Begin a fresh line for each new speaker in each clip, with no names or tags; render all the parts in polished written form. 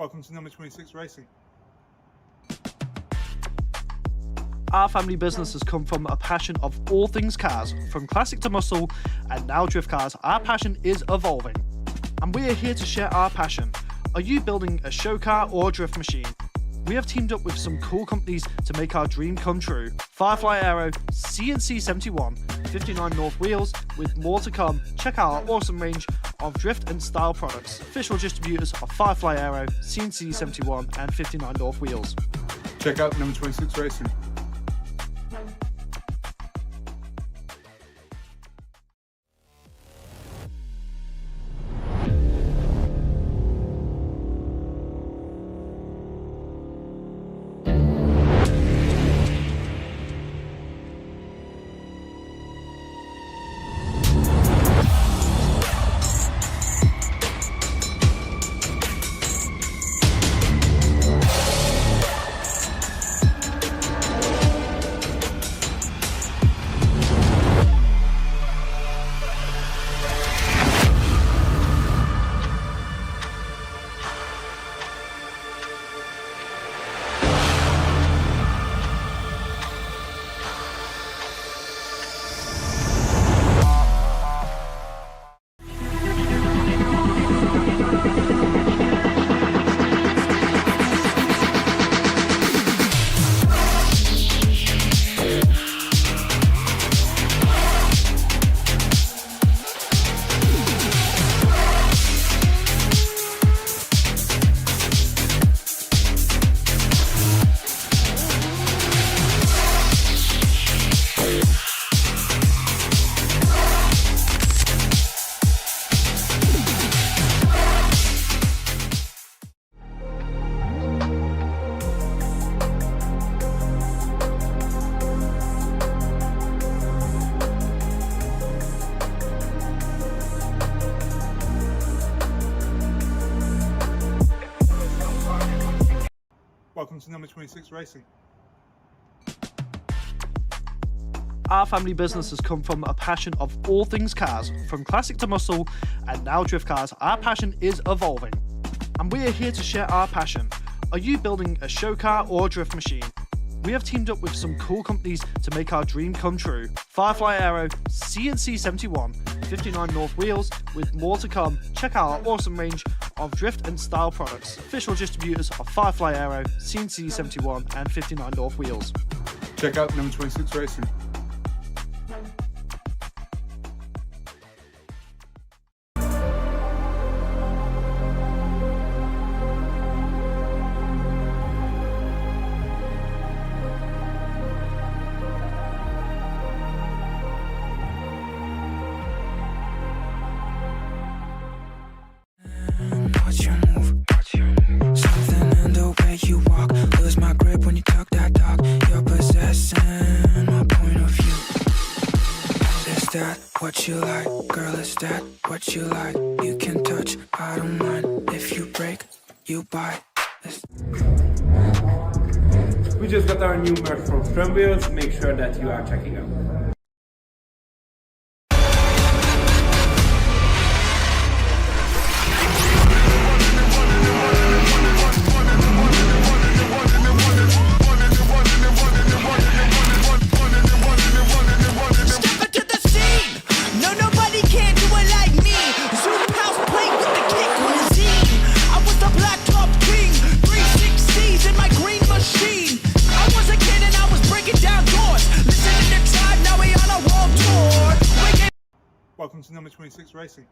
Welcome to number 26 Racing.
Our family business has come from a passion of all things cars, from classic to muscle, and now drift cars. Our passion is evolving, and we are here to share our passion. Are you building a show car or a drift machine? We have teamed up with some cool companies to make our dream come true. Firefly Aero, CNC 71, 59 North wheels, with more to come. Check out our awesome range of drift and style products. Official distributors of Firefly Aero, CNC 71 and 59 North wheels.
Check out number 26 Racing. Welcome to number 26 Racing.
Our family business has come from a passion of all things cars, from classic to muscle, and now drift cars. Our passion is evolving, and we are here to share our passion. Are you building a show car or a drift machine? We have teamed up with some cool companies to make our dream come true. Firefly Aero, CNC 71, 59 North wheels, with more to come. Check out our awesome range of drift and style products. Official distributors of Firefly Aero, CNC 71 and 59 North wheels.
Check out number 26 Racing.
What's your move? Something in the way you walk. Lose my grip when you talk that talk. You're possessing my point of view. Is that what you like? Girl, is that what you like? You can touch, I don't mind. If you break, you buy.
We just got our new merch from Ström Wheels. Make sure that you are checking out.
Welcome to number 26 Racing.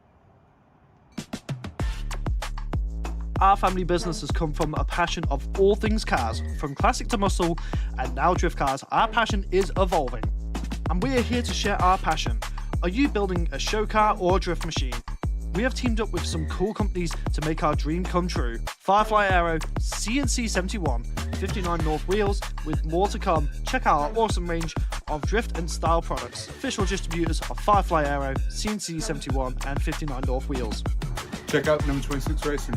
Our family business has come from a passion of all things cars, from classic to muscle, and now drift cars. Our passion is evolving, and we are here to share our passion. Are you building a show car or a drift machine? We have teamed up with some cool companies to make our dream come true. Firefly Aero, CNC 71, 59 North wheels, with more to come. Check out our awesome range of drift and style products. Official distributors of Firefly Aero, CNC 71 and 59 North wheels.
Check out number 26 Racing.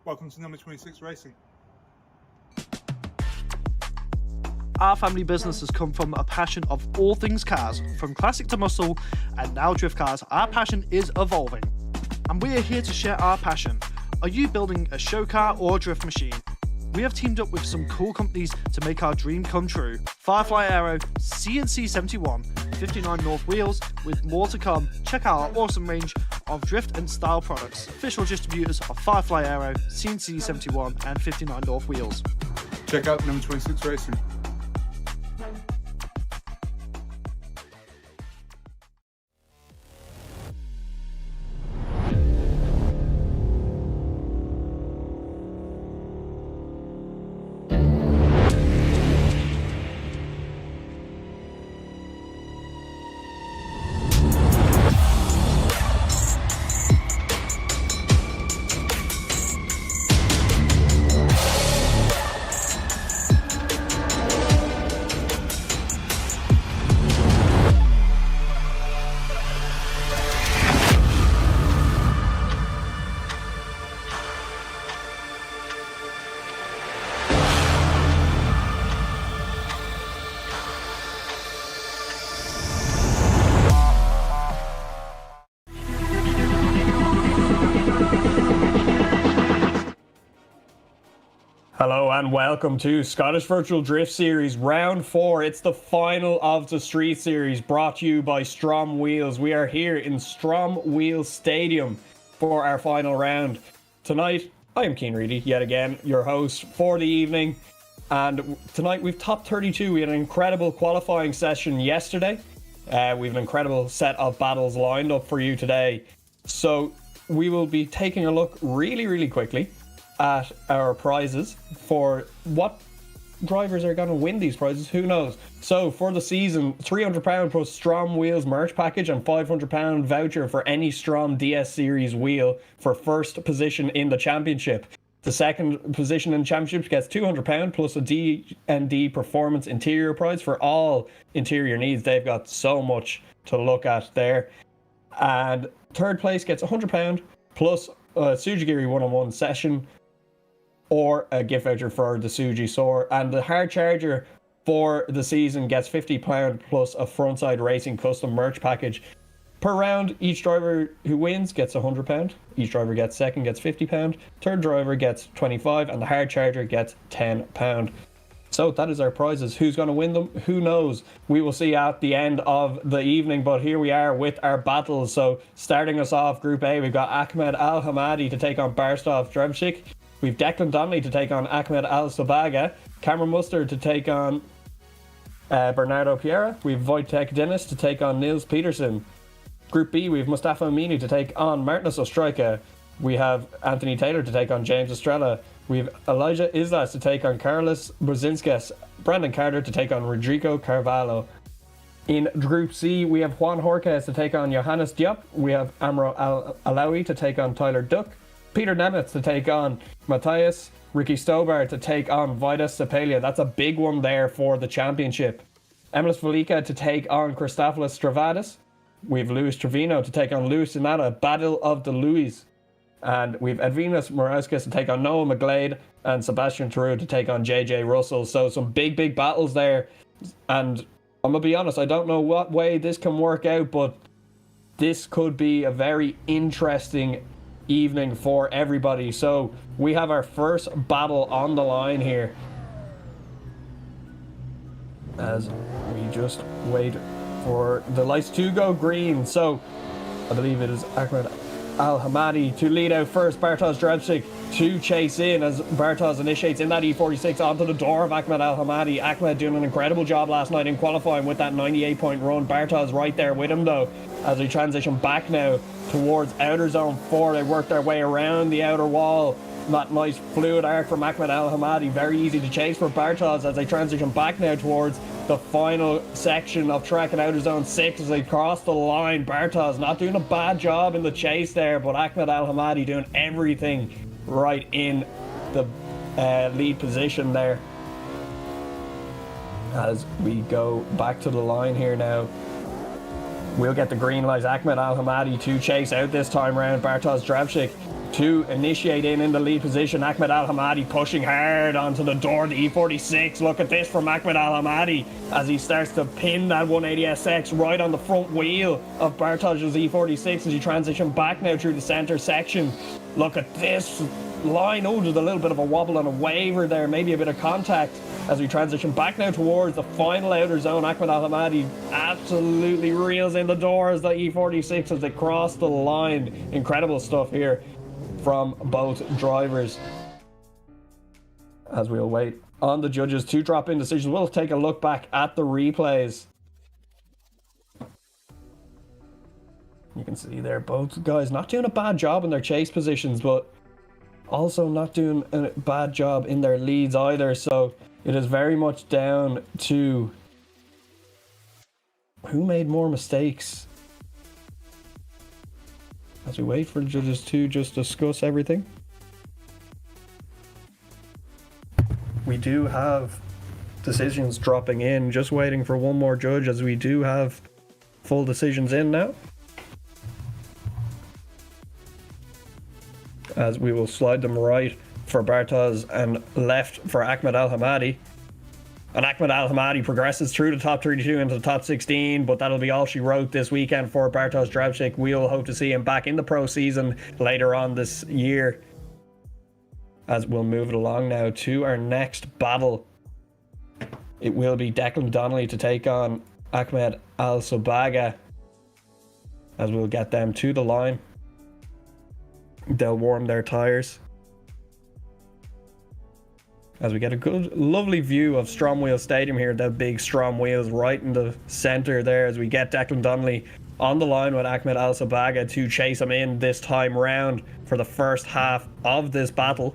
Welcome to number 26 Racing.
Our family business has come from a passion of all things cars, from classic to muscle, and now drift cars. Our passion is evolving, and we are here to share our passion. Are you building a show car or a drift machine? We have teamed up with some cool companies to make our dream come true. Firefly Aero, CNC 71, 59 North Wheels, with more to come. Check out our awesome range of drift and style products. Official distributors of Firefly Aero, CNC 71 and 59 North Wheels.
Check out number 26 Racing.
Hello and welcome to Scottish Virtual Drift Series Round 4. It's the final of the Street Series, brought to you by Ström Wheels. We are here in Ström Wheels Stadium for our final round. Tonight, I am Keen Reedy, yet again, your host for the evening. And tonight we've top 32. We had an incredible qualifying session yesterday. We have an incredible set of battles lined up for you today. So we will be taking a look really quickly at our prizes for what drivers are going to win these prizes. Who knows? So for the season, £300 plus Ström Wheels merch package and £500 voucher for any Ström DS Series wheel for first position in the championship. The second position in the championship gets £200 plus a DND Performance Interior prize for all interior needs. They've got so much to look at there. And third place gets £100 plus a Tsuji Geary one-on-one session or a gift voucher for the Tsuji Soar. And the hard charger for the season gets £50 plus a Frontside Racing custom merch package. Per round, each driver who wins gets £100. Each driver gets second gets £50. Third driver gets £25, and the hard charger gets £10. So that is our prizes. Who's going to win them? Who knows? We will see at the end of the evening, but here we are with our battles. So starting us off, Group A, we've got Ahmed Al Hamadi to take on Barstov Drevchik. We've Declan Donnelly to take on Ahmed Al Sabaga. Cameron Mustard to take on Bernardo Piera. We've Wojtek Dennis to take on Nils Peterson. Group B, we have Mustafa Amini to take on Martinus Ostrojka. We have Anthony Taylor to take on James Estrella. We have Elijah Islas to take on Carlos Brzezinskas. Brandon Carter to take on Rodrigo Carvalho. In Group C, we have Juan Jorquez to take on Johannes Diop. We have Amro Alawi to take on Tyler Duck. Peter Nemitz to take on Matthias. Ricky Stobar to take on Vidas Sepelia. That's a big one there for the championship. Emilis Velika to take on Christopoulos Travadis. We have Luis Trevino to take on Luis Imada, Battle of the Louis. And we have Edvinas Morauskas to take on Noah McGlade and Sebastian Theroux to take on JJ Russell. So some big battles there. And I'm going to be honest, I don't know what way this can work out, but this could be a very interesting evening for everybody. So we have our first battle on the line here, as we just wait for the lights to go green. So I believe it is Ahmed Al Hamadi to lead out first. Bartosz Drevchik to chase in as Bartosz initiates in that E46 onto the door of Ahmed Al Hamadi. Ahmed doing an incredible job last night in qualifying with that 98-point run. Bartosz right there with him though, as we transition back now towards outer zone 4. They work their way around the outer wall. That nice fluid arc from Ahmed Al Hamadi. Very easy to chase for Bartosz as they transition back now towards the final section of track in outer zone 6 as they cross the line. Bartosz not doing a bad job in the chase there, but Ahmed Al Hamadi doing everything right in the lead position there. As we go back to the line here now, we'll get the green light. Ahmed Al Hamadi to chase out this time round. Bartosz Drevchik to initiate in the lead position. Ahmed Al Hamadi pushing hard onto the door, the E46. Look at this from Ahmed Al Hamadi as he starts to pin that 180SX right on the front wheel of Bartosz's E46 as he transition back now through the center section. Look at this line. Oh, there's a little bit of a wobble and a waver there, maybe a bit of contact as we transition back now towards the final outer zone. Ahmed Al Hamadi absolutely reels in the door as the E46 as they cross the line. Incredible stuff here from both drivers. As we'll wait on the judges to drop in decisions, we'll take a look back at the replays. You can see there both guys not doing a bad job in their chase positions, but also not doing a bad job in their leads either. So it is very much down to who made more mistakes as we wait for the judges to just discuss everything. We do have decisions dropping in, just waiting for one more judge as we do have full decisions in now. As we will slide them right for Bartosz and left for Ahmed Al Hamadi. And Ahmed Al Hamadi progresses through the top 32 into the top 16, but that'll be all she wrote this weekend for Bartosz Drevchik. We'll hope to see him back in the pro season later on this year. As we'll move it along now to our next battle. It will be Declan Donnelly to take on Ahmed Al Sabaga, as we'll get them to the line. They'll warm their tires as we get a good, lovely view of Ström Wheels Stadium here. The big Ström Wheels right in the center there, as we get Declan Donnelly on the line with Ahmed Al Sabaga to chase him in this time round for the first half of this battle.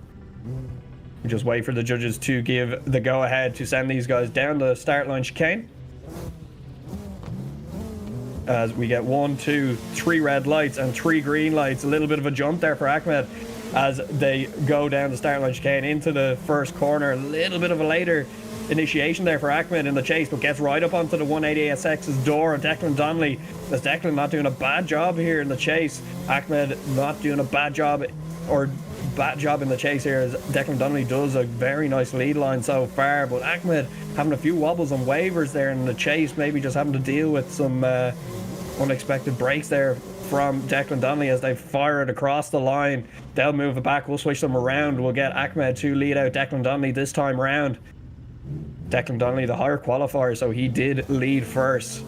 We just wait for the judges to give the go-ahead to send these guys down the start line chicane. As we get 1, 2, 3 red lights and 3 green lights. A little bit of a jump there for Ahmed as they go down the start line chicane into the first corner. A little bit of a later initiation there for Ahmed in the chase, but gets right up onto the 180SX's door of Declan Donnelly. As Declan not doing a bad job here in the chase. Ahmed not doing a bad job in the chase here, as Declan Donnelly does a very nice lead line so far, but Ahmed having a few wobbles and wavers there in the chase, maybe just having to deal with some unexpected breaks there from Declan Donnelly as they fire it across the line. They'll move it back, we'll switch them around, we'll get Ahmed to lead out Declan Donnelly this time round. Declan Donnelly, the higher qualifier, so he did lead first.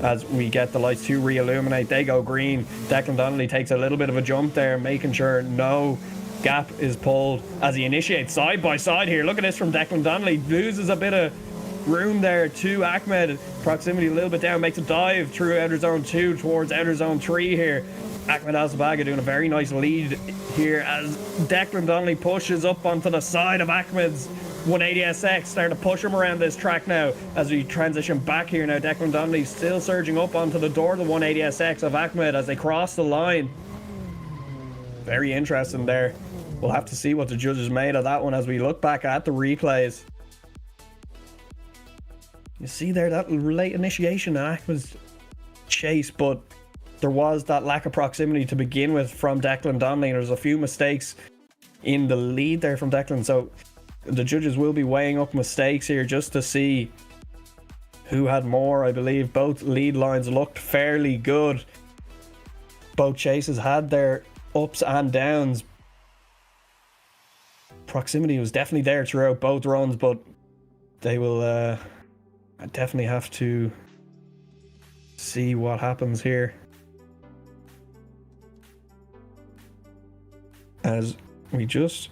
As we get the lights to re-illuminate, they go green. Declan Donnelly takes a little bit of a jump there, making sure no gap is pulled as he initiates side by side here. Look at this from Declan Donnelly. Loses a bit of room there to Ahmed. Proximity a little bit down, makes a dive through outer zone 2 towards outer zone 3 here. Ahmed Al-Sabaga doing a very nice lead here as Declan Donnelly pushes up onto the side of Ahmed's 180SX, starting to push him around this track now as we transition back here now. Declan Donnelly still surging up onto the door of the 180SX of Ahmed as they cross the line. Very interesting there. We'll have to see what the judges made of that one as we look back at the replays. You see there that late initiation in Ahmed's chase, but there was that lack of proximity to begin with from Declan Donnelly, and there's a few mistakes in the lead there from Declan, so the judges will be weighing up mistakes here just to see who had more. I believe both lead lines looked fairly good. Both chases had their ups and downs. Proximity was definitely there throughout both runs, but they will definitely have to see what happens here as we just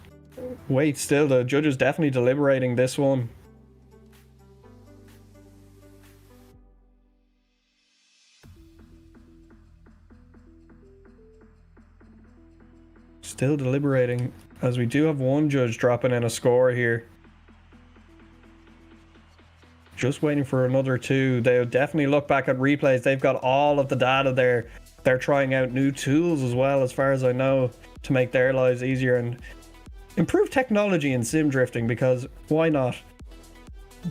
wait. Still, the judges definitely deliberating this one. Still deliberating as we do have one judge dropping in a score here. Just waiting for another two. They'll definitely look back at replays. They've got all of the data there. They're trying out new tools as well, as far as I know, to make their lives easier and improve technology in sim drifting, because why not?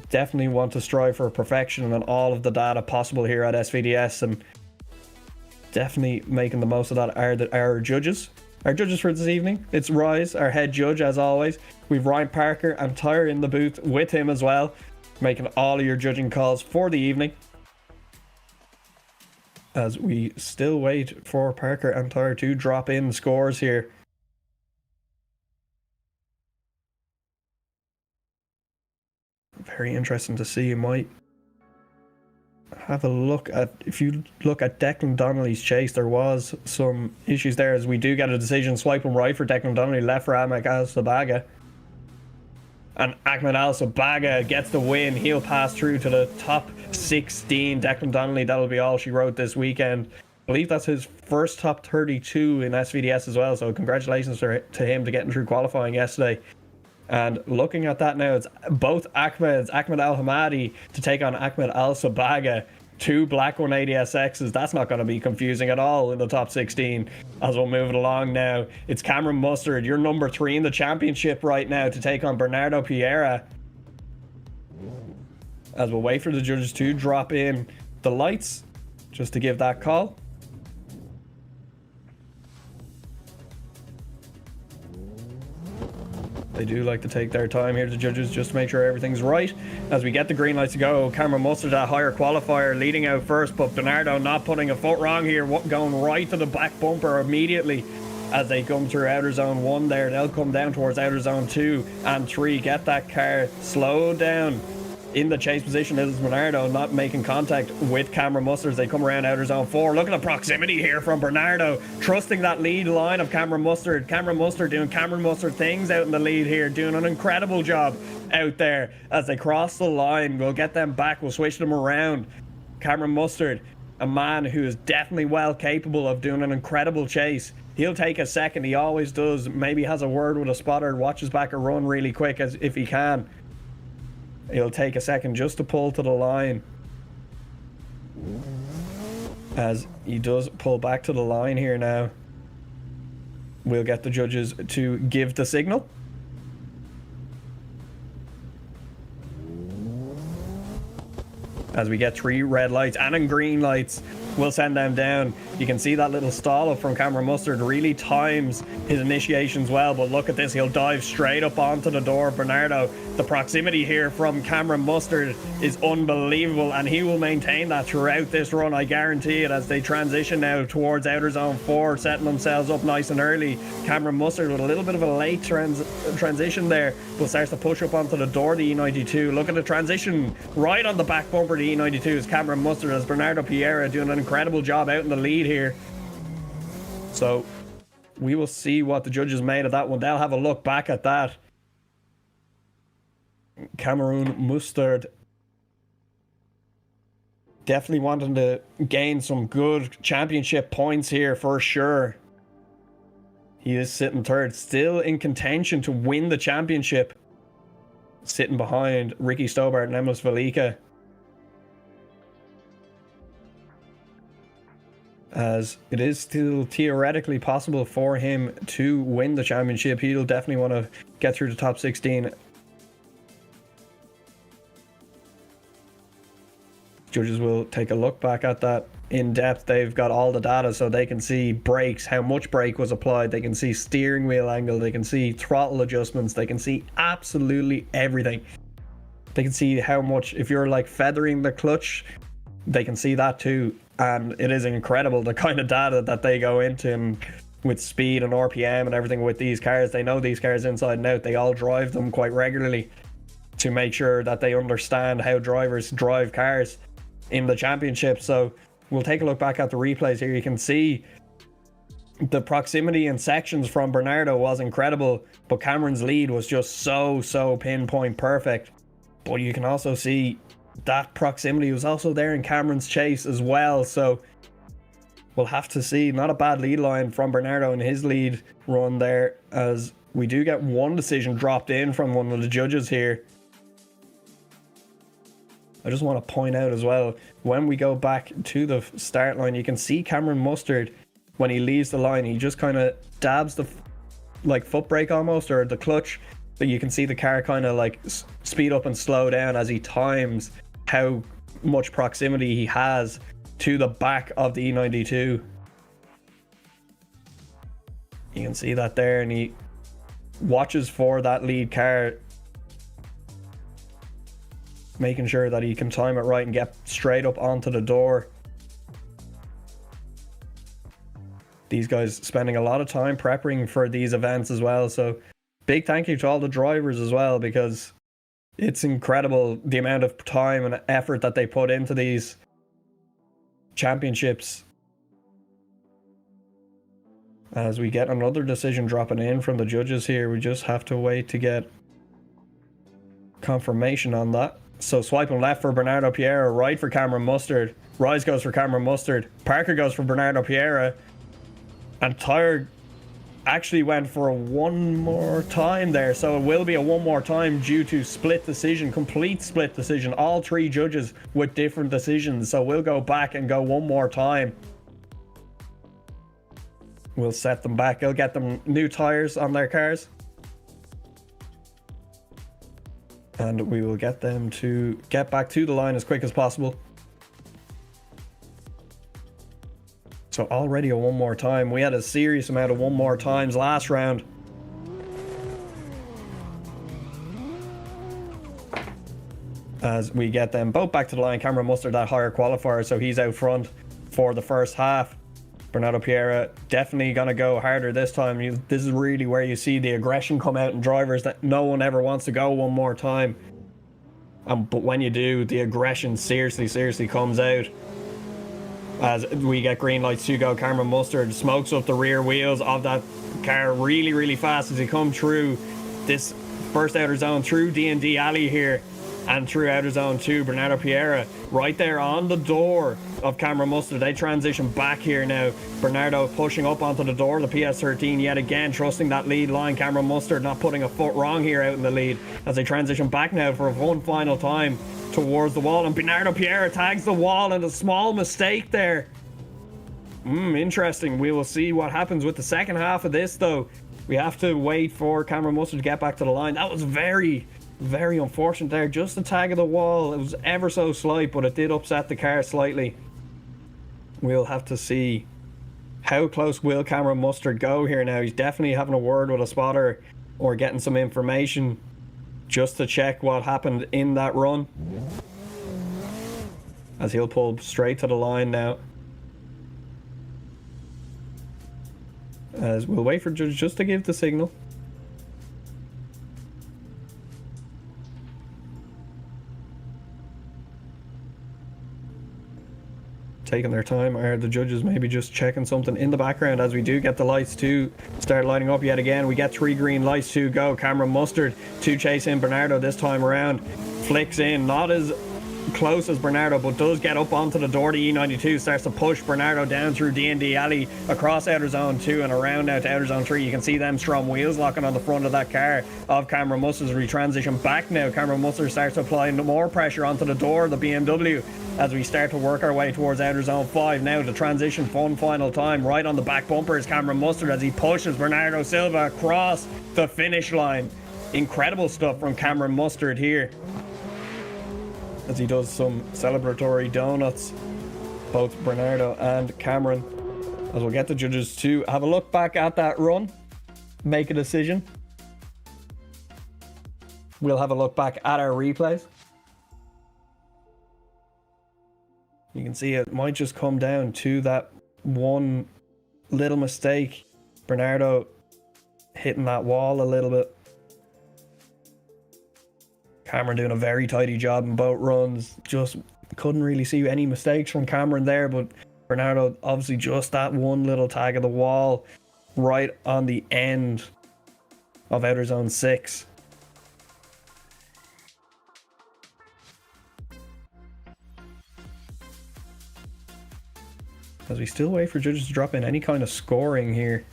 Definitely want to strive for perfection and all of the data possible here at SVDS, and definitely making the most of that are our judges. Our judges for this evening, it's Rise, our head judge as always. We've Ryan Parker and Tyre in the booth with him as well, making all of your judging calls for the evening. As we still wait for Parker and Tyre to drop in scores here. Very interesting to see. You might have a look at, if you look at Declan Donnelly's chase, there was some issues there as we do get a decision swiping right for Declan Donnelly, left for Ahmed Al-Sabaga. And Ahmed Al-Sabaga gets the win. He'll pass through to the top 16. Declan Donnelly, that'll be all she wrote this weekend. I believe that's his first top 32 in SVDS as well, so congratulations to him to getting through qualifying yesterday. And looking at that now, it's both Ahmed Al-Hamadi to take on Ahmed Al-Sabaga. Two black 180SXs. That's not going to be confusing at all in the top 16. As we'll move it along now, it's Cameron Mustard, you're number 3 in the championship right now, to take on Bernardo Piera. As we'll wait for the judges to drop in the lights, just to give that call. They do like to take their time here, the judges, just to make sure everything's right. As we get the green lights to go, Cameron Mustard, that higher qualifier, leading out first, but Bernardo not putting a foot wrong here, going right to the back bumper immediately as they come through outer zone 1 there. They'll come down towards outer zone 2 and 3, get that car slowed down. In the chase position is Bernardo, not making contact with Cameron Mustard as they come around outer zone 4. Look at the proximity here from Bernardo, trusting that lead line of Cameron Mustard. Cameron Mustard doing Cameron Mustard things out in the lead here, doing an incredible job out there as they cross the line. We'll get them back, we'll switch them around. Cameron Mustard, a man who is definitely well capable of doing an incredible chase. He'll take a second, he always does. Maybe has a word with a spotter, watches back a run really quick as if he can. He'll take a second just to pull to the line. As he does pull back to the line here now. We'll get the judges to give the signal. As we get 3 red lights and in green lights, we'll send them down. You can see that little stall up from Cameron Mustard really times his initiations well, but look at this, he'll dive straight up onto the door of Bernardo. The proximity here from Cameron Mustard is unbelievable, and he will maintain that throughout this run, I guarantee it, as they transition now towards outer zone 4, setting themselves up nice and early. Cameron Mustard with a little bit of a late transition there, but starts to push up onto the door of the E92. Look at the transition right on the back bumper of the E92 is Cameron Mustard, as Bernardo Piera doing an incredible job out in the lead here. So we will see what the judges made of that one. They'll have a look back at that. Cameron Mustard definitely wanting to gain some good championship points here for sure. He is sitting third, still in contention to win the championship, sitting behind Ricky Stobart and Emils Velika, as it is still theoretically possible for him to win the championship. He'll definitely want to get through the top 16. Judges will take a look back at that in depth. They've got all the data, so they can see brakes, how much brake was applied, they can see steering wheel angle, they can see throttle adjustments, they can see absolutely everything. They can see how much, if you're like feathering the clutch, they can see that too. And it is incredible the kind of data that they go into, and with speed and RPM and everything with these cars. They know these cars inside and out. They all drive them quite regularly to make sure that they understand how drivers drive cars in the championship. So we'll take a look back at the replays here. You can see the proximity in sections from Bernardo was incredible, but Cameron's lead was just so pinpoint perfect. But you can also see that proximity was also there in Cameron's chase as well. So we'll have to see. Not a bad lead line from Bernardo in his lead run there, as we do get one decision dropped in from one of the judges here. I just want to point out as well, when we go back to the start line, you can see Cameron Mustard, when he leaves the line, he just kind of dabs the like foot brake almost, or the clutch, but you can see the car kind of like speed up and slow down as he times how much proximity he has to the back of the E92. You can see that there, and he watches for that lead car, making sure that he can time it right and get straight up onto the door. These guys spending a lot of time prepping for these events as well, so big thank you to all the drivers as well, because it's incredible the amount of time and effort that they put into these championships. As we get another decision dropping in from the judges here, we just have to wait to get confirmation on that. So swiping left for Bernardo Piera, right for Cameron Mustard. Rise goes for Cameron Mustard. Parker goes for Bernardo Piera. And Tyre actually went for a one more time there. So it will be a one more time due to split decision, complete split decision. All 3 judges with different decisions. So we'll go back and go one more time. We'll set them back. They'll get them new tires on their cars. And we will get them to get back to the line as quick as possible. So already a one more time. We had a serious amount of one more times last round. As we get them both back to the line. Cameron Mustard, that higher qualifier, so he's out front for the first half. Bernardo Piera definitely going to go harder this time. This is really where you see the aggression come out in drivers, that no one ever wants to go one more time. But when you do, the aggression seriously comes out. As we get green lights to go, Cameron Mustard smokes up the rear wheels of that car really fast as he come through this first outer zone, through DND alley here, and through outer zone 2. Bernardo Piera right there on the door of Cameron Mustard. They transition back here now. Bernardo pushing up onto the door of the PS13 yet again, trusting that lead line. Cameron Mustard not putting a foot wrong here out in the lead, as they transition back now for one final time towards the wall, and Bernardo Piera tags the wall, and a small mistake there. Interesting. We will see what happens with the second half of this though. We have to wait for Cameron Mustard to get back to the line. That was very Very unfortunate there. Just the tag of the wall. It was ever so slight, but it did upset the car slightly. We'll have to see how close will Cameron Mustard go here now. He's definitely having a word with a spotter or getting some information just to check what happened in that run. As he'll pull straight to the line now. As we'll wait for judge just to give the signal. Taking their time. Are the judges maybe just checking something in the background as we do get the lights to start lighting up yet again? We get 3 green lights to go. Cameron Mustard to chase in Bernardo this time around. Flicks in, not as close as Bernardo, but does get up onto the door. The E92 starts to push Bernardo down through D&D Alley across outer zone 2 and around out to outer zone 3. You can see them STRO M Wheels locking on the front of that car of Cameron Mustard as we transition back now. Cameron Mustard starts applying more pressure onto the door of the BMW as we start to work our way towards outer zone 5. Now the transition one final time right on the back bumper is Cameron Mustard as he pushes Bernardo Silva across the finish line. Incredible stuff from Cameron Mustard here as he does some celebratory donuts, both Bernardo and Cameron, as we'll get the judges to have a look back at that run, make a decision. We'll have a look back at our replays. You can see it might just come down to that one little mistake. Bernardo hitting that wall a little bit. Cameron doing a very tidy job in both runs. Just couldn't really see any mistakes from Cameron there, but Bernardo obviously just that one little tag of the wall right on the end of outer zone 6. As we still wait for judges to drop in any kind of scoring here.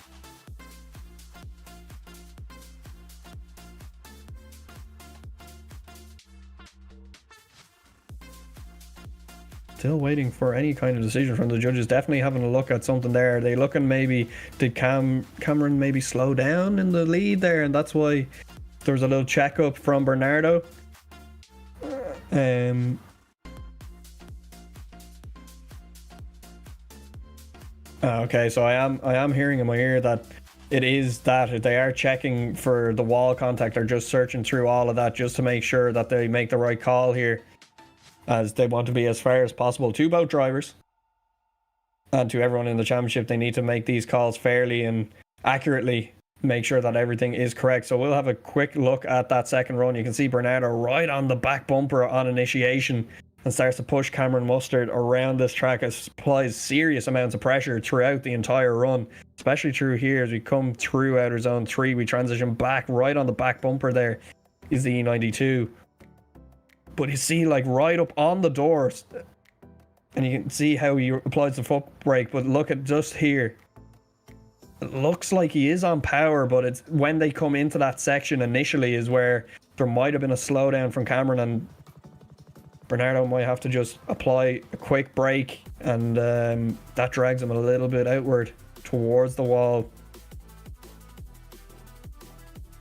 Still waiting for any kind of decision from the judges. Definitely having a look at something there. Are they looking maybe, did Cameron maybe slow down in the lead there, and that's why there was a little checkup from Bernardo. Okay, so I am hearing in my ear that it is that they are checking for the wall contact. They're just searching through all of that just to make sure that they make the right call here, as they want to be as fair as possible to both drivers and to everyone in the championship. They need to make these calls fairly and accurately, make sure that everything is correct. So we'll have a quick look at that second run. You can see Bernardo right on the back bumper on initiation and starts to push Cameron Mustard around this track. It applies serious amounts of pressure throughout the entire run, especially through here as we come through outer zone 3. We transition back right on the back bumper. There is the E92. But you see, like, right up on the doors, and you can see how he applies the foot brake. But look at just here. It looks like he is on power, but it's when they come into that section initially is where there might have been a slowdown from Cameron, and Bernardo might have to just apply a quick brake, and that drags him a little bit outward towards the wall.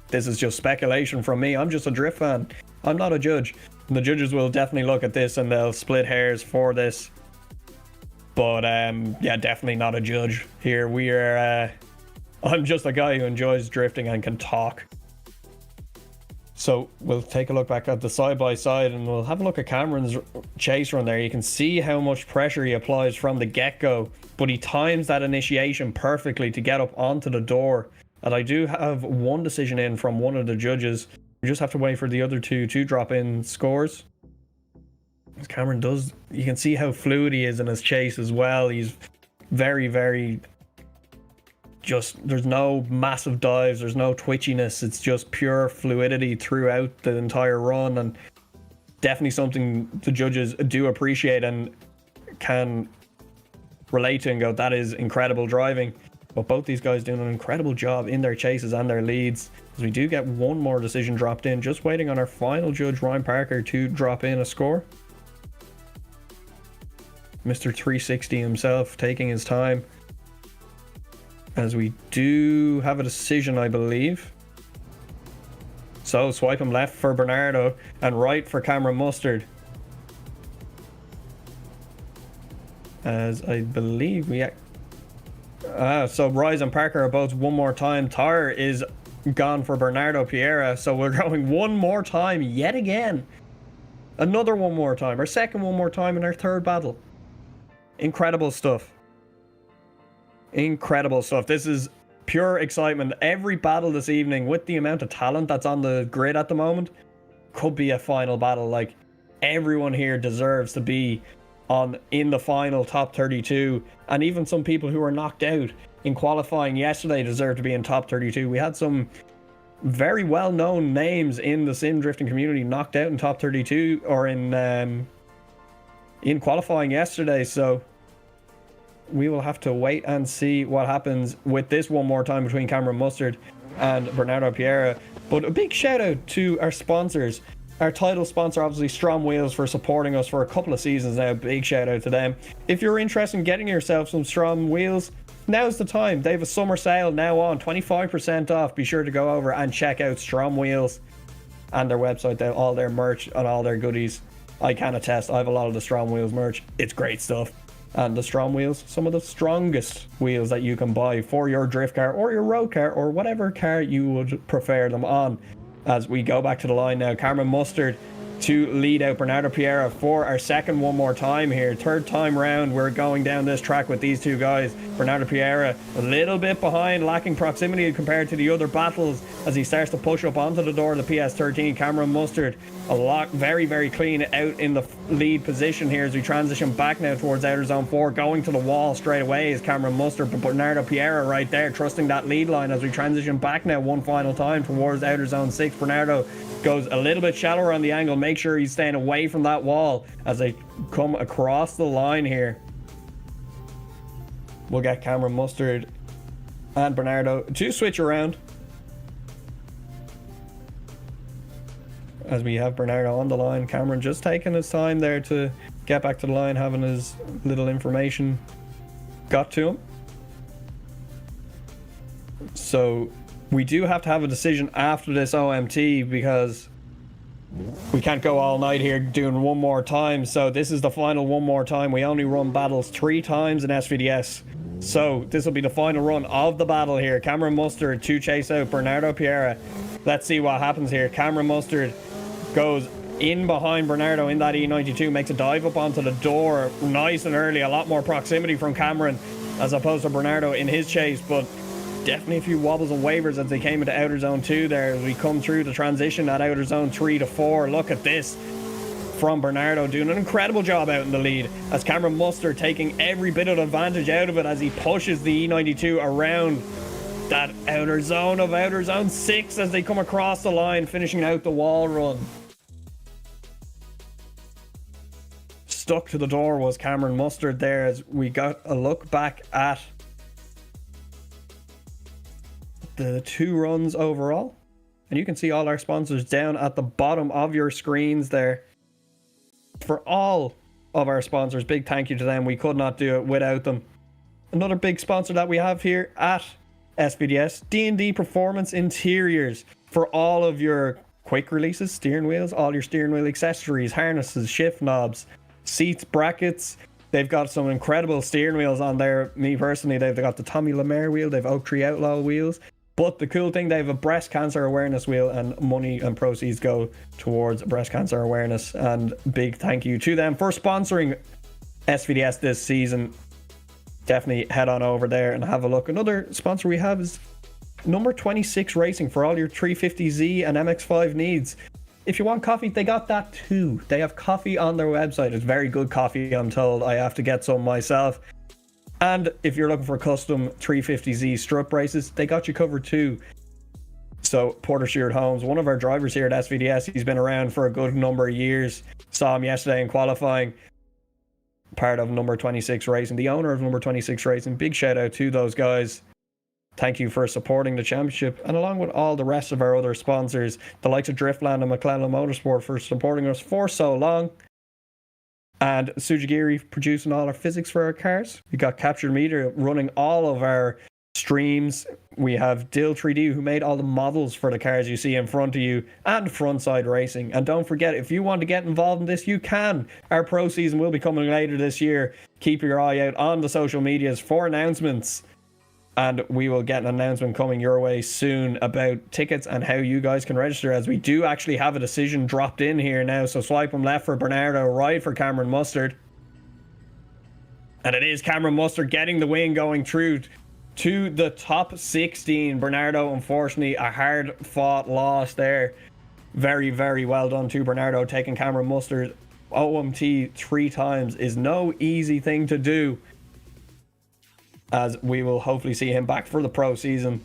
This is just speculation from me. I'm just a drift fan. I'm not a judge. The judges will definitely look at this and they'll split hairs for this. But yeah, definitely not a judge here. We are I'm just a guy who enjoys drifting and can talk. So we'll take a look back at the side by side and we'll have a look at Cameron's chase run there. You can see how much pressure he applies from the get-go, but he times that initiation perfectly to get up onto the door. And I do have one decision in from one of the judges. We just have to wait for the other two to drop in scores. As Cameron does, you can see how fluid he is in his chase as well. He's very, very just, there's no massive dives, there's no twitchiness. It's just pure fluidity throughout the entire run, and definitely something the judges do appreciate and can relate to and go, that is incredible driving. But both these guys doing an incredible job in their chases and their leads. As we do get one more decision dropped in, just waiting on our final judge, Ryan Parker, to drop in a score. Mr. 360 himself taking his time, as we do have a decision, I believe. So swipe him left for Bernardo and right for Cameron Mustard. As I believe we... so Rise and Parker are both one more time. Tyre is gone for Bernardo Piera. So we're going one more time yet again. Another one more time. Our second one more time in our third battle. Incredible stuff. Incredible stuff. This is pure excitement. Every battle this evening, with the amount of talent that's on the grid at the moment, could be a final battle. Like, everyone here deserves to be in the final top 32, and even some people who were knocked out in qualifying yesterday deserve to be in top 32. We had some very well-known names in the sim drifting community knocked out in top 32 or in qualifying yesterday, so we will have to wait and see what happens with this one more time between Cameron Mustard and Bernardo Piera. But a big shout out to our sponsors. Our title sponsor, obviously, STRO M Wheels, for supporting us for a couple of seasons now. Big shout out to them. If you're interested in getting yourself some STRO M Wheels, now's the time. They have a summer sale now on, 25% off. Be sure to go over and check out STRO M Wheels and their website, all their merch and all their goodies. I can attest, I have a lot of the STRO M Wheels merch. It's great stuff. And the STRO M Wheels, some of the strongest wheels that you can buy for your drift car or your road car or whatever car you would prefer them on. As we go back to the line now, Cameron Mustard to lead out Bernardo Piera for our second one more time here. Third time round, we're going down this track with these two guys. Bernardo Piera a little bit behind, lacking proximity compared to the other battles as he starts to push up onto the door of the PS13. Cameron Mustard very, very clean out in the lead position here as we transition back now towards outer zone 4. Going to the wall straight away is Cameron Mustard, but Bernardo Piera right there trusting that lead line as we transition back now one final time towards outer zone 6. Bernardo goes a little bit shallower on the angle. Make sure he's staying away from that wall as they come across the line here. We'll get Cameron Mustard and Bernardo to switch around as we have Bernardo on the line. Cameron just taking his time there to get back to the line, having his little information got to him. So we do have to have a decision after this OMT because we can't go all night here doing one more time. So this is the final one more time. We only run battles 3 times in SVDS. So this will be the final run of the battle here. Cameron Mustard to chase out Bernardo Piera. Let's see what happens here. Cameron Mustard goes in behind Bernardo in that E92, makes a dive up onto the door nice and early. A lot more proximity from Cameron as opposed to Bernardo in his chase, but definitely a few wobbles and wavers as they came into outer zone 2 there as we come through the transition at outer zone 3 to 4. Look at this from Bernardo, doing an incredible job out in the lead as Cameron Mustard taking every bit of advantage out of it as he pushes the E92 around that outer zone of outer zone 6 as they come across the line, finishing out the wall run. Stuck to the door was Cameron Mustard there as we got a look back at the 2 runs overall, and you can see all our sponsors down at the bottom of your screens there. For all of our sponsors, big thank you to them. We could not do it without them. Another big sponsor that we have here at SVDS, DND Performance Interiors, for all of your quick releases, steering wheels, all your steering wheel accessories, harnesses, shift knobs, seats, brackets. They've got some incredible steering wheels on there. Me personally, they've got the Tommy Lemaire wheel, they've Oak Tree Outlaw wheels. But the cool thing, they have a breast cancer awareness wheel, and money and proceeds go towards breast cancer awareness. And big thank you to them for sponsoring SVDS this season. Definitely head on over there and have a look. Another sponsor we have is number 26 Racing for all your 350Z and MX5 needs. If you want coffee, they got that too. They have coffee on their website. It's very good coffee, I'm told. I have to get some myself. And if you're looking for custom 350Z strut braces, they got you covered too. So Porter Sheard Holmes, one of our drivers here at SVDS, he's been around for a good number of years. Saw him yesterday in qualifying. Part of number 26 Racing, the owner of number 26 Racing. Big shout out to those guys. Thank you for supporting the championship, and along with all the rest of our other sponsors, the likes of Driftland and Mclellan Motorsport, for supporting us for so long. And Tsuji producing all our physics for our cars. We got Kaptured Media running all of our streams. We have Dill 3D, who made all the models for the cars you see in front of you, and Frontside Racing. And don't forget, if you want to get involved in this, you can. Our pro season will be coming later this year. Keep your eye out on the social medias for announcements. And we will get an announcement coming your way soon about tickets and how you guys can register, as we do actually have a decision dropped in here now. So swipe them left for Bernardo, right for Cameron Mustard. And it is Cameron Mustard getting the win, going through to the top 16. Bernardo, unfortunately, a hard-fought loss there. Very, very well done to Bernardo. Taking Cameron Mustard OMT 3 times is no easy thing to do, as we will hopefully see him back for the pro season.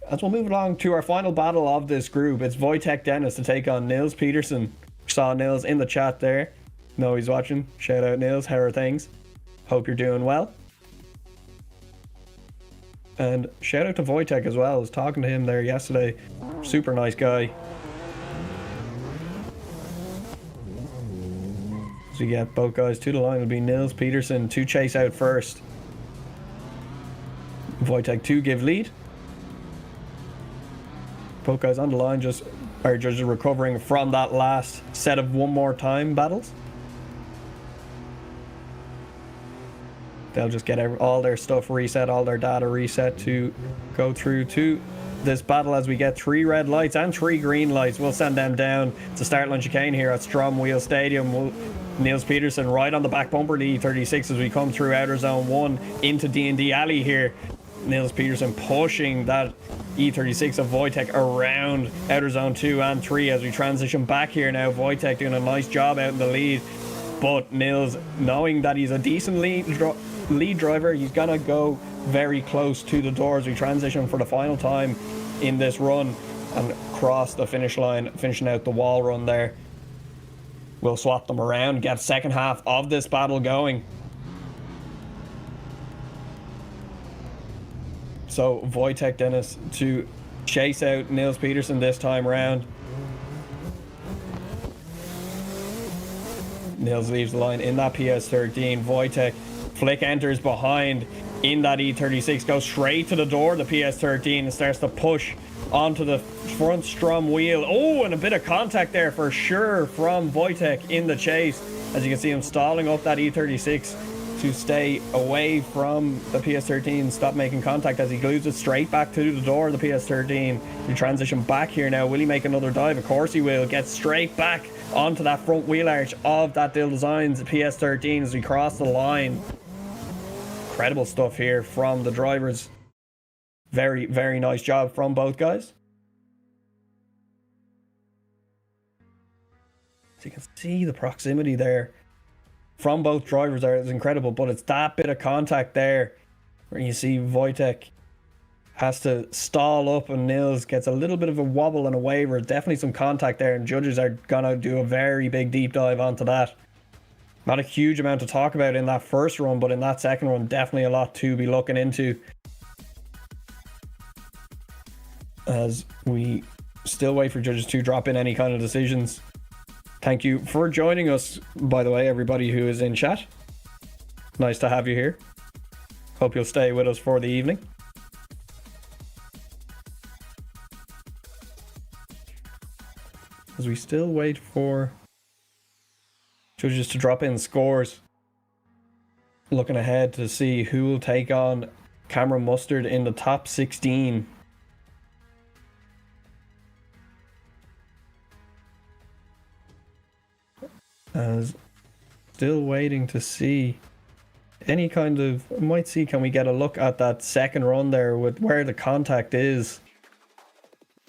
As we'll move along to our final battle of this group, it's Wojtek Dennis to take on Nils Peterson. Saw Nils in the chat there. Know he's watching. Shout out Nils, how are things? Hope you're doing well. And shout out to Wojtek as well. I was talking to him there yesterday. Super nice guy. So you get both guys to the line. It'll be Nils Peterson to chase out first. Wojtek to give lead. Both guys on the line just recovering from that last set of one more time battles. They'll just get all their stuff reset, all their data reset to go through to this battle, as we get 3 red lights and 3 green lights. We'll send them down to start line chicane here at Ström Wheels Stadium. Nils Peterson right on the back bumper, the E36, as we come through outer zone 1 into DND Alley here. Nils Peterson pushing that E36 of Wojtek around outer zone 2 and 3 as we transition back here now. Wojtek doing a nice job out in the lead, but Nils, knowing that he's a decent lead driver, he's gonna go very close to the door as we transition for the final time in this run and cross the finish line, finishing out the wall run there. We'll swap them around, get second half of this battle going. So Wojtek Dennis to chase out Nils Peterson this time round. Nils leaves the line in that PS13. Wojtek flick enters behind in that E36, goes straight to the door of the PS13 and starts to push onto the front Ström wheel. Oh, and a bit of contact there for sure from Wojtek in the chase, as you can see him stalling up that E36 to stay away from the PS13, stop making contact, as he glues it straight back to the door of the PS13. We transition back here now. Will he make another dive? Of course he will. Get straight back onto that front wheel arch of that Dill Designs PS13 as we cross the line. Incredible stuff here from the drivers. Very, very nice job from both guys. So you can see the proximity there from both drivers there is incredible, but it's that bit of contact there where you see Wojtek has to stall up and Nils gets a little bit of a wobble and a waver. Definitely some contact there, and judges are gonna do a very big deep dive onto that. Not a huge amount to talk about in that first run, but in that second run, definitely a lot to be looking into, as we still wait for judges to drop in any kind of decisions. Thank you for joining us, by the way, everybody who is in chat. Nice to have you here. Hope you'll stay with us for the evening. As we still wait for judges to drop in scores. Looking ahead to see who will take on Cameron Mustard in the top 16. As still waiting to see any kind of, might see, can we get a look at that second run there with where the contact is?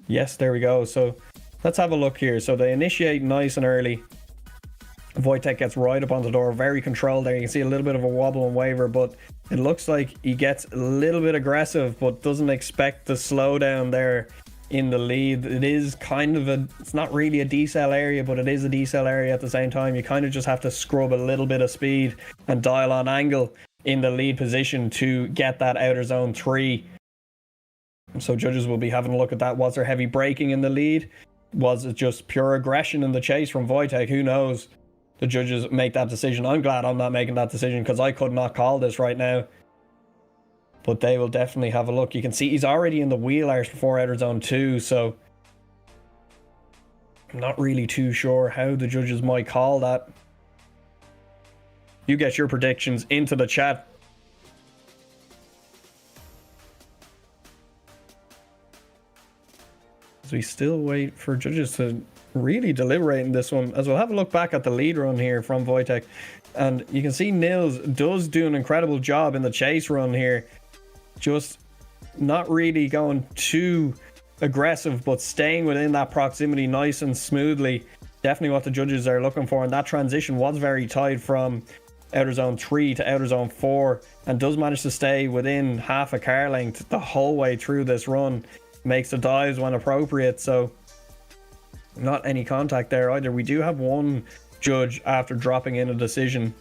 Yes, there we go. So let's have a look here. So they initiate nice and early. Wojtek gets right up on the door, very controlled there. You can see a little bit of a wobble and waver, but it looks like he gets a little bit aggressive, but doesn't expect the slowdown there in the lead. It is kind of a, it's not really a decel area, but it is a decel area at the same time. You kind of just have to scrub a little bit of speed and dial on angle in the lead position to get that outer zone 3. So judges will be having a look at that. Was there heavy braking in the lead? Was it just pure aggression in the chase from Wojtek? Who knows? The judges make that decision. I'm glad I'm not making that decision, because I could not call this right now. but they will definitely have a look. You can see he's already in the wheel arch before outer zone 2, so I'm not really too sure how the judges might call that. You get your predictions into the chat. As we still wait for judges to really deliberate in this one, as we'll have a look back at the lead run here from Wojtek. And you can see Nils does do an incredible job in the chase run here. Just not really going too aggressive, but staying within that proximity nice and smoothly. Definitely what the judges are looking for. And that transition was very tight from outer zone 3 to outer zone 4, and does manage to stay within half a car length the whole way through this run. Makes the dives when appropriate, so not any contact there either. We do have one judge after dropping in a decision,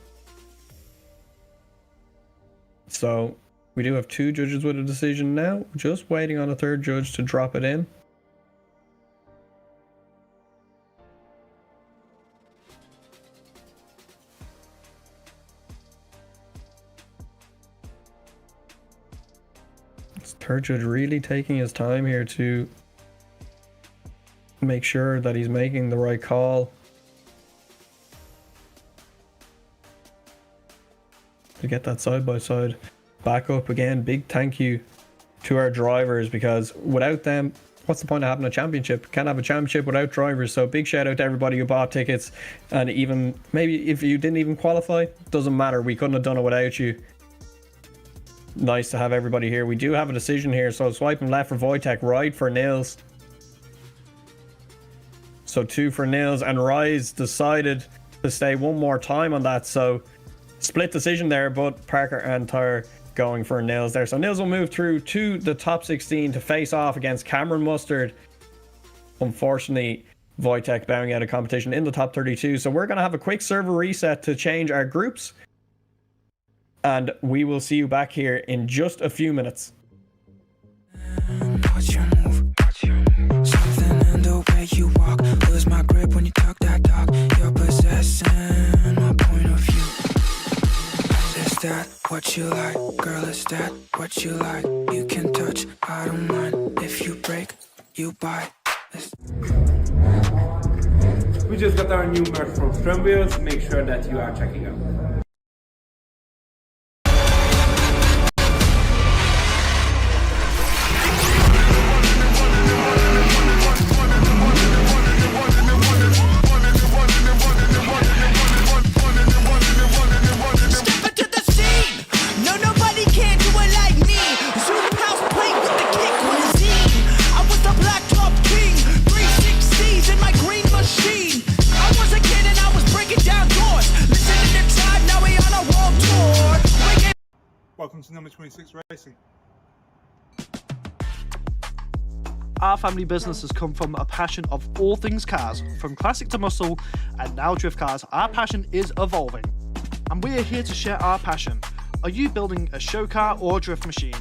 so we do have 2 judges with a decision now, just waiting on a 3rd judge to drop it in. Third judge really taking his time here to make sure that he's making the right call. To get that side by side back up again. Big thank you to our drivers, because without them, what's the point of having a championship? Can't have a championship without drivers. So big shout out to everybody who bought tickets, and even maybe if you didn't even qualify, doesn't matter, we couldn't have done it without you. Nice to have everybody here. We do have a decision here, so swiping left for Wojtek, right for Nils. So 2 for Nils, and Rise decided to stay one more time on that, so split decision there, but Parker and Tyre going for Nils there. So Nils will move through to the top 16 to face off against Cameron Mustard. Unfortunately, Wojtek bowing out of competition in the top 32, so we're going to have a quick server reset to change our groups, and we will see you back here in just a few minutes.
Watch your move, something in the way you walk. Lose my grip when you talk that talk. You're possessing my point of view. Is that what you like, girl? Is that what you like? You can touch, I don't mind. If you break, you buy.
We just got our new merch from Ström Wheels. Make sure that you are checking out.
Welcome to number 26 Racing.
Our family business has come from a passion of all things cars, from classic to muscle, and now drift cars. Our passion is evolving, and we are here to share our passion. Are you building a show car or a drift machine?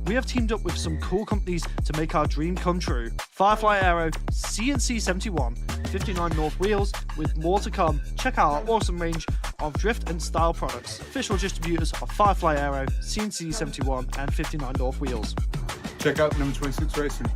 We have teamed up with some cool companies to make our dream come true. Firefly Aero, CNC 71, 59 North Wheels, with more to come. Check out our awesome range of drift and style products. Official distributors of Firefly Aero, CNC 71 and 59 North Wheels.
Check out number 26 Racing.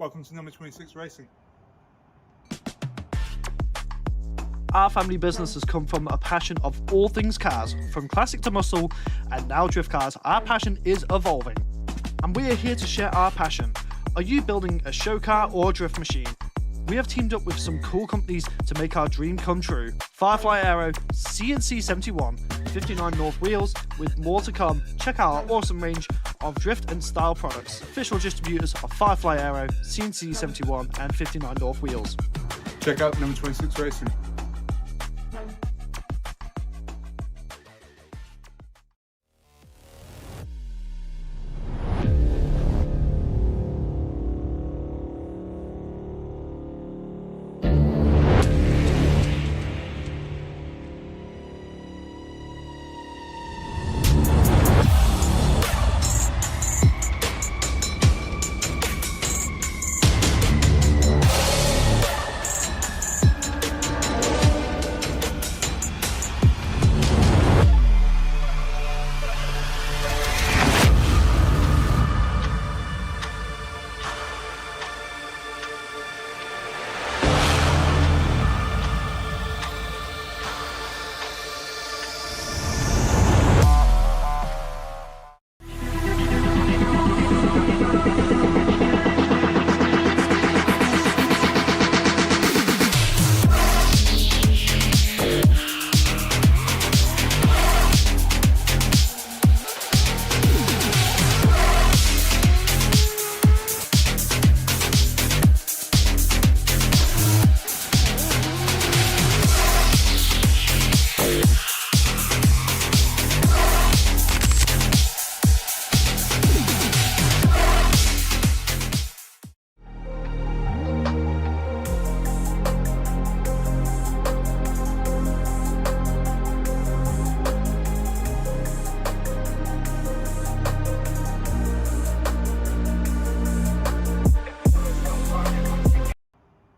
Welcome to number 26 Racing.
Our family business has come from a passion of all things cars, from classic to muscle, and now drift cars. Our passion is evolving, and we are here to share our passion. Are you building a show car or a drift machine? We have teamed up with some cool companies to make our dream come true. Firefly Aero, CNC 71, 59 North Wheels, with more to come. Check out our awesome range of drift and style products. Official distributors of Firefly Aero, CNC 71 and 59 North Wheels.
Check out number 26 Racing.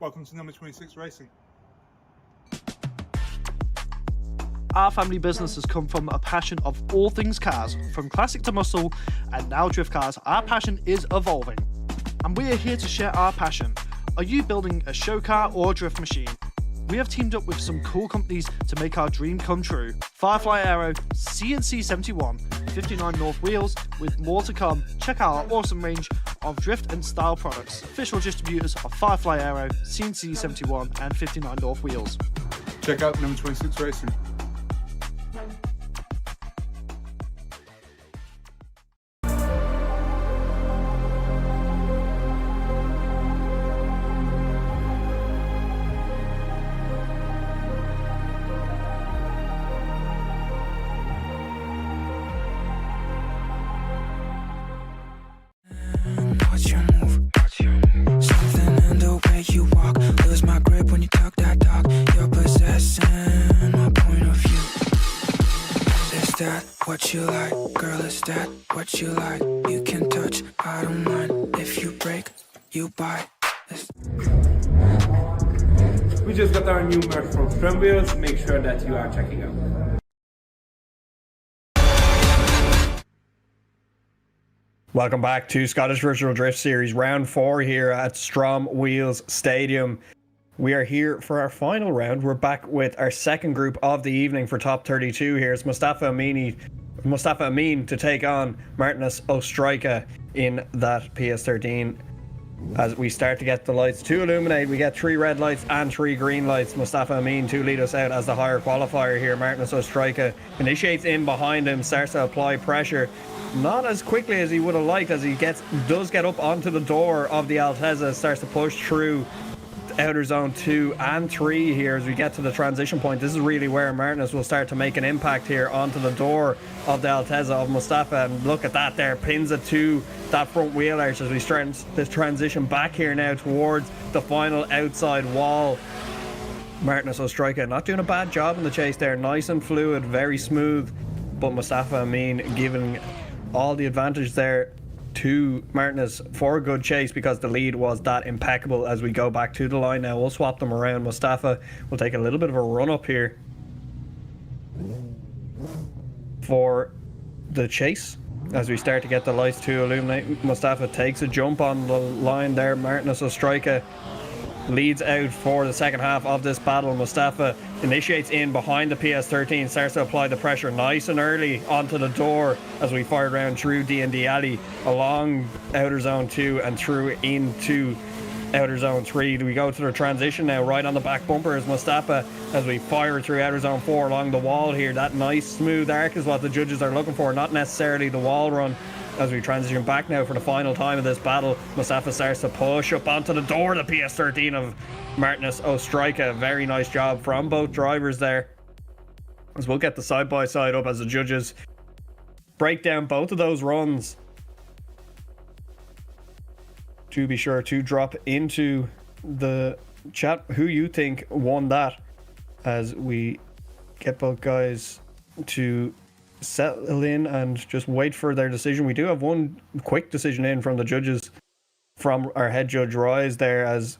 Welcome to number 26 Racing.
Our family business has come from a passion of all things cars, from classic to muscle, and now drift cars. Our passion is evolving, and we are here to share our passion. Are you building a show car or a drift machine? We have teamed up with some cool companies to make our dream come true. Firefly Aero, CNC 71, 59 North Wheels, with more to come. Check out our awesome range of drift and style products. Official distributors of Firefly Aero, CNC 71 and 59 North Wheels.
Check out number 26 Racing.
Watch your move. Something in the way you walk. Lose my grip when you talk that talk. You're possessing my point of view. Is that what you like? Girl, is that what you like? You can touch, I don't mind. If you break, you buy.
We just got our new merch from Ström Wheels. Make sure that you are checking out.
Welcome back to Scottish Virtual Drift Series round 4 here at Ström Wheels Stadium. We are here for our final round. We're back with our second group of the evening for top 32 here. It's Mustafa Amin to take on Martinus Ostrika in that PS13. As we start to get the lights to illuminate, we get 3 red lights and 3 green lights. Mustafa Amin to lead us out as the higher qualifier here. Martinus Ostrika initiates in behind him, starts to apply pressure. Not as quickly as he would have liked, as he does get up onto the door of the Altezza, starts to push through outer zone 2 and 3 here as we get to the transition point. This is really where Martinus will start to make an impact here onto the door of the Altezza of Mustafa, and look at that there, pins it to that front wheel arch as we start this transition back here now towards the final outside wall. Martinus Ostrika not doing a bad job in the chase there, nice and fluid, very smooth, but Mustafa Amin giving all the advantage there to Martinus for a good chase because the lead was that impeccable. As we go back to the line now, we'll swap them around. Mustafa will take a little bit of a run up here for the chase. as we start to get the lights to illuminate. Mustafa takes a jump on the line there. Martinez Ostrojka leads out for the second half of this battle. Mustafa initiates in behind the PS13, starts to apply the pressure nice and early onto the door as we fire around through DND Alley, along outer zone 2 and through into outer zone 3. We go to the transition now, right on the back bumper is Mustafa as we fire through outer zone 4 along the wall here. That nice smooth arc is what the judges are looking for, not necessarily the wall run. As we transition back now for the final time of this battle, Mustafa starts to push up onto the door, the PS13 of Martinez Ostrojka. Very nice job from both drivers there. As we'll get the side-by-side up as the judges break down both of those runs, to be sure to drop into the chat who you think won that, as we get both guys to settle in and just wait for their decision. We do have one quick decision in from the judges, from our head judge Rise there, as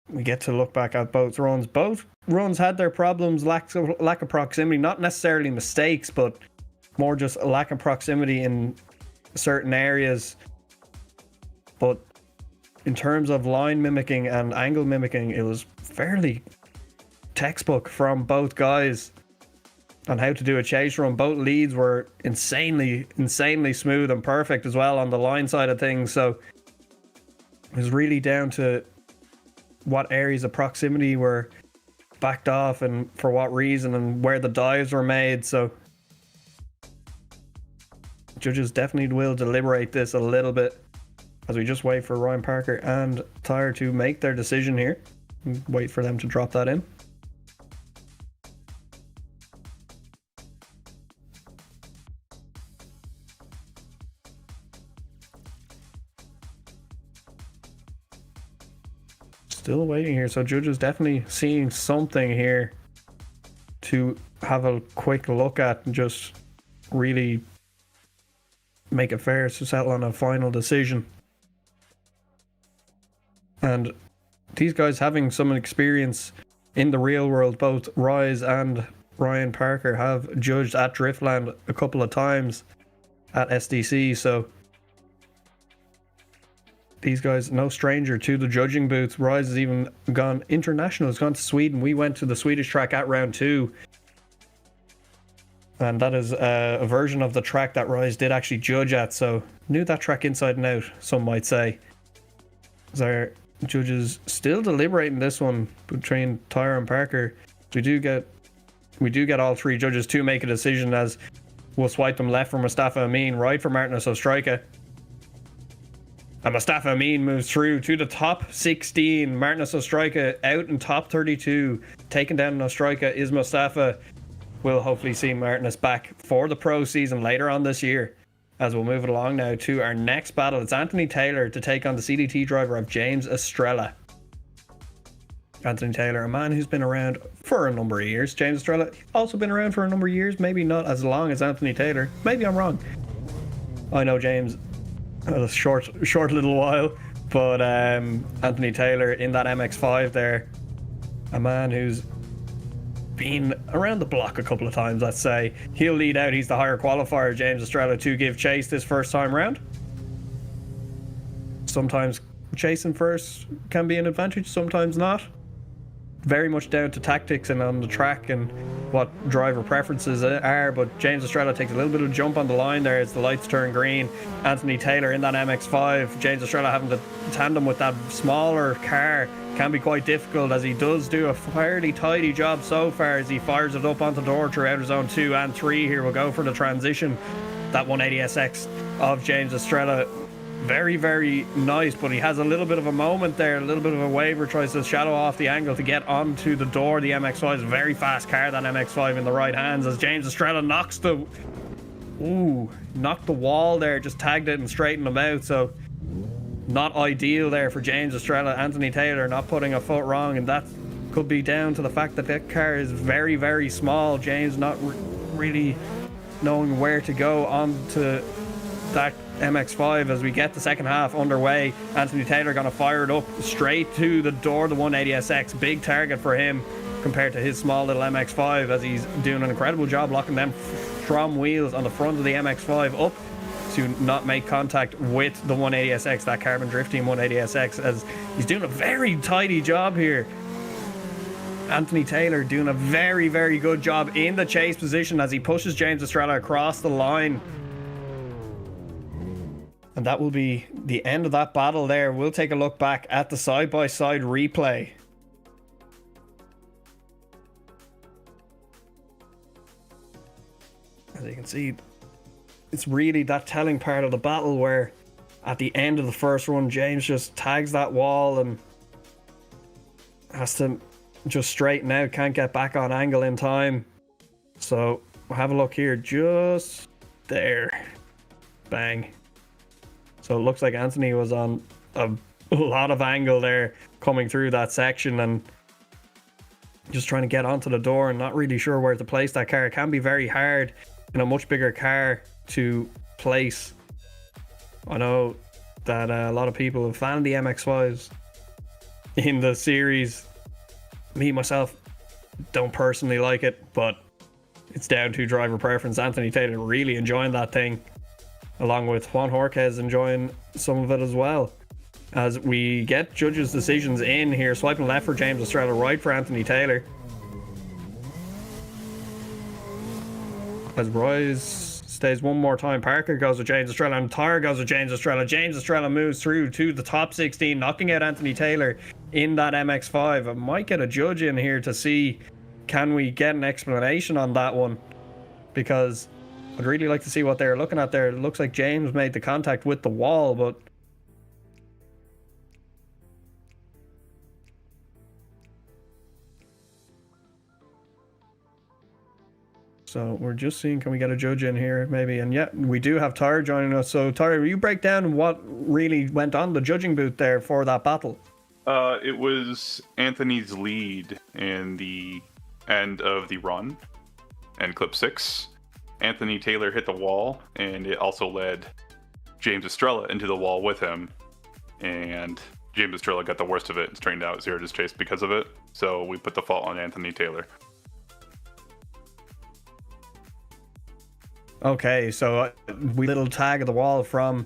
we get to look back at both runs. Both runs had their problems, lack of proximity, not necessarily mistakes, but more just a lack of proximity in certain areas. But in terms of line mimicking and angle mimicking, it was fairly textbook from both guys on how to do a chase run. Both leads were insanely smooth and perfect as well on the line side of things. So it was really down to what areas of proximity were backed off and for what reason, and where the dives were made. So judges definitely will deliberate this a little bit as we just wait for Ryan Parker and Tyre to make their decision here. Wait for them to drop that in. Still waiting here, so judges definitely seeing something here to have a quick look at and just really make it fair to settle on a final decision. And these guys having some experience in the real world, both Rise and Ryan Parker have judged at Driftland a couple of times at SDC, so these guys no stranger to the judging booth. Rise has even gone international, has gone to Sweden. We went to the Swedish track at round 2, and that is a version of the track that Rise did actually judge at, so knew that track inside and out, some might say. As our judges still deliberating this one between Tyre and Parker, we do get all three judges to make a decision, as we'll swipe them left for Mustafa Amin, right for Martinez Ostrojka. And Mustafa Amin moves through to the top 16. Martinez Ostrojka out in top 32. Taking down Ostrojka is Mustafa. We'll hopefully see Martinez back for the pro season later on this year. As we'll move it along now to our next battle. It's Anthony Taylor to take on the CDT driver of James Estrella. Anthony Taylor, a man who's been around for a number of years. James Estrella also been around for a number of years. Maybe not as long as Anthony Taylor. Maybe I'm wrong. I know James a short little while, but Anthony Taylor in that MX-5 there, a man who's been around the block a couple of times, let's say. He'll lead out. He's the higher qualifier, James Estrella, to give chase this first time round. Sometimes chasing first can be an advantage, sometimes not. Very much down to tactics and on the track and what driver preferences are, but James Estrella takes a little bit of a jump on the line there as the lights turn green. Anthony Taylor in that MX-5. James Estrella having to tandem with that smaller car can be quite difficult, as he does do a fairly tidy job so far as he fires it up onto the door through outer zone 2 and 3. Here we'll go for the transition. That 180SX of James Estrella, very, very nice, but he has a little bit of a moment there, a little bit of a waver, tries to shadow off the angle to get onto the door. The MX-5 is a very fast car, that MX-5 in the right hands, as James Estrella knocked the wall there, just tagged it and straightened him out. So not ideal there for James Estrella. Anthony Taylor not putting a foot wrong, and that could be down to the fact that that car is very, very small. James not really knowing where to go onto that MX-5 as we get the second half underway. Anthony Taylor gonna fire it up straight to the door, the 180SX. Big target for him compared to his small little MX-5, as he's doing an incredible job locking them Ström Wheels on the front of the MX-5 up to not make contact with the 180SX, that Carbon Drift Team 180SX, as he's doing a very tidy job here. Anthony Taylor doing a very, very good job in the chase position as he pushes James Estrella across the line. And that will be the end of that battle there. We'll take a look back at the side-by-side replay. As you can see, it's really that telling part of the battle where at the end of the first run, James just tags that wall and has to just straighten out, can't get back on angle in time. So we'll have a look here, just there. Bang. So it looks like Anthony was on a lot of angle there coming through that section and just trying to get onto the door and not really sure where to place that car. It can be very hard in a much bigger car to place. I know that a lot of people have found the MX-5s in the series. Me, myself, don't personally like it, but it's down to driver preference. Anthony Taylor really enjoying that thing, along with Juan Jorquez enjoying some of it as well. As we get judges' decisions in here, swiping left for James Estrella, right for Anthony Taylor. As Royce stays one more time, Parker goes with James Estrella, and Tyre goes with James Estrella. James Estrella moves through to the top 16, knocking out Anthony Taylor in that MX-5. I might get a judge in here to see, can we get an explanation on that one? Because I'd really like to see what they're looking at there. It looks like James made the contact with the wall, but so we're just seeing, can we get a judge in here maybe? And yeah, we do have Tyre joining us. So Tyre, will you break down what really went on the judging booth there for that battle?
It was Anthony's lead in the end of the run and clip 6. Anthony Taylor hit the wall, and it also led James Estrella into the wall with him. And James Estrella got the worst of it and straightened out, zeroed his chase because of it. So we put the fault on Anthony Taylor.
Okay, so we little tag of the wall from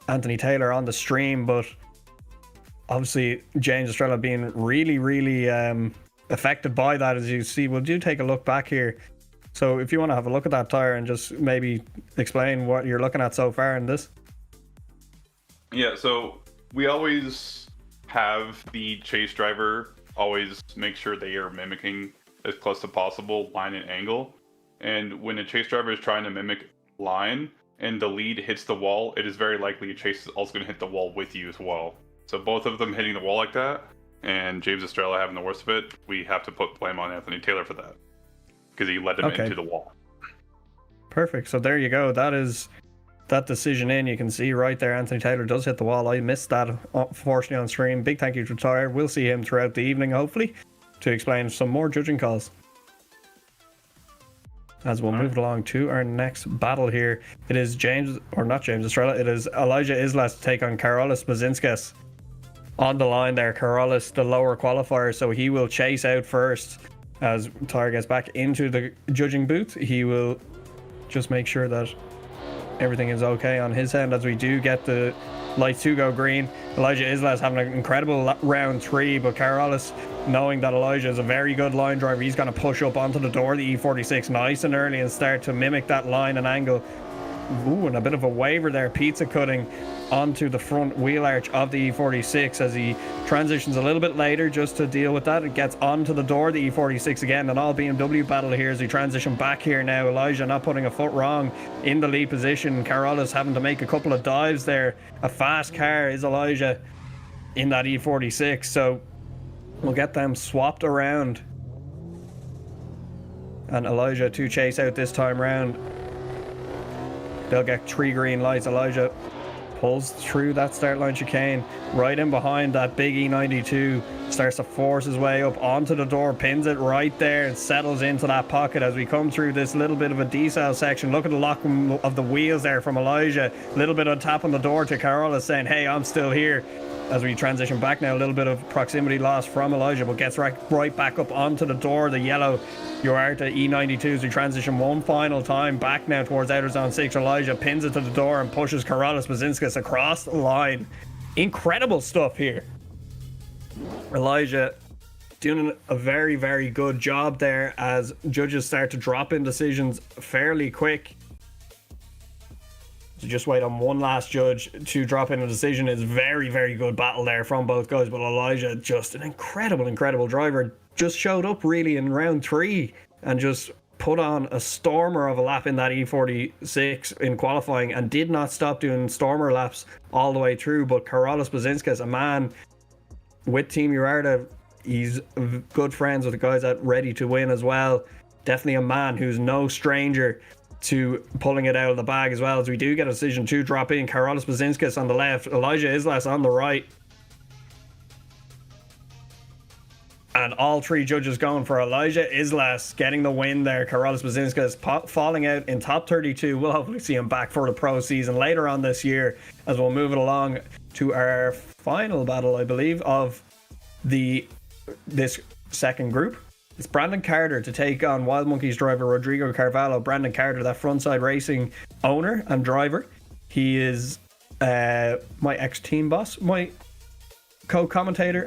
Anthony Taylor on the stream, but obviously James Estrella being really, really affected by that, as you see. We'll do take a look back here. So if you want to have a look at that, Tyre, and just maybe explain what you're looking at so far in this.
Yeah, so we always have the chase driver always make sure they are mimicking as close as possible line and angle. And when a chase driver is trying to mimic line and the lead hits the wall, it is very likely a chase is also going to hit the wall with you as well. So both of them hitting the wall like that, and James Estrella having the worst of it, we have to put blame on Anthony Taylor for that, because he led them into the wall.
Perfect. So there you go. That is that decision in. You can see right there, Anthony Taylor does hit the wall. I missed that, unfortunately, on stream. Big thank you to Tyre. We'll see him throughout the evening, hopefully, to explain some more judging calls. As we'll move along to our next battle here, it is not James Estrella, it is Elijah Islas to take on Karolis Bazinskas. On the line there, Karolis, the lower qualifier, so he will chase out first. As Tyre gets back into the judging booth, he will just make sure that everything is okay on his end, as we do get the lights to go green. Elijah Islas having an incredible round 3, but Karolis, knowing that Elijah is a very good line driver, he's going to push up onto the door, the E46, nice and early, and start to mimic that line and angle. Ooh, and a bit of a waiver there, pizza cutting onto the front wheel arch of the E46 as he transitions a little bit later just to deal with that. It gets onto the door, the E46 again, an all BMW battle here as we transition back here now. Elijah not putting a foot wrong in the lead position. Karolis having to make a couple of dives there. A fast car is Elijah in that E46, so we'll get them swapped around. And Elijah to chase out this time round. They'll get 3 green lights. Elijah pulls through that start line chicane, right in behind that big E92, starts to force his way up onto the door, pins it right there, and settles into that pocket as we come through this little bit of a decel section. Look at the lock of the wheels there from Elijah. A little bit of tap on the door to Carola saying, hey, I'm still here. As we transition back now, a little bit of proximity loss from Elijah, but gets right back up onto the door. The yellow Urarta E92s. We transition one final time back now towards outer zone 6. Elijah pins it to the door and pushes Karolis Bazinskis across the line. Incredible stuff here. Elijah doing a very, very good job there as judges start to drop in decisions fairly quick. So just wait on one last judge to drop in a decision. It's very, very good battle there from both guys, but Elijah, just an incredible driver, just showed up really in round 3 and just put on a stormer of a lap in that E46 in qualifying and did not stop doing stormer laps all the way through. But Karolis Bazinskis, a man with Team Urarta, he's good friends with the guys at Ready to Win as well. Definitely a man who's no stranger to pulling it out of the bag as well, as we do get a decision to drop in. Karolis Bazinskis on the left, Elijah Islas on the right. And all 3 judges going for Elijah Islas getting the win there. Karolis Bazinskis falling out in top 32. We'll hopefully see him back for the pro season later on this year, as we'll move it along to our final battle, I believe, of this second group. It's Brandon Carter to take on Wild Monkeys driver Rodrigo Carvalho. Brandon Carter, that Frontside Racing owner and driver. He is my ex-team boss, my ex-co-commentator.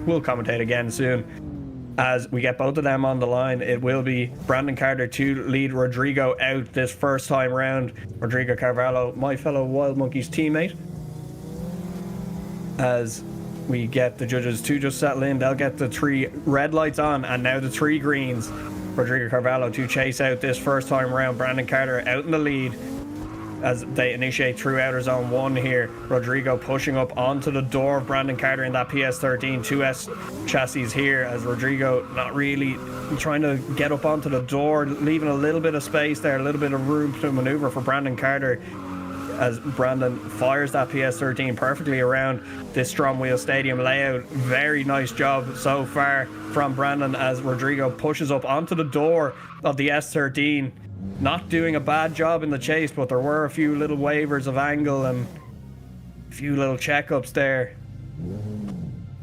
We'll commentate again soon. As we get both of them on the line, it will be Brandon Carter to lead Rodrigo out this first time round. Rodrigo Carvalho, my fellow Wild Monkeys teammate. As we get the judges to just settle in, they'll get the 3 red lights on and now the 3 greens. Rodrigo Carvalho to chase out this first time round. Brandon Carter out in the lead as they initiate through outer zone 1 here. Rodrigo pushing up onto the door of Brandon Carter in that PS13 2S chassis here, as Rodrigo not really trying to get up onto the door, leaving a little bit of space there, a little bit of room to maneuver for Brandon Carter, as Brandon fires that PS13 perfectly around this Ström Wheels Stadium layout. Very nice job so far from Brandon, as Rodrigo pushes up onto the door of the S13. Not doing a bad job in the chase, but there were a few little waivers of angle and a few little checkups there,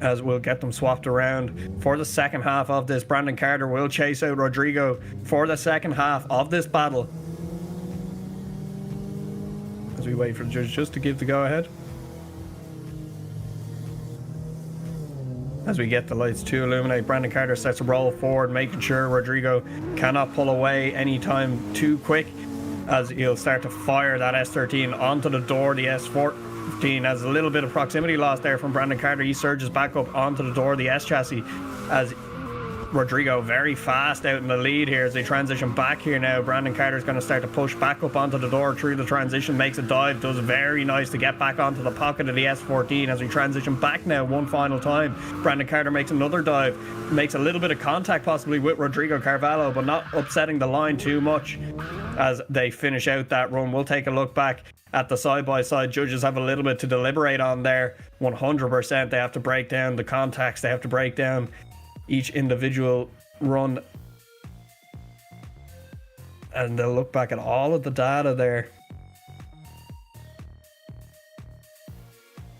as we'll get them swapped around for the second half of this. Brandon Carter will chase out Rodrigo for the second half of this battle, as we wait for the judge just to give the go-ahead. As we get the lights to illuminate, Brandon Carter starts to roll forward, making sure Rodrigo cannot pull away anytime too quick, as he'll start to fire that S13 onto the door. The S14 has a little bit of proximity loss there from Brandon Carter. He surges back up onto the door of the S chassis, as Rodrigo very fast out in the lead here as they transition back here now. Brandon Carter's going to start to push back up onto the door through the transition, makes a dive, does very nice to get back onto the pocket of the S14 as we transition back now one final time. Brandon Carter makes another dive, makes a little bit of contact possibly with Rodrigo Carvalho, but not upsetting the line too much as they finish out that run. We'll take a look back at the side-by-side. Judges have a little bit to deliberate on there. 100% they have to break down the contacts, they have to break down each individual run, and they'll look back at all of the data there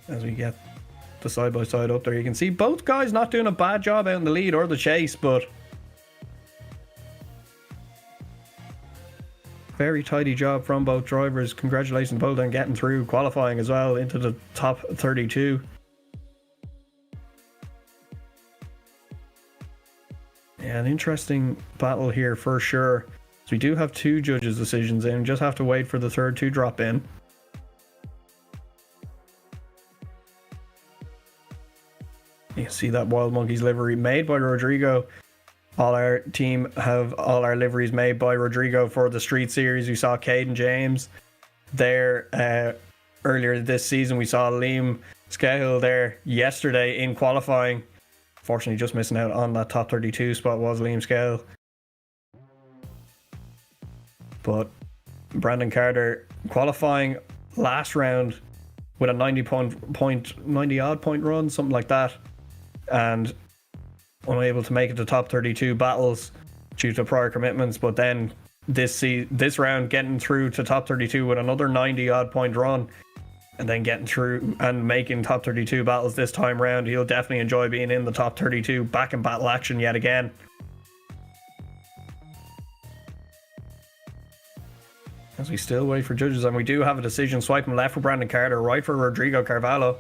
as we get the side-by-side up there. You can see both guys not doing a bad job out in the lead or the chase, but very tidy job from both drivers. Congratulations both on getting through qualifying as well into the top 32. Yeah, an interesting battle here for sure. So we do have 2 judges' decisions in. Just have to wait for the third to drop in. You can see that Wild Monkeys livery made by Rodrigo. All our team have all our liveries made by Rodrigo for the Street Series. We saw Caden James there earlier this season. We saw Liam Scahill there yesterday in qualifying. Fortunately, just missing out on that top 32 spot was Liam Scahill. But Brandon Carter qualifying last round with a 90 odd point run, something like that, and unable to make it to top 32 battles due to prior commitments. But then this round getting through to top 32 with another 90 odd point run, and then getting through and making top 32 battles this time round. He'll definitely enjoy being in the top 32, back in battle action yet again. As we still wait for judges, and we do have a decision swiping left for Brandon Carter, right for Rodrigo Carvalho.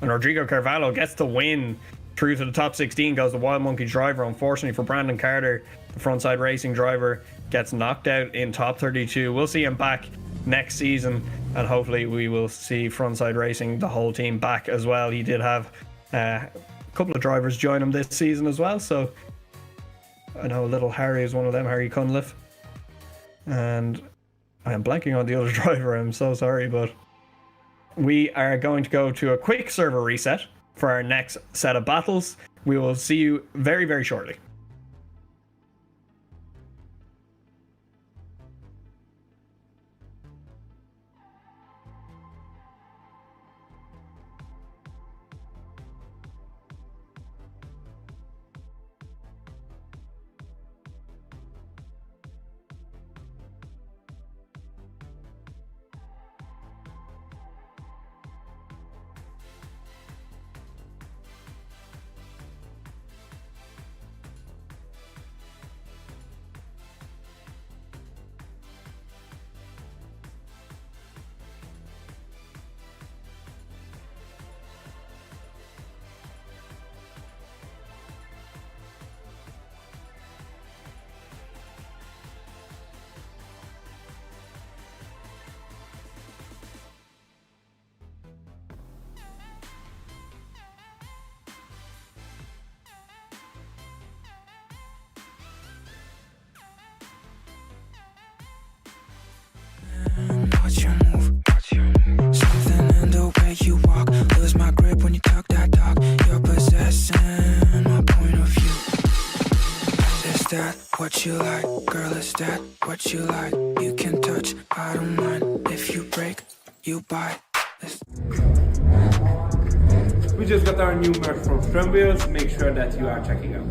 And Rodrigo Carvalho gets the win through to the top 16, goes the Wild Monkeys driver. Unfortunately for Brandon Carter, the Frontside Racing driver gets knocked out in top 32. We'll see him back next season, and hopefully we will see Frontside Racing, the whole team, back as well. He did have a couple of drivers join him this season as well, so I know little Harry is one of them, Harry Cunliffe, and I am blanking on the other driver, I'm so sorry, but we are going to go to a quick server reset for our next set of battles. We will see you very, very shortly.
Watch your move. Something in the way you walk. Lose my grip when you talk that talk. You're possessing my point of view. Is that what you like? Girl, is that what you like? You can touch, I don't mind. If you break, you bite.
We just got our new merch from Ström Wheels. Make sure that you are checking out.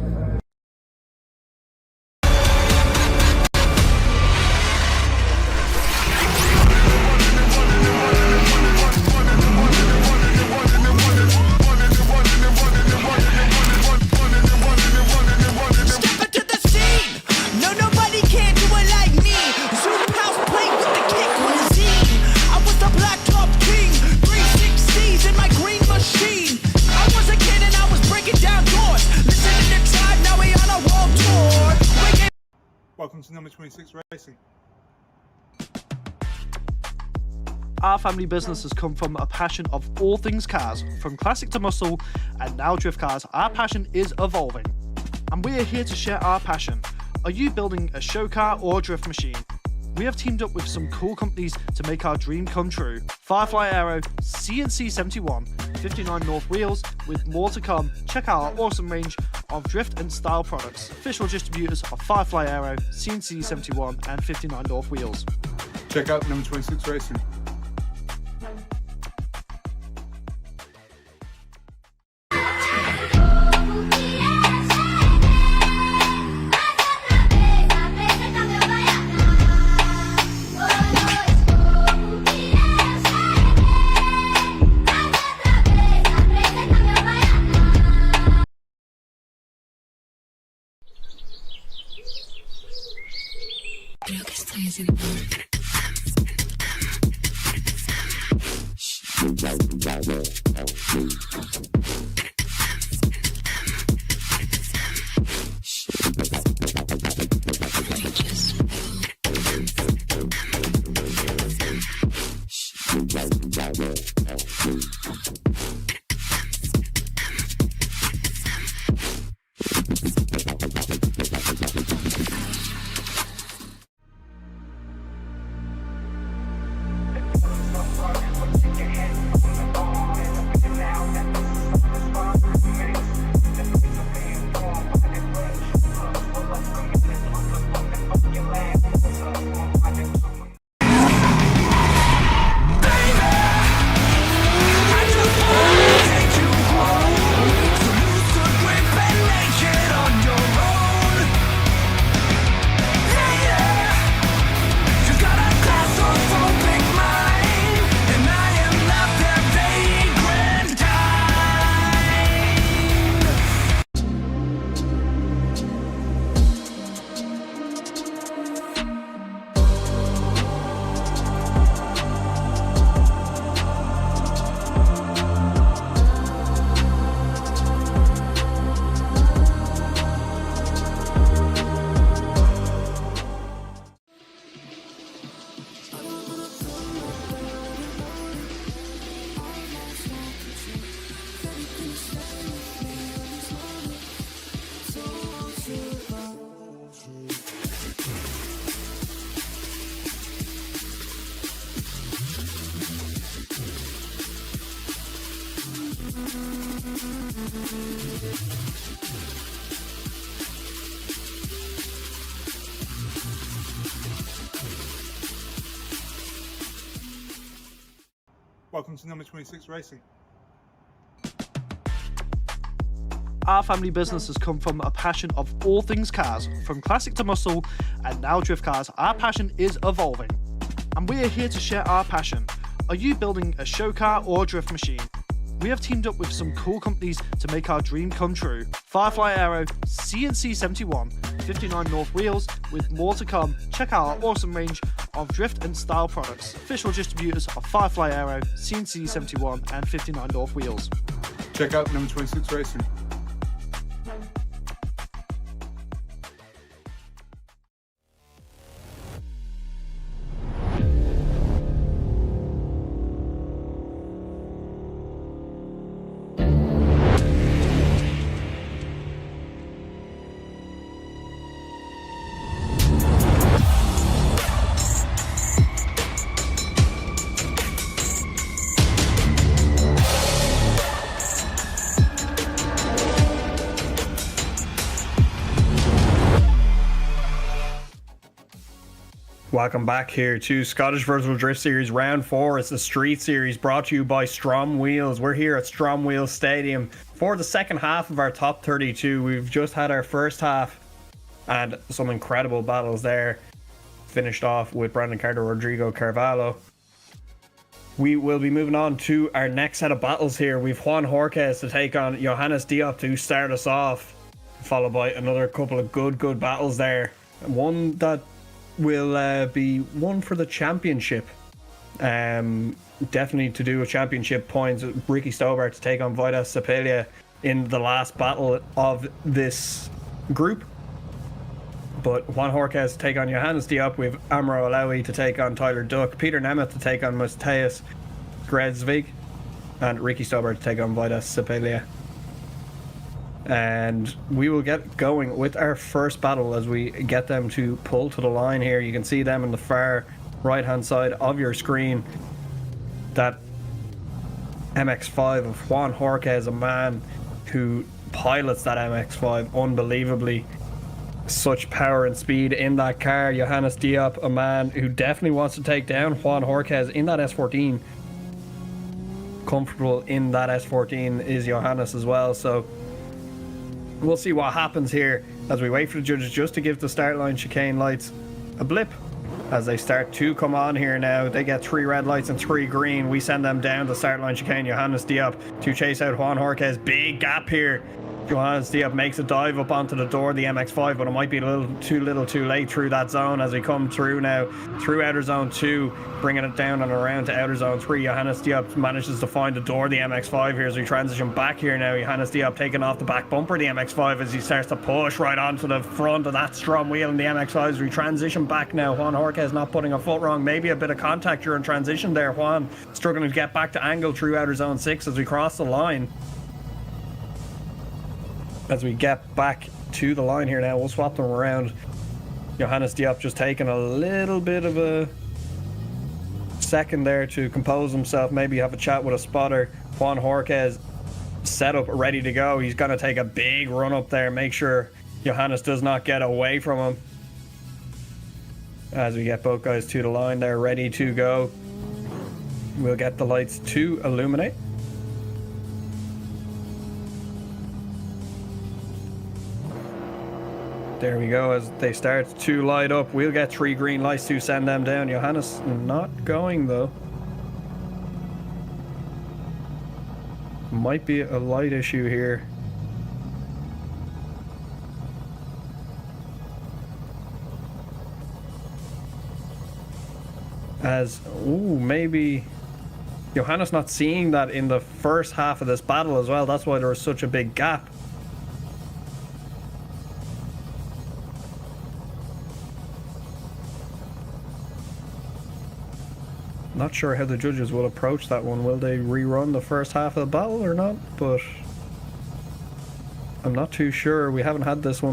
Welcome to number 26 Racing.
Our family business has come from a passion of all things cars, from classic to muscle, and now drift cars. Our passion is evolving, and we are here to share our passion. Are you building a show car or a drift machine? We have teamed up with some cool companies to make our dream come true. Firefly Aero, CNC 71, 59 North Wheels, with more to come. Check out our awesome range of drift and style products. Official distributors of Firefly Aero, CNC 71 and 59 North Wheels.
Check out number 26 Racing. Welcome to number 26 Racing.
Our family business has come from a passion of all things cars, from classic to muscle, and now drift cars. Our passion is evolving, and we are here to share our passion. Are you building a show car or a drift machine? We have teamed up with some cool companies to make our dream come true. Firefly Aero, CNC 71, 59 North Wheels, with more to come. Check out our awesome range of drift and style products. Official distributors of Firefly Aero, CNC 71 and 59 North Wheels.
Check out number 26 Racing.
Welcome back here to Scottish Virtual Drift Series Round 4. It's the Street Series brought to you by Ström Wheels. We're here at Ström Wheels Stadium for the second half of our top 32. We've just had our first half and some incredible battles there. Finished off with Brandon Carter, Rodrigo Carvalho. We will be moving on to our next set of battles here. We've Juan Jorquez to take on Johannes Diop to start us off, followed by another couple of good battles there. One that will be one for the championship. Definitely to do with championship points. Ricky Stobart to take on Vidas Sepelia in the last battle of this group. But Juan Jorquez to take on Johannes Diop. We have Amro Alawi to take on Tyler Duck. Peter Nemeth to take on Matthias Gredzvig. And Ricky Stobart to take on Vidas Sepelia. And we will get going with our first battle as we get them to pull to the line here. You can see them in the far right hand side of your screen. That MX-5 of Juan Jorquez, a man who pilots that MX-5 unbelievably. Such power and speed in that car. Johannes Diop, a man who definitely wants to take down Juan Jorquez in that S14. Comfortable in that S14 is Johannes as well, so we'll see what happens here as we wait for the judges just to give the start line chicane lights a blip as they start to come on here now. They get 3 red lights and 3 green. We send them down the start line chicane. Johannes Diop to chase out Juan Jorquez. Big gap here. Johannes Diop makes a dive up onto the door of the MX-5, but it might be a little too late through that zone as we come through now through outer zone 2, bringing it down and around to outer zone 3. Johannes Diop manages to find the door of the MX-5 here as we transition back here now. Johannes Diop taking off the back bumper of the MX-5 as he starts to push right onto the front of that Ström wheel in the MX-5 as we transition back now. Juan Jorquez not putting a foot wrong, maybe a bit of contact during transition there. Juan struggling to get back to angle through outer zone 6 as we cross the line. As we get back to the line here now, we'll swap them around. Johannes Diop just taking a little bit of a second there to compose himself, maybe have a chat with a spotter. Juan Jorquez set up, ready to go. He's going to take a big run up there, make sure Johannes does not get away from him. As we get both guys to the line, they're ready to go. We'll get the lights to illuminate. There we go, as they start to light up. We'll get 3 green lights to send them down. Johannes not going though. Might be a light issue here. As, ooh, maybe Johannes not seeing that in the first half of this battle as well. That's why there was such a big gap. Not sure how the judges will approach that one. Will they rerun the first half of the battle or not? But I'm not too sure. We haven't had this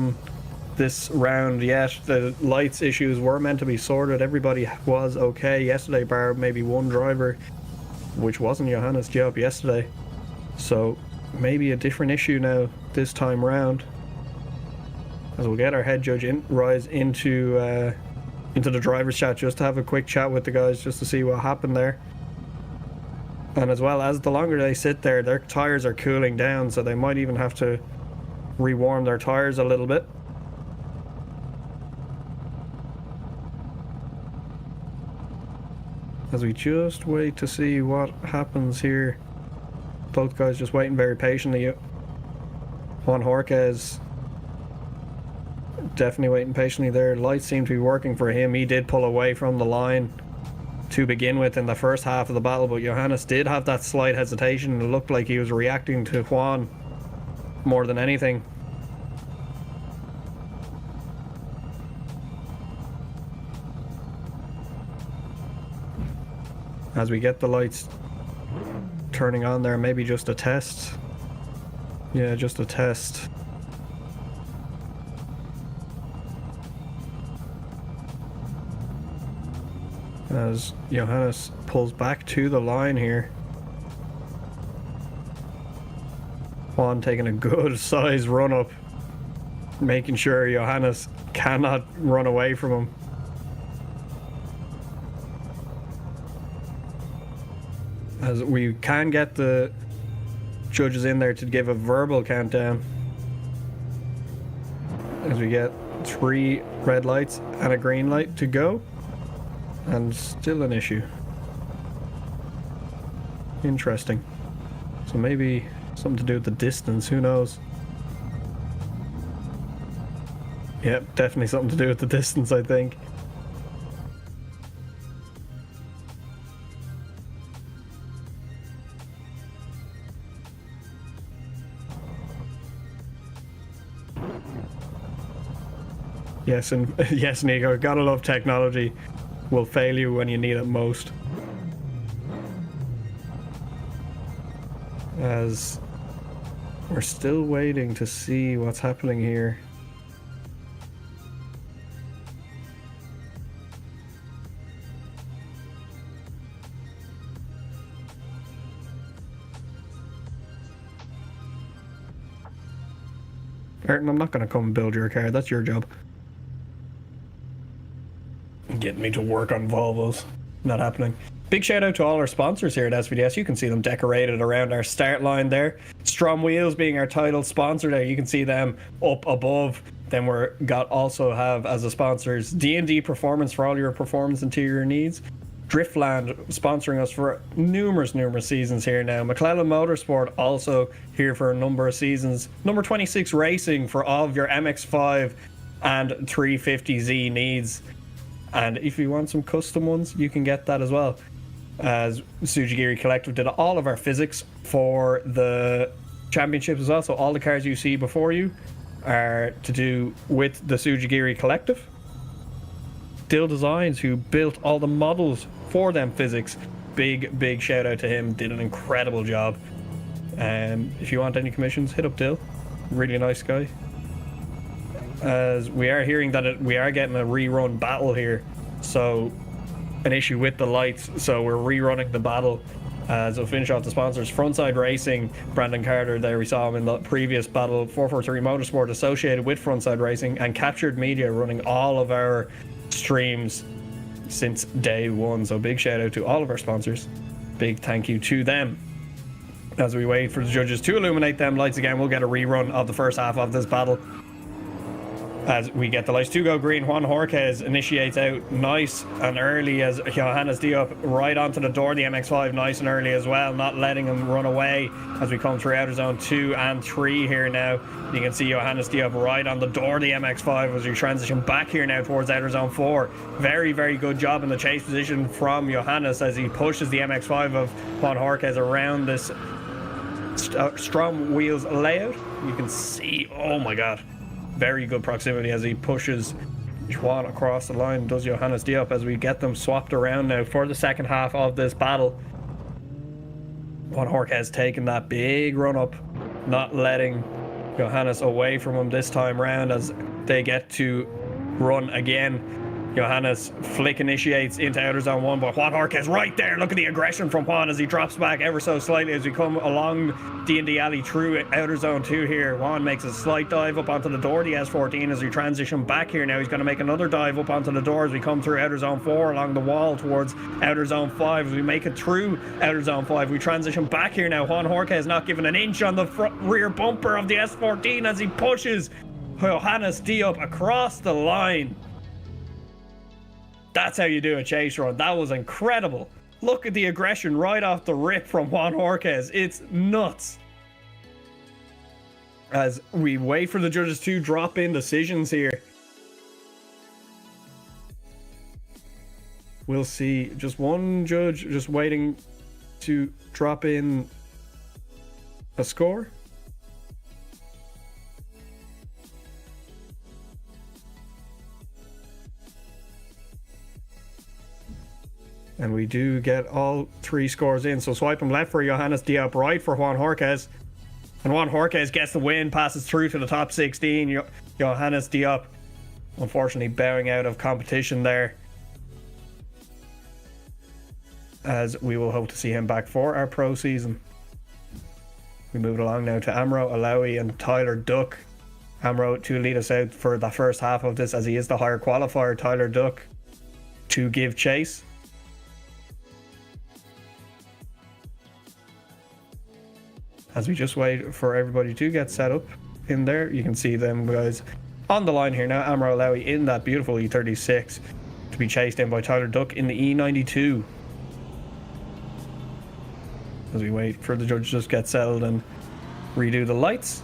round yet. The lights issues were meant to be sorted. Everybody was okay yesterday, bar maybe one driver, which wasn't Johannes Diop yesterday. So maybe a different issue now this time round. As we'll get our head judge rise into the driver's chat just to have a quick chat with the guys just to see what happened there. And as well, as the longer they sit there, their tires are cooling down, so they might even have to rewarm their tires a little bit. As we just wait to see what happens here. Both guys just waiting very patiently. Juan Jorquez definitely waiting patiently there. Lights seem to be working for him. He did pull away from the line to begin with in the first half of the battle, but Johannes did have that slight hesitation. It looked like he was reacting to Juan more than anything. As we get the lights turning on there, maybe just a test. Yeah, just a test. As Johannes pulls back to the line here. Juan taking a good size run up, making sure Johannes cannot run away from him. As we can get the judges in there to give a verbal countdown. As we get 3 red lights and a green light to go. And still an issue. Interesting. So maybe something to do with the distance, who knows? Yep, definitely something to do with the distance, I think. Yes, and yes, Nico, gotta love technology. Will fail you when you need it most. As we're still waiting to see what's happening here. Ayrton, I'm not going to come and build your car. That's your job. Getting me to work on Volvos. Not happening. Big shout out to all our sponsors here at SVDS. You can see them decorated around our start line there. STRO M Wheels being our title sponsor there. You can see them up above. Then we're also have as a sponsors DND Performance for all your performance interior needs. Driftland sponsoring us for numerous seasons here now. Mclellan Motorsport also here for a number of seasons. Number 26 Racing for all of your MX-5 and 350Z needs. And if you want some custom ones, you can get that as well. As Tsuji Collective did all of our physics for the championships as well. So all the cars you see before you are to do with the Tsuji Collective. Dill Designs, who built all the models for them physics. Big shout out to him. Did an incredible job. If you want any commissions, hit up Dill. Really nice guy. As we are hearing that we are getting a rerun battle here, so an issue with the lights, so we're rerunning the battle. As we'll finish off the sponsors, Frontside Racing, Brandon Carter there, we saw him in the previous battle. 443 Motorsport associated with Frontside Racing, and Kaptured Media running all of our streams since day one. So big shout out to all of our sponsors. Big thank you to them. As we wait for the judges to illuminate them lights again, we'll get a rerun of the first half of this battle. As we get the lights to go green, Juan Jorquez initiates out nice and early as Johannes Diop right onto the door of the MX-5 nice and early as well, not letting him run away as we come through outer zone 2 and 3 here now. You can see Johannes Diop right on the door of the MX-5 as we transition back here now towards outer zone 4. Very good job in the chase position from Johannes as he pushes the MX-5 of Juan Jorquez around this Ström Wheels layout. You can see, oh my god, very good proximity as he pushes Juan across the line, does Johannes Diop, as we get them swapped around now for the second half of this battle. Juan Jorquez taking that big run up, not letting Johannes away from him this time round as they get to run again. Johannes flick initiates into outer zone 1, but Juan Jorquez right there. Look at the aggression from Juan as he drops back ever so slightly as we come along D&D alley through outer zone 2 here. Juan makes a slight dive up onto the door, the S14, as we transition back here. Now he's going to make another dive up onto the door as we come through outer zone 4 along the wall towards outer zone 5. As we make it through outer zone 5, we transition back here now. Juan Jorquez not giving an inch on the rear bumper of the S14 as he pushes Johannes D up across the line. That's how you do a chase run. That was incredible. Look at the aggression right off the rip from Juan Jorquez. It's nuts. As we wait for the judges to drop in decisions here. We'll see just one judge just waiting to drop in a score. And we do get all 3 scores in. So swipe him left for Johannes Diop, right for Juan Jorquez. And Juan Jorquez gets the win, passes through to the top 16. Johannes Diop, unfortunately, bowing out of competition there. As we will hope to see him back for our pro season. We move along now to Amro Alawi and Tyler Duck. Amro to lead us out for the first half of this, as he is the higher qualifier. Tyler Duck to give chase. As we just wait for everybody to get set up in there, you can see them guys on the line here now. Amro Alawi in that beautiful E36 to be chased in by Tyler Duck in the E92. As we wait for the judge to just get settled and redo the lights.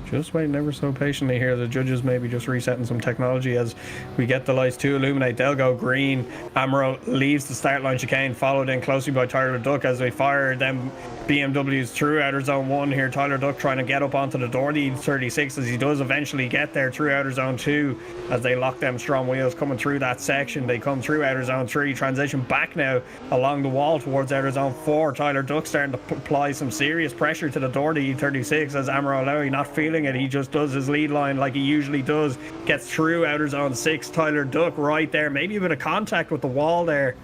Just waiting ever so patiently here. The judges maybe just resetting some technology as we get the lights to illuminate. They'll go green. Amro leaves the start line chicane, followed in closely by Tyler Duck as they fire them BMWs through outer zone 1 here. Tyler Duck trying to get up onto the door, the 36, as he does eventually get there through outer zone 2 as they lock them Ström Wheels coming through that section. They come through outer zone 3, transition back now along the wall towards outer zone 4. Tyler Duck starting to apply some serious pressure to the door, the E36, as Amro Alawi not feeling it. He just does his lead line like he usually does, gets through outer zone 6. Tyler Duck right there, maybe a bit of contact with the wall there.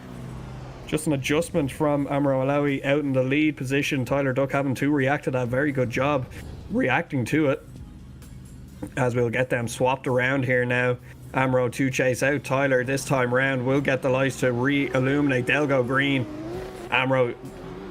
Just an adjustment from Amro Alawi out in the lead position. Tyler Duck having to react to that. Very good job reacting to it, as we'll get them swapped around here now. Amro to chase out Tyler this time round. We'll get the lights to re-illuminate. They'll go green. Amro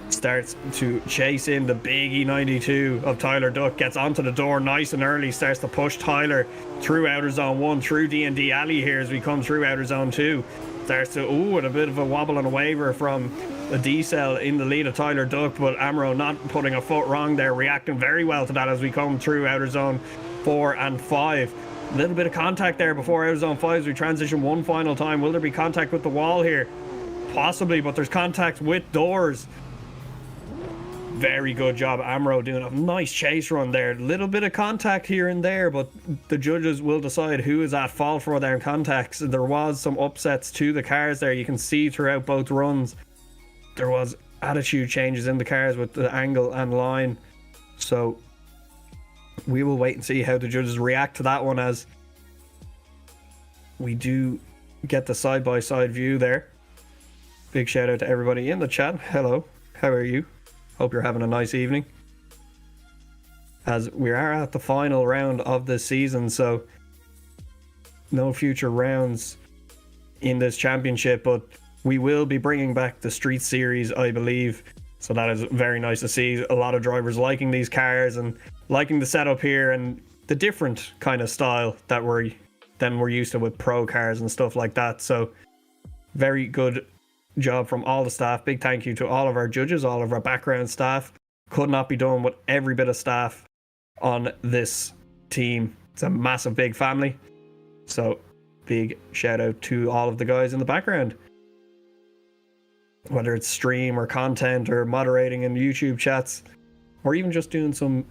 starts to chase in the big E92 of Tyler Duck, gets onto the door nice and early, starts to push Tyler through outer zone 1, through D&D alley here as we come through outer zone 2. Starts to, with a bit of a wobble and a waver from the D-cell in the lead of Tyler Duck, but Amro not putting a foot wrong there, reacting very well to that as we come through outer zone 4 and 5. A little bit of contact there before outer zone 5 as we transition one final time. Will there be contact with the wall here? Possibly, but there's contact with doors. Very good job, Amro, doing a nice chase run there. Little bit of contact here and there, but the judges will decide who is at fault for their contacts. There was some upsets to the cars there. You can see throughout both runs there was attitude changes in the cars with the angle and line. So we will wait and see how the judges react to that one, as we do get the side-by-side view there. Big shout out to everybody in the chat. Hello, how are you? Hope you're having a nice evening. As we are at the final round of this season, so no future rounds in this championship, but we will be bringing back the Street Series, I believe. So that is very nice to see. A lot of drivers liking these cars and liking the setup here and the different kind of style that we're used to with pro cars and stuff like that. So very good job from all the staff. Big thank you to all of our judges, all of our background staff. Could not be done with every bit of staff on this team. It's a massive big family, so big shout out to all of the guys in the background, whether it's stream or content or moderating in YouTube chats, or even just doing some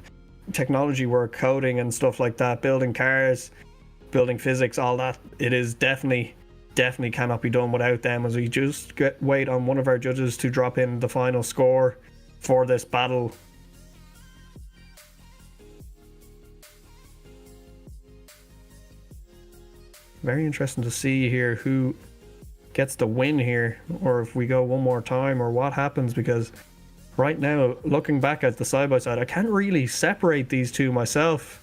technology work, coding and stuff like that, building cars, building physics, all that. It is definitely definitely cannot be done without them, as we just wait on one of our judges to drop in the final score for this battle. Very interesting to see here who gets the win here, or if we go one more time, or what happens, because right now, looking back at the side-by-side, I can't really separate these two myself.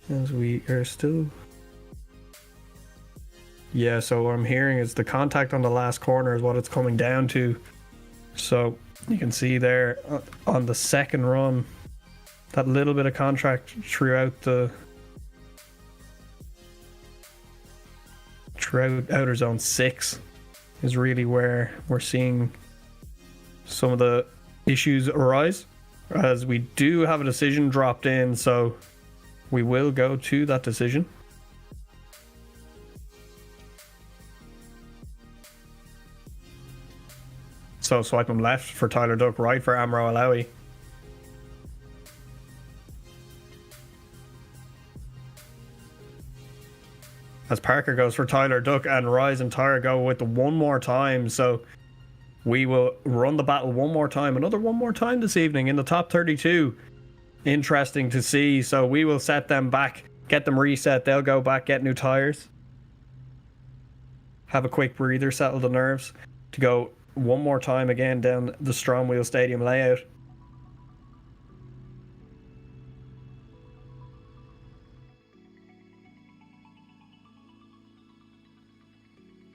As we are still... Yeah, so what I'm hearing is the contact on the last corner is what it's coming down to. So you can see there on the second run, that little bit of contact throughout outer zone 6 is really where we're seeing some of the issues arise, as we do have a decision dropped in, so we will go to that decision. So swipe him left for Tyler Duck, right for Amro Alawi. As Parker goes for Tyler Duck, and Rise and Tyre go with the one more time. So we will run the battle one more time. Another one more time this evening in the top 32. Interesting to see. So we will set them back, get them reset. They'll go back, get new tires. Have a quick breather, settle the nerves to go one more time again down the Ström Wheels Stadium layout.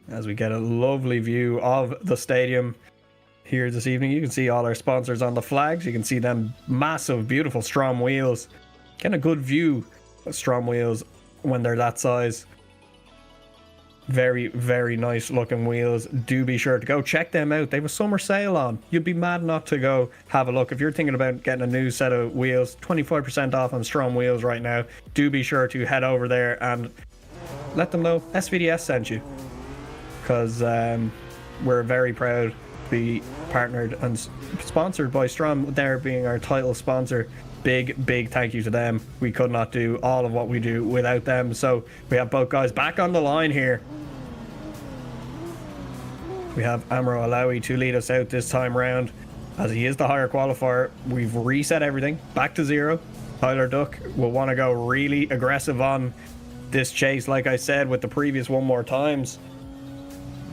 As we get a lovely view of the stadium here this evening. You can see all our sponsors on the flags. You can see them massive, beautiful Ström Wheels. Getting a good view of Ström Wheels when they're that size. Very, very nice looking wheels. Do be sure to go check them out. They have a summer sale on. You'd be mad not to go have a look. If you're thinking about getting a new set of wheels, 25% off on Ström Wheels right now. Do be sure to head over there and let them know SVDS sent you. Because we're very proud to be partnered and sponsored by Ström, there being our title sponsor. Big thank you to them. We could not do all of what we do without them. So we have both guys back on the line here. We have Amro Alawi to lead us out this time round, as he is the higher qualifier. We've reset everything back to 0. Tyler Duck will want to go really aggressive on this chase, like I said with the previous one more times.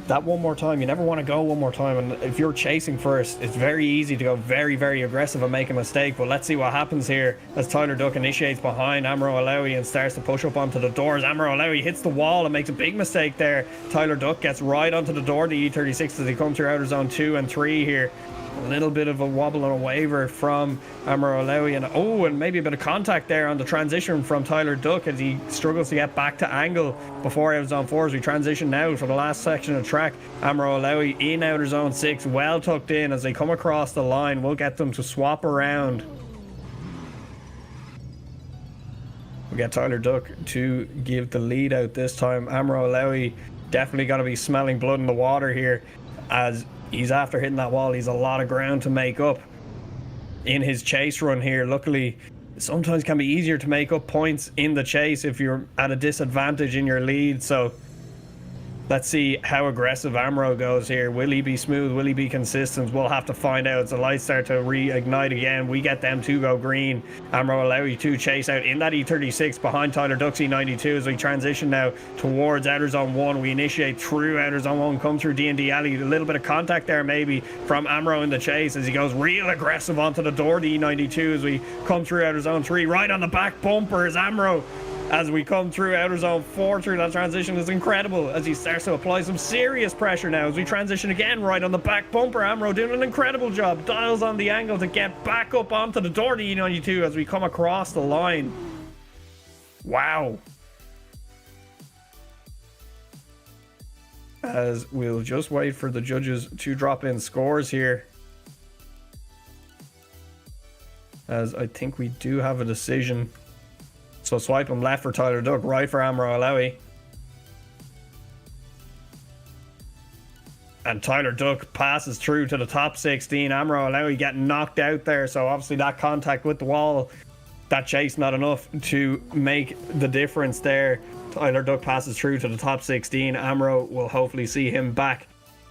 That one more time, you never want to go one more time, and if you're chasing first, it's very easy to go very aggressive and make a mistake. But let's see what happens here as Tyler Duck initiates behind Amro Alawi and starts to push up onto the doors. Amro Alawi hits the wall and makes a big mistake there. Tyler Duck gets right onto the door, the E36, as he comes through outer zone 2 and 3 here. A little bit of a wobble and a waver from Amro Alawi, and maybe a bit of contact there on the transition from Tyler Duck as he struggles to get back to angle before outer zone 4 as we transition now for the last section of track. Amro Alawi in outer zone 6, well tucked in as they come across the line. We'll get them to swap around. We get Tyler Duck to give the lead out this time. Amro Alawi definitely got to be smelling blood in the water here, as he's after hitting that wall. He's a lot of ground to make up in his chase run here. Luckily, sometimes can be easier to make up points in the chase if you're at a disadvantage in your lead. So let's see how aggressive Amro goes here. Will he be smooth? Will he be consistent? We'll have to find out as the lights start to reignite again. We get them to go green. Amro Alawi to chase out in that E36 behind Tyler Duck's E92 as we transition now towards outer zone 1. We initiate through outer zone 1, come through DND alley. A little bit of contact there maybe from Amro in the chase as he goes real aggressive onto the door, the E92, as we come through outer zone 3. Right on the back bumper is Amro as we come through outer zone 4. Through that transition is incredible as he starts to apply some serious pressure now as we transition again right on the back bumper. Amro doing an incredible job, dials on the angle to get back up onto the door, the E92, as we come across the line. Wow. As we'll just wait for the judges to drop in scores here, as I think we do have a decision. So swipe him left for Tyler Duck, right for Amro Alawi. And Tyler Duck passes through to the top 16. Amro Alawi getting knocked out there, so obviously that contact with the wall, that chase not enough to make the difference there. Tyler Duck passes through to the top 16. Amro will hopefully see him back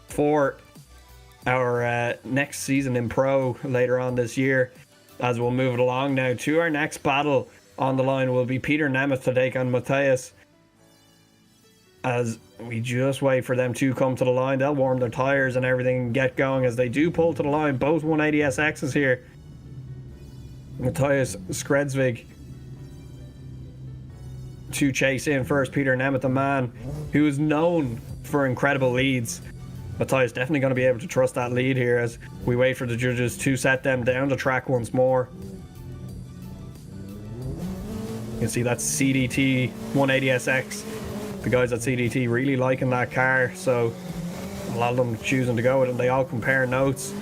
for our next season in Pro later on this year. As we'll move it along now to our next battle on the line will be Peter Nemeth to take on Matthias. As we just wait for them to come to the line, they'll warm their tires and everything and get going as they do pull to the line. Both 180SXs here. Matthias Skredsvig to chase in first. Peter Nemeth, a man who is known for incredible leads. Matthias definitely going to be able to trust that lead here as we wait for the judges to set them down the track once more. You can see that CDT 180SX. The guys at CDT really liking that car, so a lot of them choosing to go with it. They all compare notes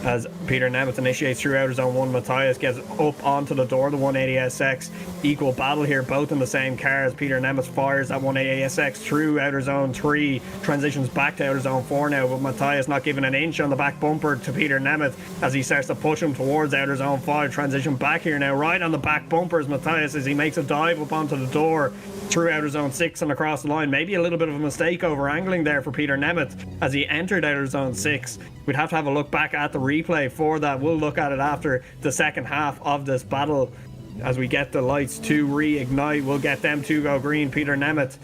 as Peter Nemeth initiates through outer zone 1. Matthias gets up onto the door, the 180SX. Equal battle here, both in the same car as Peter Nemeth fires that 180SX through outer zone 3. Transitions back to outer zone 4 now, but Matthias not giving an inch on the back bumper to Peter Nemeth as he starts to push him towards outer zone 5. Transition back here now, right on the back bumper as Matthias as he makes a dive up onto the door through outer zone 6 and across the line. Maybe a little bit of a mistake over angling there for Peter Nemeth as he entered outer zone 6. We'd have to have a look back at the replay for that. We'll look at it after the second half of this battle as we get the lights to reignite. We'll get them to go green. Peter Nemeth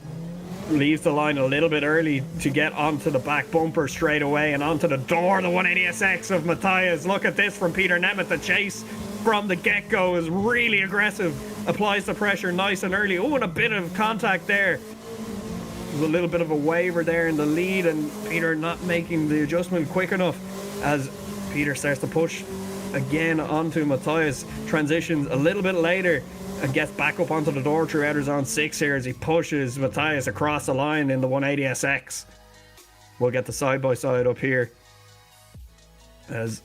leaves the line a little bit early to get onto the back bumper straight away and onto the door, the 180SX of Matthias. Look at this from Peter Nemeth. The chase from the get-go is really aggressive, applies the pressure nice and early. Oh, and a bit of contact there. There's a little bit of a waver there in the lead and Peter not making the adjustment quick enough as Peter starts to push again onto Matthias. Transitions a little bit later and gets back up onto the door through outer zone 6 here as he pushes Matthias across the line in the 180SX. We'll get the side-by-side up here as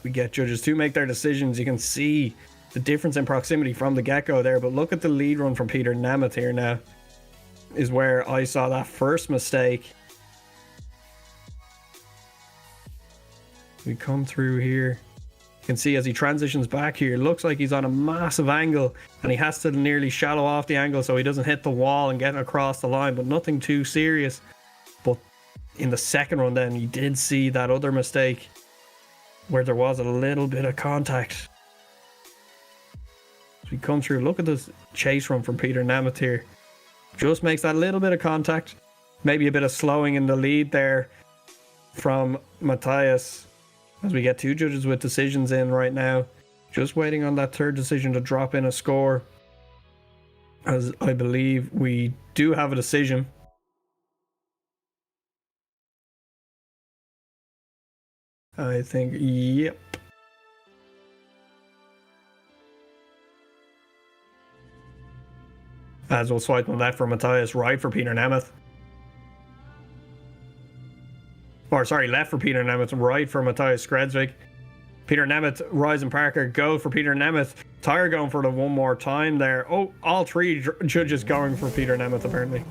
we get judges to make their decisions. You can see the difference in proximity from the get-go there, but look at the lead run from Peter Nemeth here now is where I saw that first mistake. We come through here. You can see as he transitions back here, looks like he's on a massive angle and he has to nearly shallow off the angle so he doesn't hit the wall and get across the line, but nothing too serious. But in the second run then, you did see that other mistake where there was a little bit of contact. As we come through, look at this chase run from Peter Nemeth here. Just makes that little bit of contact. Maybe a bit of slowing in the lead there from Matthias. As we get two judges with decisions in right now. Just waiting on that third decision to drop in a score. As I believe we do have a decision. I think, yep. As we'll swipe on left for Matthias, right for Peter Nemeth. Or sorry, left for Peter Nemeth, right for Matthias Skredsvig. Peter Nemeth, Ryzen Parker, go for Peter Nemeth. Tyre going for the one more time there. Oh, all three judges going for Peter Nemeth apparently.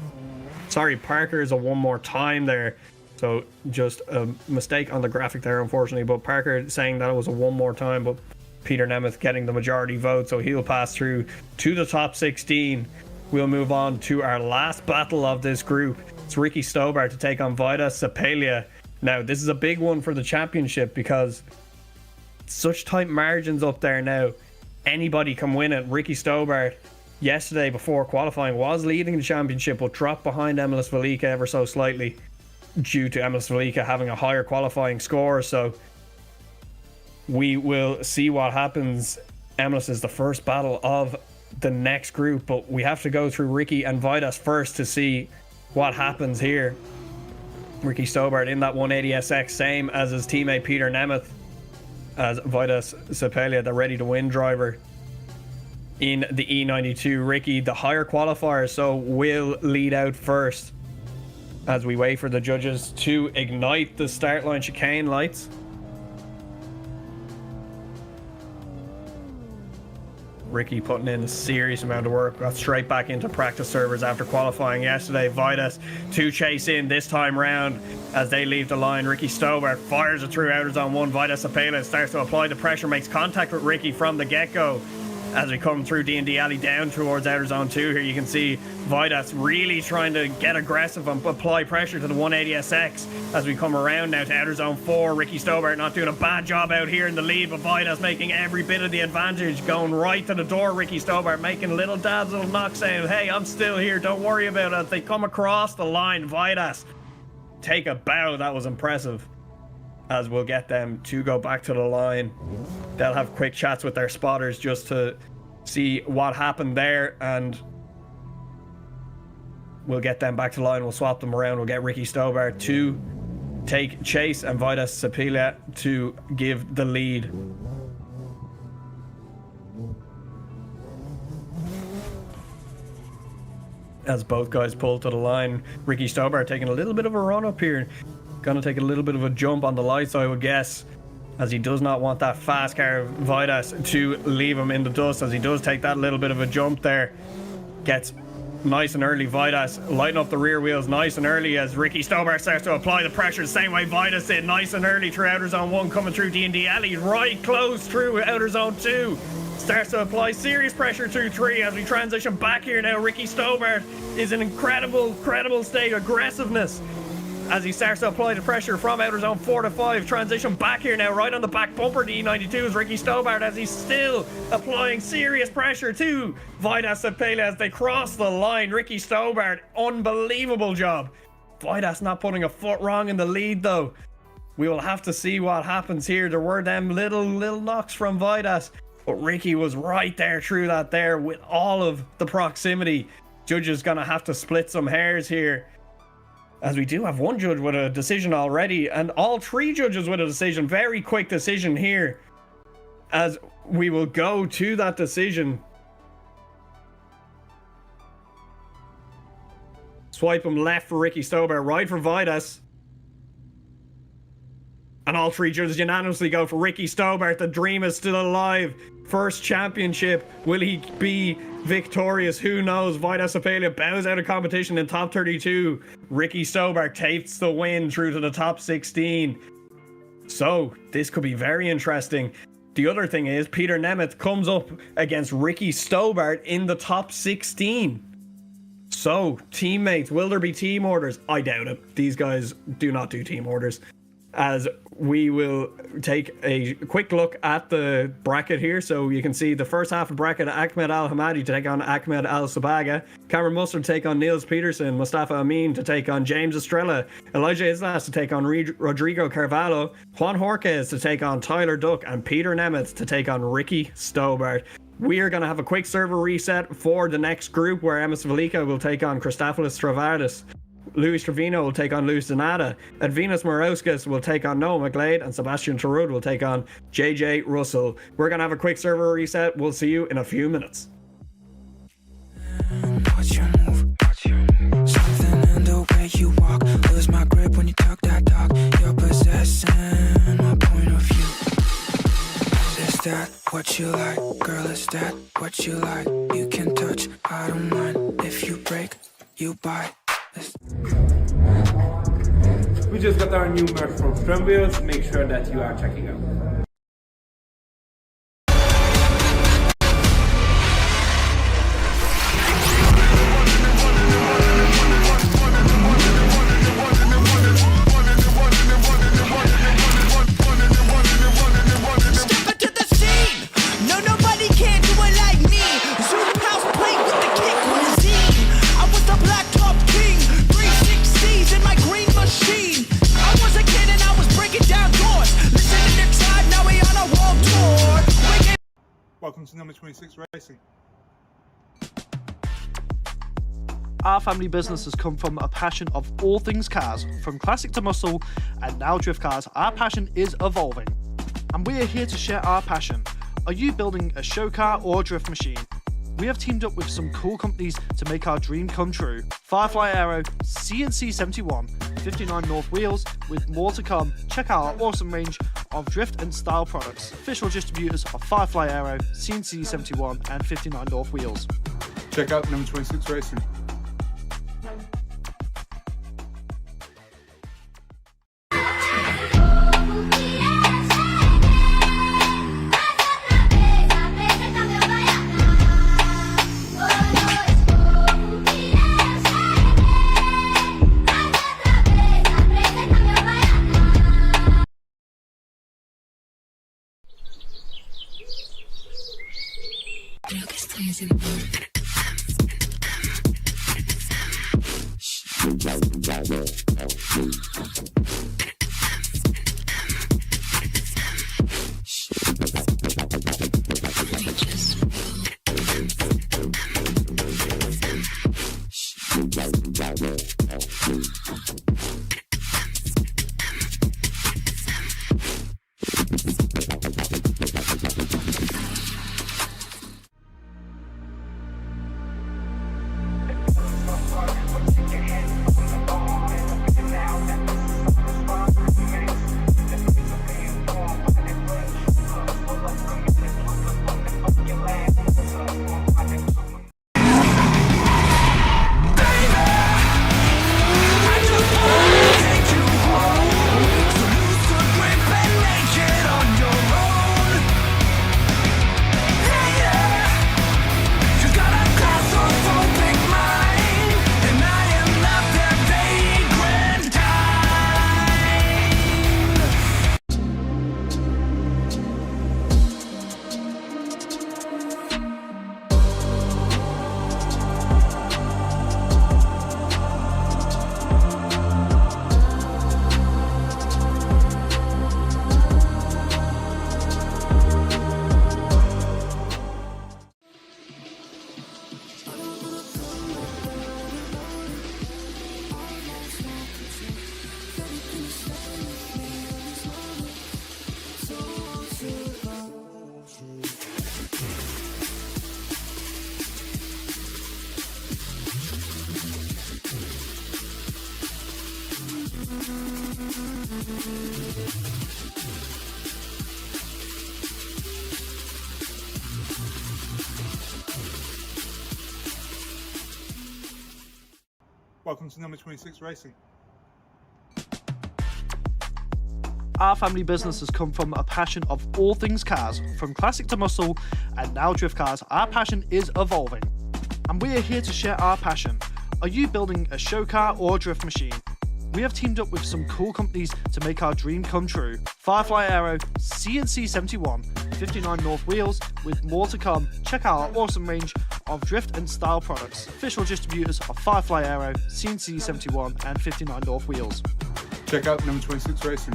Sorry, Parker is a one more time there. So just a mistake on the graphic there unfortunately. But Parker saying that it was a one more time. But Peter Nemeth getting the majority vote. So he'll pass through to the top 16. We'll move on to our last battle of this group. It's Ricky Stobart to take on Vida Sepelia. Now, this is a big one for the championship because such tight margins up there now. Anybody can win it. Ricky Stobart, yesterday before qualifying, was leading the championship, but dropped behind Emilis Velika ever so slightly due to Emilis Velika having a higher qualifying score. So we will see what happens. Emilis is the first battle of the next group, but we have to go through Ricky and Vidas first to see what happens here. Ricky Stobart in that 180SX, same as his teammate Peter Nemeth, as Vidas Sepelia, the ready to win driver in the E92. Ricky, the higher qualifier, so will lead out first as we wait for the judges to ignite the start line chicane lights. Ricky putting in a serious amount of work. Got straight back into practice servers after qualifying yesterday. Vidas to chase in this time round as they leave the line. Ricky Stobart fires it through outer zone 1. Vidas Apela starts to apply the pressure, makes contact with Ricky from the get-go. As we come through D&D Alley down towards outer zone 2 here, you can see Vidas really trying to get aggressive and apply pressure to the 180SX as we come around now to outer zone 4. Ricky Stobart not doing a bad job out here in the lead, but Vidas making every bit of the advantage, going right to the door. Ricky Stobart making little dabs, little knocks, saying, hey, I'm still here, don't worry about it. They come across the line. Vidas take a bow. That was impressive. As we'll get them to go back to the line. They'll have quick chats with their spotters just to see what happened there, and we'll get them back to the line. We'll swap them around. We'll get Ricky Stobart to take chase and Vidas Sapila to give the lead. As both guys pull to the line, Ricky Stobart taking a little bit of a run up here. Gonna take a little bit of a jump on the lights, I would guess, as he does not want that fast car Vidas to leave him in the dust. As he does take that little bit of a jump there, gets nice and early. Vidas lighting up the rear wheels nice and early as Ricky Stobart starts to apply the pressure the same way Vidas did, nice and early through outer zone 1, coming through D&D Alley, right close through outer zone 2. Starts to apply serious pressure through 3 as we transition back here now. Ricky Stobart is in incredible state of aggressiveness as he starts to apply the pressure from outer zone 4 to 5. Transition back here now, right on the back bumper. The E92 is Ricky Stobart as he's still applying serious pressure to Vidas Apela as they cross the line. Ricky Stobart, unbelievable job. Vidas not putting a foot wrong in the lead though. We will have to see what happens here. There were them little knocks from Vidas, but Ricky was right there through that there with all of the proximity. Judge is gonna have to split some hairs here, as we do have one judge with a decision already, and all 3 judges with a decision. Very quick decision here, as we will go to that decision. Swipe him left for Ricky Stobart, right for Vidas. And all 3 judges unanimously go for Ricky Stobart. The dream is still alive. First championship. Will he be victorious? Who knows? Vidas Apela bows out of competition in top 32. Ricky Stobart takes the win through to the top 16. So this could be very interesting. The other thing is Peter Nemeth comes up against Ricky Stobart in the top 16. So teammates, will there be team orders? I doubt it. These guys do not do team orders. As we will take a quick look at the bracket here. So you can see the first half of the bracket: Ahmed Al Hamadi to take on Ahmed Al Sabaga, Cameron Mustard to take on Niels Peterson, Mustafa Amin to take on James Estrella, Elijah Islas to take on Rodrigo Carvalho, Juan Jorquez to take on Tyler Duck, and Peter Nemeth to take on Ricky Stobart. We are going to have a quick server reset for the next group, where Emma Svelica will take on Christopoulos Travardis. Luis Trevino will take on Luis Donata. Advinas Morauskas will take on Noah McGlade, and Sebastian Tarud will take on JJ Russell. We're going to have a quick server reset. We'll see you in a few minutes.
Watch your move. Something in the way you walk. Lose my grip when you talk that talk. You're possessing my point of view. Is that what you like? Girl, is that what you like? You can touch, I don't mind. If you break, you buy.
We just got our new merch from Ström Wheels. Make sure that you are checking out.
Welcome to number 26 Racing.
Our family business has come from a passion of all things cars, from classic to muscle, and now drift cars. Our passion is evolving, and we are here to share our passion. Are you building a show car or a drift machine? we have teamed up with some cool companies to make our dream come true. Firefly Aero, CNC 71, 59 North Wheels, with more to come. Check out our awesome range of drift and style products. Official distributors of Firefly Aero, CNC 71 and 59 North Wheels.
Check out number 26 Racing. Welcome to number 26 Racing.
Our family business has come from a passion of all things cars, from classic to muscle, and now drift cars. Our passion is evolving, and we are here to share our passion. Are you building a show car or a drift machine? We have teamed up with some cool companies to make our dream come true. Firefly Aero, CNC 71, 59 North Wheels, with more to come. Check out our awesome range of drift and style products. Official distributors of Firefly Aero, CNC 71 and 59 North Wheels.
Check out number 26 Racing.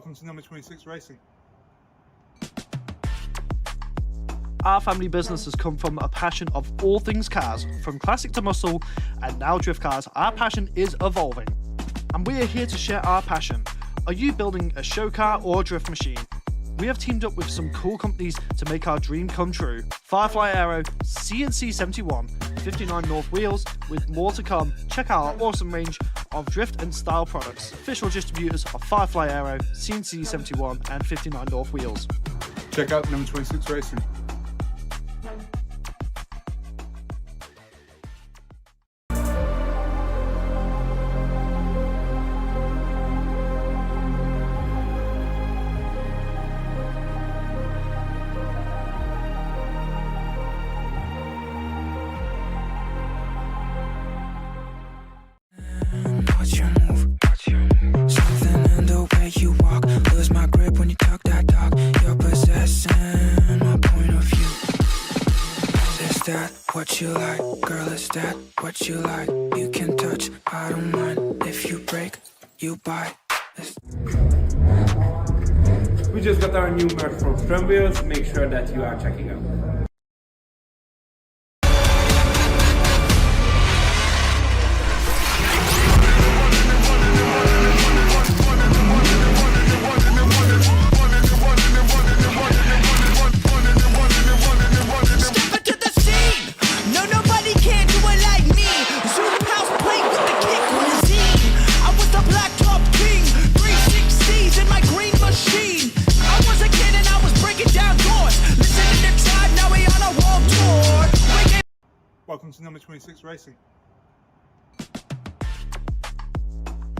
Welcome to number 26 Racing.
Our family business has come from a passion of all things cars, from classic to muscle, and now drift cars. Our passion is evolving, and we are here to share our passion. Are you building a show car or a drift machine? We have teamed up with some cool companies to make our dream come true. Firefly Aero, CNC 71, 59 North Wheels, with more to come. Check out our awesome range of drift and style products. Official distributors of Firefly Aero, CNC 71 and 59 North Wheels.
Check out number 26 Racing.
Watch your move, something in the way you walk. Lose my grip when you talk that talk. You're possessing my point of view. Is that what you like, girl? Is that what you like? You can touch, I don't mind. If you break, you bite.
We just got our new merch from Ström Wheels. Make sure that you are checking out.
Welcome to number 26 Racing.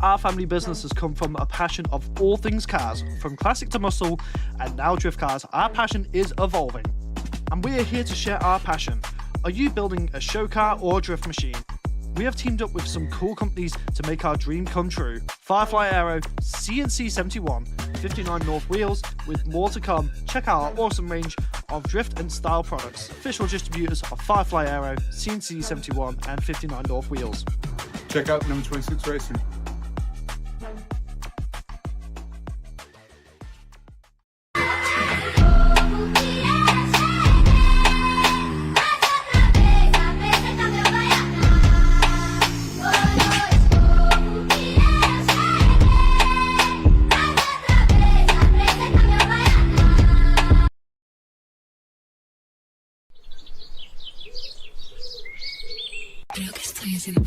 Our family business has come from a passion of all things cars, from classic to muscle, and now drift cars. Our passion is evolving, and we are here to share our passion. Are you building a show car or a drift machine? We have teamed up with some cool companies to make our dream come true. Firefly Aero, CNC 71, 59 North Wheels, with more to come. Check out our awesome range of drift and style products. Official distributors of Firefly Aero, CNC 71 and 59 North Wheels.
Check out number 26 Racing.
Creo que estoy haciendo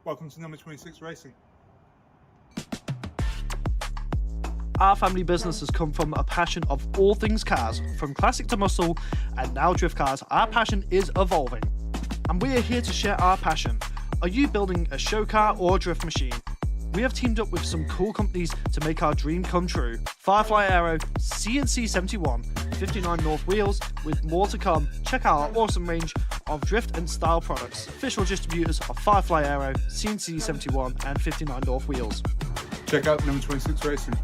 Welcome to number 26 Racing.
Our family business has come from a passion of all things cars, from classic to muscle, and now drift cars. Our passion is evolving, and we are here to share our passion. Are you building a show car or drift machine? We have teamed up with some cool companies to make our dream come true. Firefly Aero, CNC 71, 59 North Wheels, with more to come. Check out our awesome range of drift and style products. Official distributors of Firefly Aero, CNC 71 and 59 North Wheels.
Check out number 26 Racing.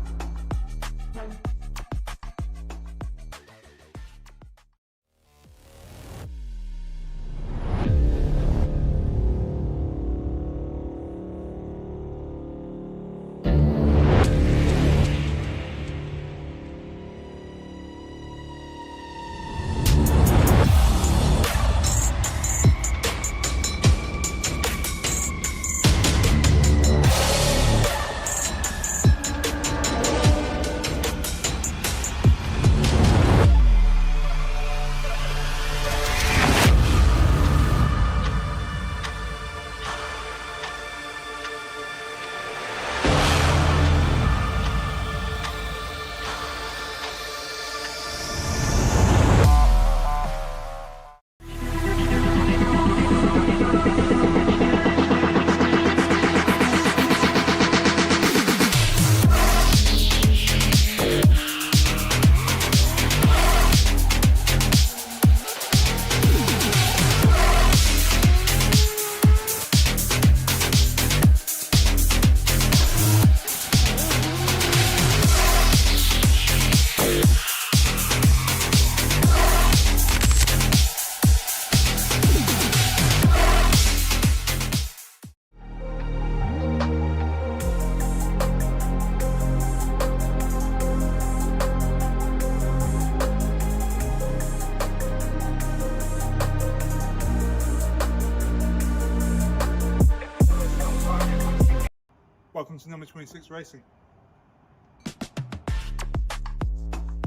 Welcome to number 26 Racing.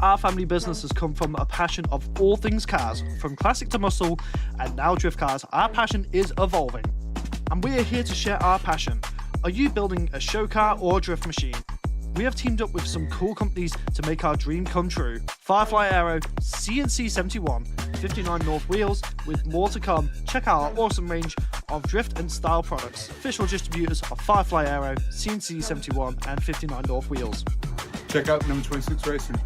Our family business has come from a passion of all things cars, from classic to muscle, and now drift cars. Our passion is evolving, and we are here to share our passion. Are you building a show car or drift machine? We have teamed up with some cool companies to make our dream come true. Firefly Aero, CNC 71, 59 North Wheels, with more to come. Check out our awesome range of drift and style products. Official distributors of Firefly Aero, CNC 71 and 59 North Wheels.
Check out number 26 Racing.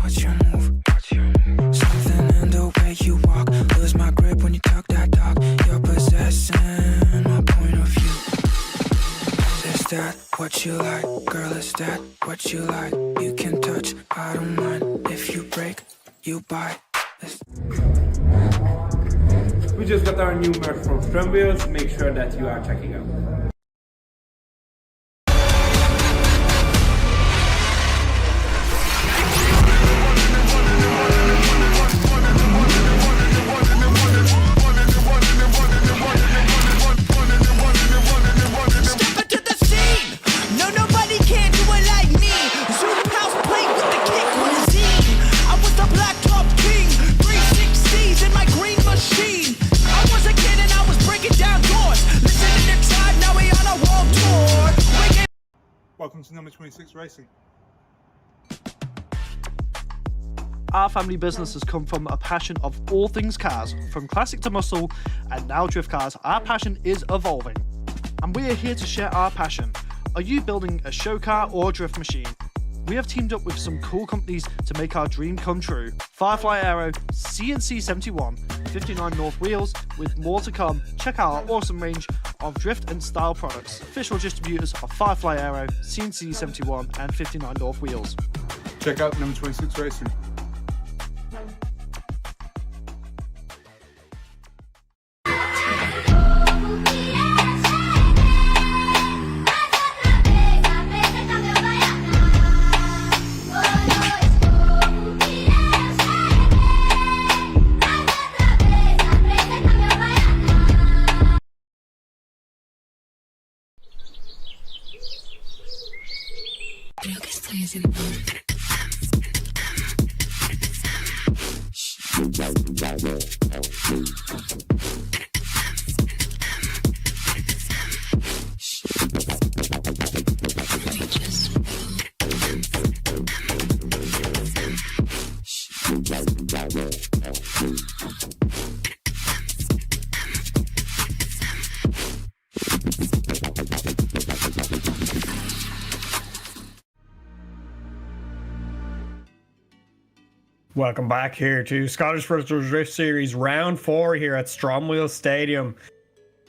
Watch your move. Something in the way you walk. Lose my grip when you talk that talk. You're possessing my point of view. Is that what you like? Girl, is that what you like? You can touch, I don't mind. If you break, you buy.
We just got our new merch from Ström Wheels. Make sure that you are checking out.
Welcome to number 26 Racing.
Our family business has come from a passion of all things cars, from classic to muscle, and now drift cars. Our passion is evolving, and we are here to share our passion. Are you building a show car or drift machine? We have teamed up with some cool companies to make our dream come true. Firefly Aero, CNC 71, 59 North Wheels, with more to come. Check out our awesome range of drift and style products. Official distributors of Firefly Aero, CNC 71 and 59 North Wheels.
Check out number 26 Racing.
Welcome back here to Scottish Virtual Drift Series Round 4 here at Ström Wheels Stadium.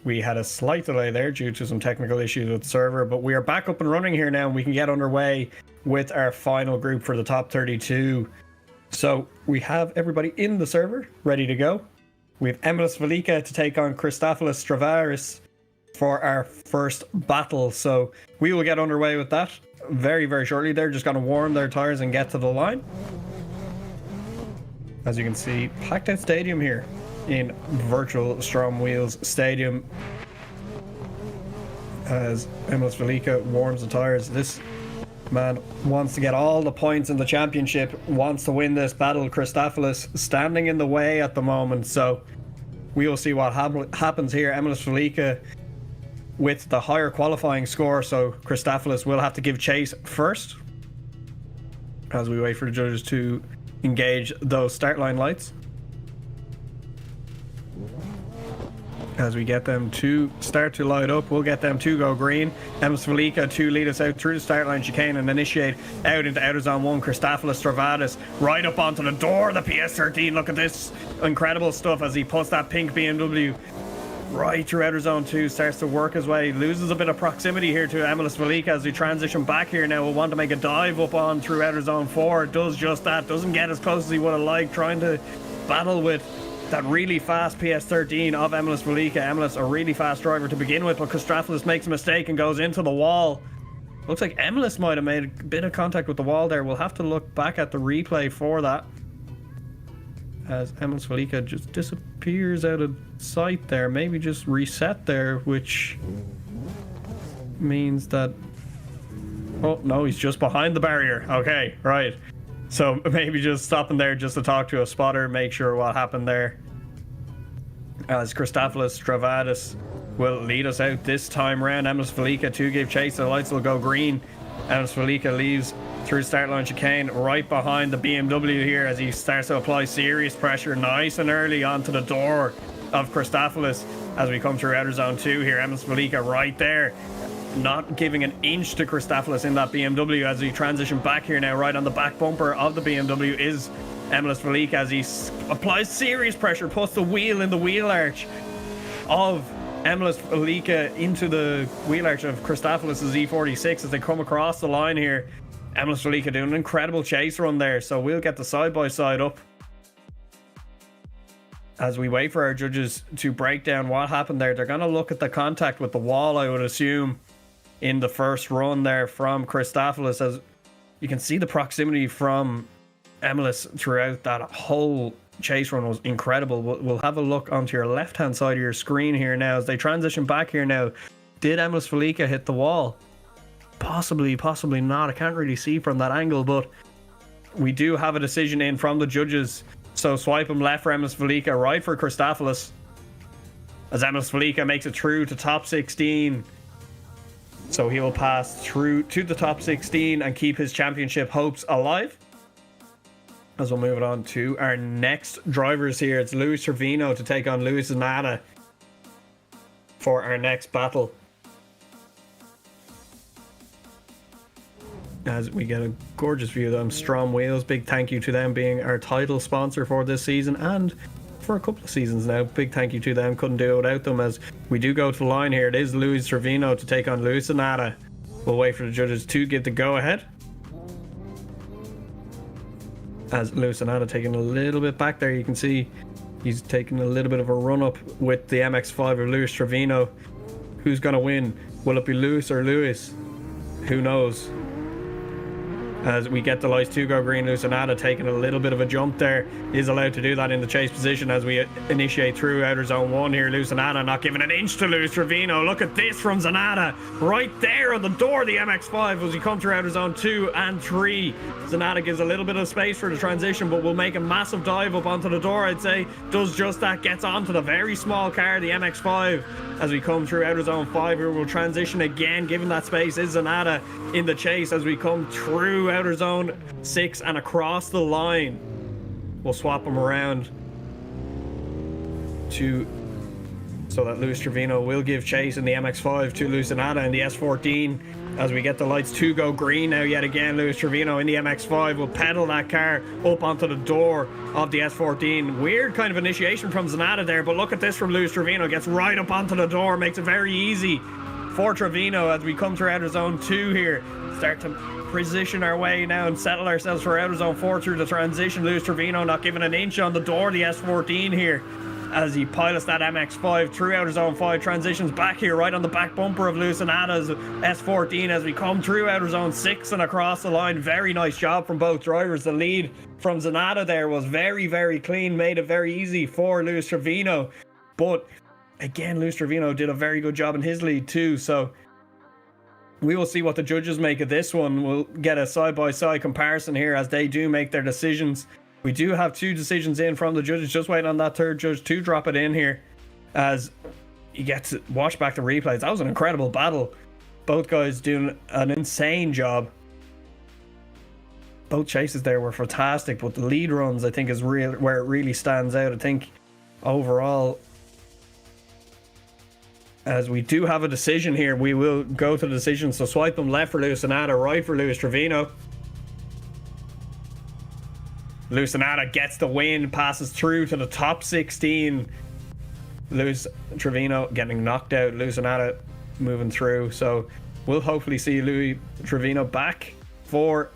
We had a slight delay there due to some technical issues with the server, but we are back up and running here now and we can get underway with our final group for the top 32. So we have everybody in the server ready to go. We have Emilis Velika to take on Christofilis Stravaris for our first battle. So we will get underway with that very, very shortly. They're just going to warm their tires and get to the line. As you can see, packed out stadium here in virtual Ström Wheels Stadium. As Emilis Velika warms the tires, this man wants to get all the points in the championship, wants to win this battle. Christofilis standing in the way at the moment, so we will see what happens here. Emilis Velika with the higher qualifying score, so Christofilis will have to give chase first as we wait for the judges to engage those start line lights. As we get them to start to light up, we'll get them to go green. Emilis Velika to lead us out through the start line chicane and initiate out into outer zone 1. Christofilis Stravaris right up onto the door of the PS13. Look at this incredible stuff as he puts that pink BMW right through outer zone 2, starts to work his way, loses a bit of proximity here to Emilis Velika as we transition back here now. We'll want to make a dive up on through outer zone 4, does just that, doesn't get as close as he would have liked, trying to battle with that really fast PS13 of Emilis Velika. Emilis, a really fast driver to begin with, but Christofilis makes a mistake and goes into the wall. Looks like Emilis might have made a bit of contact with the wall there. We'll have to look back at the replay for that, as Emilis Velika just disappears out of sight there. Maybe just reset there, which means that... oh, no, he's just behind the barrier. Okay, right. So maybe just stopping there just to talk to a spotter, make sure what happened there. As Christofilis Stravaris will lead us out this time round. Emilis Velika to give chase. The lights will go green. Emilis Velika leaves through start line chicane right behind the BMW here as he starts to apply serious pressure nice and early onto the door of Christofilis as we come through outer zone 2 here. Emilis Velika right there, not giving an inch to Christofilis in that BMW as we transition back here now. Right on the back bumper of the BMW is Emilis Velika as he applies serious pressure, puts the wheel in the wheel arch of Emilis Velika into the wheel arch of Christofilis' E46 as they come across the line here. Emilis Velika doing an incredible chase run there, so we'll get the side-by-side up as we wait for our judges to break down what happened there. They're going to look at the contact with the wall, I would assume, in the first run there from Christofilis, as you can see the proximity from Emilis throughout that whole chase run was incredible. We'll have a look onto your left-hand side of your screen here now as they transition back here now. Did Emilis Velika hit the wall? Possibly not. I can't really see from that angle, but we do have a decision in from the judges. So swipe him left for Emilis Velika, right for Christofilis, as Emilis Velika makes it through to top 16. So he will pass through to the top 16 and keep his championship hopes alive. As we'll move it on to our next drivers here. It's Luis Trevino to take on Luis Zanata for our next battle. As we get a gorgeous view of them, Ström Wheels, big thank you to them being our title sponsor for this season and for a couple of seasons now. Big thank you to them, couldn't do it without them. As we do go to the line here, it is Luis Trevino to take on Luis Zanata. We'll wait for the judges to give the go ahead, as Luis Zanata taking a little bit back there. You can see he's taking a little bit of a run up with the MX-5 of Luis Trevino. Who's going to win? Will it be Luis or Luis? Who knows? As we get the lights to go green, Lucinata taking a little bit of a jump there. Is allowed to do that in the chase position as we initiate through outer zone 1 here. Lucinata not giving an inch to Luis Trevino. Look at this from Zanata. Right there on the door of the MX-5 as we come through outer zone 2 and 3. Zanata gives a little bit of space for the transition, but will make a massive dive up onto the door, I'd say. Does just that, gets onto the very small car, the MX-5. As we come through outer zone 5 here, we'll transition again, given that space is Zanata in the chase as we come through outer zone 6 and across the line. We'll swap them around so that Luis Trevino will give chase in the MX-5 to Lucinata in the S14. As we get the lights to go green now yet again, Luis Trevino in the MX-5 will pedal that car up onto the door of the S14. Weird kind of initiation from Zanata there, but look at this from Luis Trevino. Gets right up onto the door, makes it very easy for Trevino as we come through outer zone 2 here. Start to position our way now and settle ourselves for outer zone 4 through the transition. Luis Trevino not giving an inch on the door of the S14 here as he pilots that MX-5 through outer zone 5, transitions back here right on the back bumper of Lucinata's S14 as we come through outer zone 6 and across the line. Very nice job from both drivers. The lead from Zanata there was very, very clean, made it very easy for Luis Trevino, but again, Luis Trevino did a very good job in his lead too, so we will see what the judges make of this one. We'll get a side-by-side comparison here as they do make their decisions. We do have 2 decisions in from the judges, just waiting on that third judge to drop it in here as you get to watch back the replays. That was an incredible battle. Both guys doing an insane job. Both chases there were fantastic, but the lead runs I think is real where it really stands out. I think overall, as we do have a decision here, we will go to the decision. So swipe them left for Lucinata, right for Luis Trevino. Lucinata gets the win, passes through to the top 16. Luis Trevino getting knocked out. Lucinata moving through. So we'll hopefully see Luis Trevino back for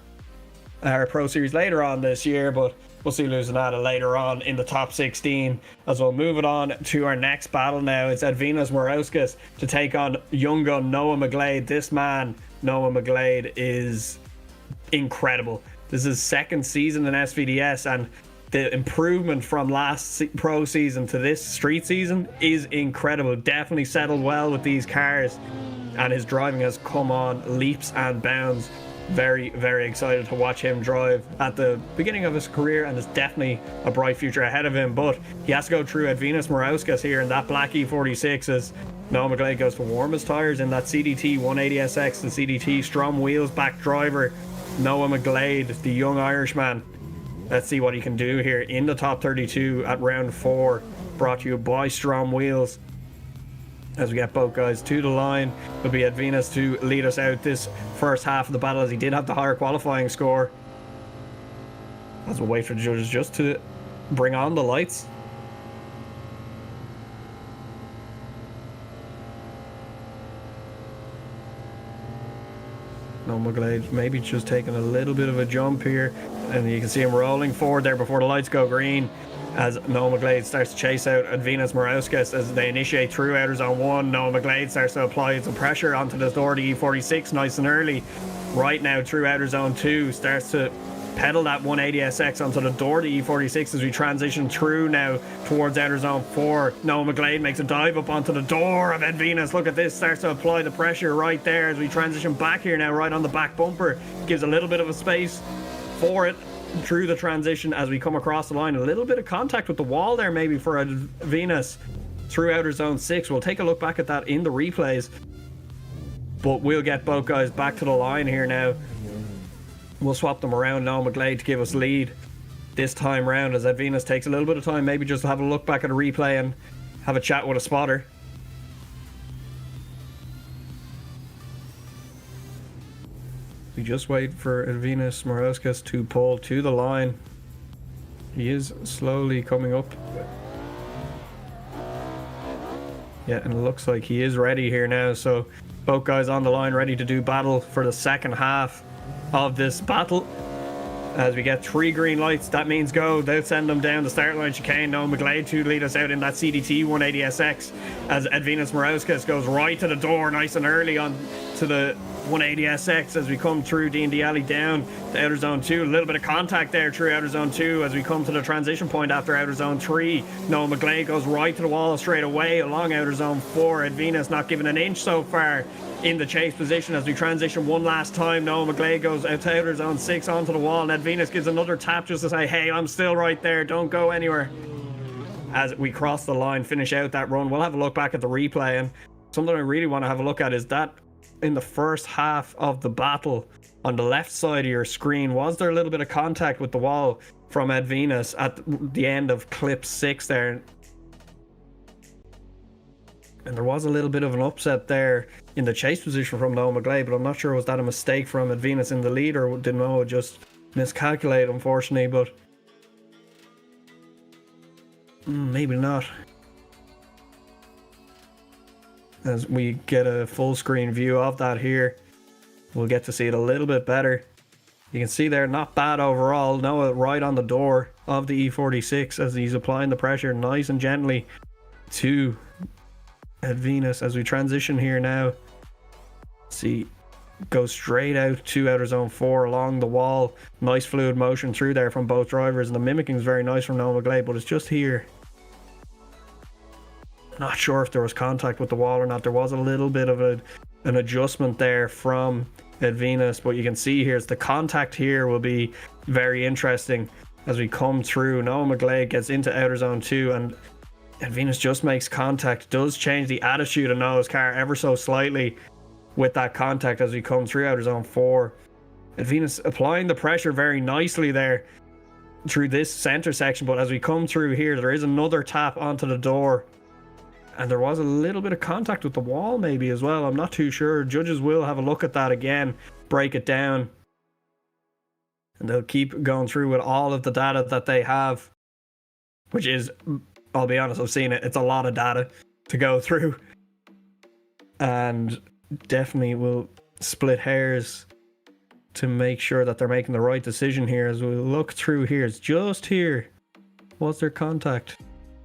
our Pro Series later on this year, but we'll see Lucinata later on in the top 16 as we'll move it on to our next battle now. It's Edvinas Morauskas to take on young gun Noah McGlade. This man, Noah McGlade, is incredible. This is his second season in SVDS, and the improvement from last pro season to this street season is incredible. Definitely settled well with these cars, and his driving has come on leaps and bounds. Very, very excited to watch him drive at the beginning of his career, and there's definitely a bright future ahead of him, but he has to go through Edvinas Morauskas here in that black E46 as Noah McGlade goes to warm his tyres in that CDT 180SX, the CDT Ström Wheels back driver. Noah McGlade, the young Irishman. Let's see what he can do here in the top 32 at round 4, brought to you by Ström Wheels. As we get both guys to the line, it'll be Edvinas to lead us out this first half of the battle, as he did have the higher qualifying score. As we'll wait for the judges just to bring on the lights. Noah McGlade maybe just taking a little bit of a jump here, and you can see him rolling forward there before the lights go green as Noah McGlade starts to chase out Edvinas Morauskas as they initiate through outer zone 1. Noah McGlade starts to apply some pressure onto the door, the E46 nice and early. Right now through outer zone 2, starts to pedal that 180SX onto the door, the E46, as we transition through now towards outer zone 4. Noah McGlade makes a dive up onto the door of Edvinas. Look at this, starts to apply the pressure right there as we transition back here now, right on the back bumper. Gives a little bit of a space for it through the transition as we come across the line. A little bit of contact with the wall there maybe for Edvinas through outer zone 6. We'll take a look back at that in the replays, but we'll get both guys back to the line here now. We'll swap them around. Noah McGlade to give us lead this time round as Edvinas takes a little bit of time maybe just to have a look back at a replay and have a chat with a spotter. We just wait for Edvinas Morauskas to pull to the line. He is slowly coming up. Yeah, and it looks like he is ready here now. So both guys on the line ready to do battle for the second half of this battle. As we get 3 green lights, that means go. They'll send them down the start line chicane. Noah McGlade to lead us out in that CDT 180SX as Edvinas Morauskas goes right to the door nice and early on to the 180SX as we come through D&D Alley down to outer zone 2. A little bit of contact there through outer zone 2 as we come to the transition point after outer zone 3. Noah McGlade goes right to the wall straight away along outer zone 4. Ed Venus not giving an inch so far in the chase position as we transition one last time. Noah McGlade goes out to outer zone 6 onto the wall, and Ed Venus gives another tap just to say, hey, I'm still right there, don't go anywhere. As we cross the line, finish out that run, we'll have a look back at the replay, and something I really want to have a look at is that in the first half of the battle on the left side of your screen, was there a little bit of contact with the wall from Ed Venus at the end of clip 6 there? And there was a little bit of an upset there in the chase position from Noah McGlade, but I'm not sure was that a mistake from Ed Venus in the lead, or did Noah just miscalculate, unfortunately, but maybe not. As we get a full screen view of that here, we'll get to see it a little bit better. You can see there, not bad overall. Noah right on the door of the E46 as he's applying the pressure nice and gently to Ed Venus. As we transition here now, see, go straight out to outer zone 4 along the wall. Nice fluid motion through there from both drivers, and the mimicking is very nice from Noah McGlade, but it's just here. Not sure if there was contact with the wall or not. There was a little bit of an adjustment there from Ed Venus, but you can see here, the contact here will be very interesting as we come through. Noah McGlade gets into outer zone 2, and Ed Venus just makes contact. Does change the attitude of Noah's car ever so slightly with that contact as we come through outer zone 4. Ed Venus applying the pressure very nicely there through this center section, but as we come through here, there is another tap onto the door. And there was a little bit of contact with the wall maybe as well. I'm not too sure. Judges will have a look at that again, break it down. And they'll keep going through with all of the data that they have. Which is, I'll be honest, I've seen it. It's a lot of data to go through. And definitely will split hairs to make sure that they're making the right decision here. As we look through here, it's just here. Was there contact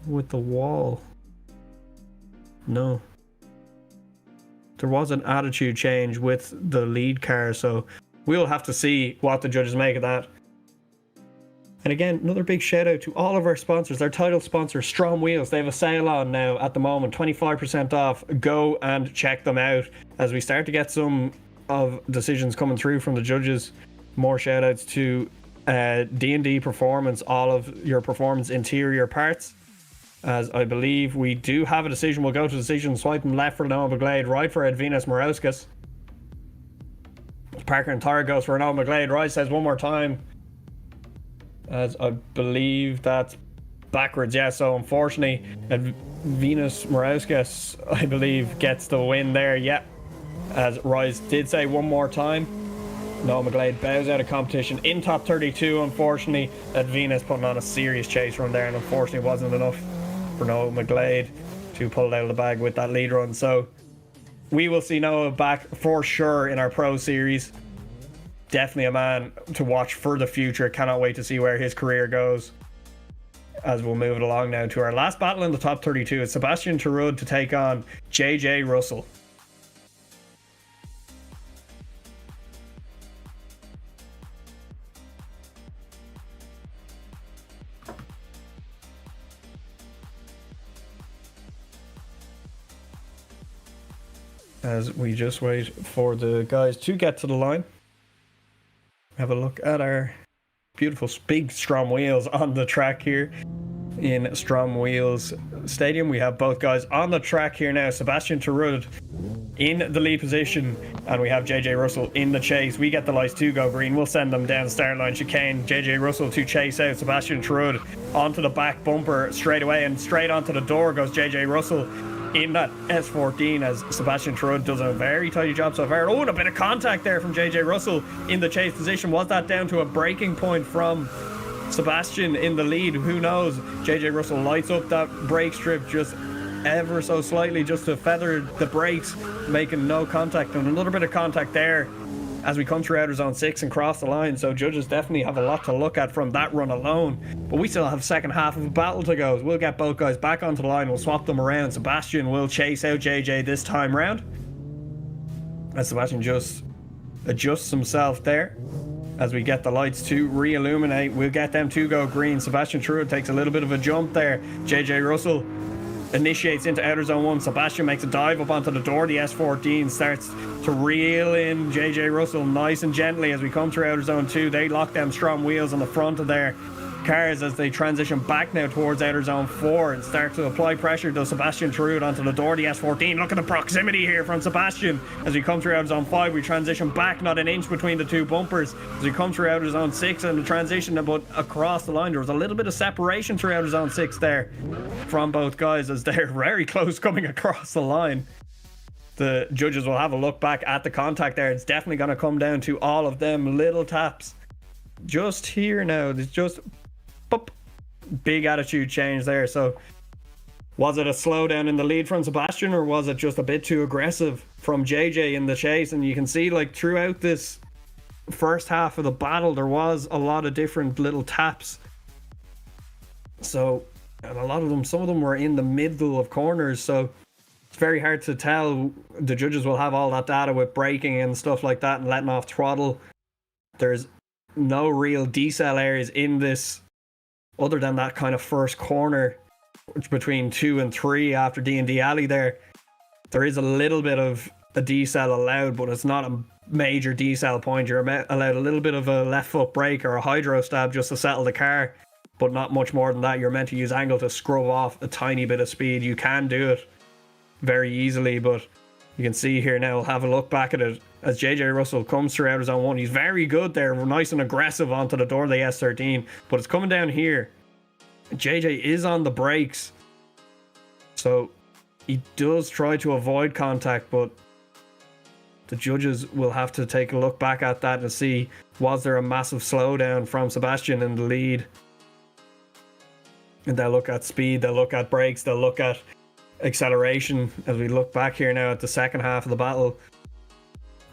with the wall? No. There was an attitude change with the lead car, so we'll have to see what the judges make of that. And again, another big shout out to all of our sponsors. Our title sponsor, STRO M Wheels. They have a sale on now at the moment, 25% off. Go and check them out as we start to get some of decisions coming through from the judges. More shout outs to DND Performance, all of your performance interior parts. As I believe we do have a decision. We'll go to decision. Swiping left for Noah McGlade, right for Ed Venus Morauskas. Parker and Tyre goes for Noah McGlade, right, says one more time. As I believe that's backwards, yeah, so unfortunately Ed Venus Morauskas, I believe, gets the win there, yeah. As Rise did say one more time. Noah McGlade bows out of competition in top 32, unfortunately. Ed Venus putting on a serious chase run there, and unfortunately wasn't enough for Noah McGlade to pull it out of the bag with that lead run. So we will see Noah back for sure in our Pro Series. Definitely a man to watch for the future. Cannot wait to see where his career goes. As we'll move it along now to our last battle in the top 32. It's Sebastian Tarud to take on JJ Russell. As we just wait for the guys to get to the line. Have a look at our beautiful big Ström Wheels on the track here in Ström Wheels Stadium. We have both guys on the track here now. Sebastian Tarud in the lead position, and we have JJ Russell in the chase. We get the lights to go green. We'll send them down the start line chicane. JJ Russell to chase out Sebastian Tarud onto the back bumper straight away, and straight onto the door goes JJ Russell in that S14 as Sebastian Tarud does a very tidy job so far. Oh, and a bit of contact there from JJ Russell in the chase position. Was that down to a braking point from Sebastian in the lead? Who knows? JJ Russell lights up that brake strip just ever so slightly just to feather the brakes, making no contact, and another bit of contact there as we come through outer zone 6 and cross the line. So judges definitely have a lot to look at from that run alone, but we still have the second half of a battle to go. We'll get both guys back onto the line. We'll swap them around. Sebastian will chase out JJ this time round As Sebastian just adjusts himself there. As we get the lights to re-illuminate, we'll get them to go green. Sebastian Trudeau takes a little bit of a jump there. JJ Russell initiates into outer zone 1. Sebastian makes a dive up onto the door. The S14 starts to reel in JJ Russell nice and gently as we come through outer zone 2. They lock them STRO M Wheels on the front of their cars as they transition back now towards outer zone 4 and start to apply pressure to Sebastian Trudeau onto the door. The S14, look at the proximity here from Sebastian. As we come through outer zone 5, we transition back not an inch between the two bumpers. As we come through outer zone 6 and the transition about across the line, there was a little bit of separation through outer zone 6 there from both guys as they're very close coming across the line. The judges will have a look back at the contact there. It's definitely going to come down to all of them little taps just here now. There's just big attitude change there. So was it a slowdown in the lead from Sebastian, or was it just a bit too aggressive from JJ in the chase? And you can see, like, throughout this first half of the battle, there was a lot of different little taps. So, and a lot of them, some of them were in the middle of corners, so it's very hard to tell. The judges will have all that data with braking and stuff like that and letting off throttle. There's no real decel areas in this other than that kind of first corner, which between 2 and 3 after D&D Alley there is a little bit of a decel allowed, but it's not a major decel point. You're allowed a little bit of a left foot brake or a hydro stab just to settle the car, but not much more than that. You're meant to use angle to scrub off a tiny bit of speed. You can do it very easily, but you can see here now, we'll have a look back at it as JJ Russell comes through outer zone 1. He's very good there, nice and aggressive onto the door of the S13, but it's coming down here. JJ is on the brakes, so he does try to avoid contact, but the judges will have to take a look back at that and see, was there a massive slowdown from Sebastian in the lead? And they'll look at speed, they'll look at brakes, they'll look at acceleration. As we look back here now at the second half of the battle,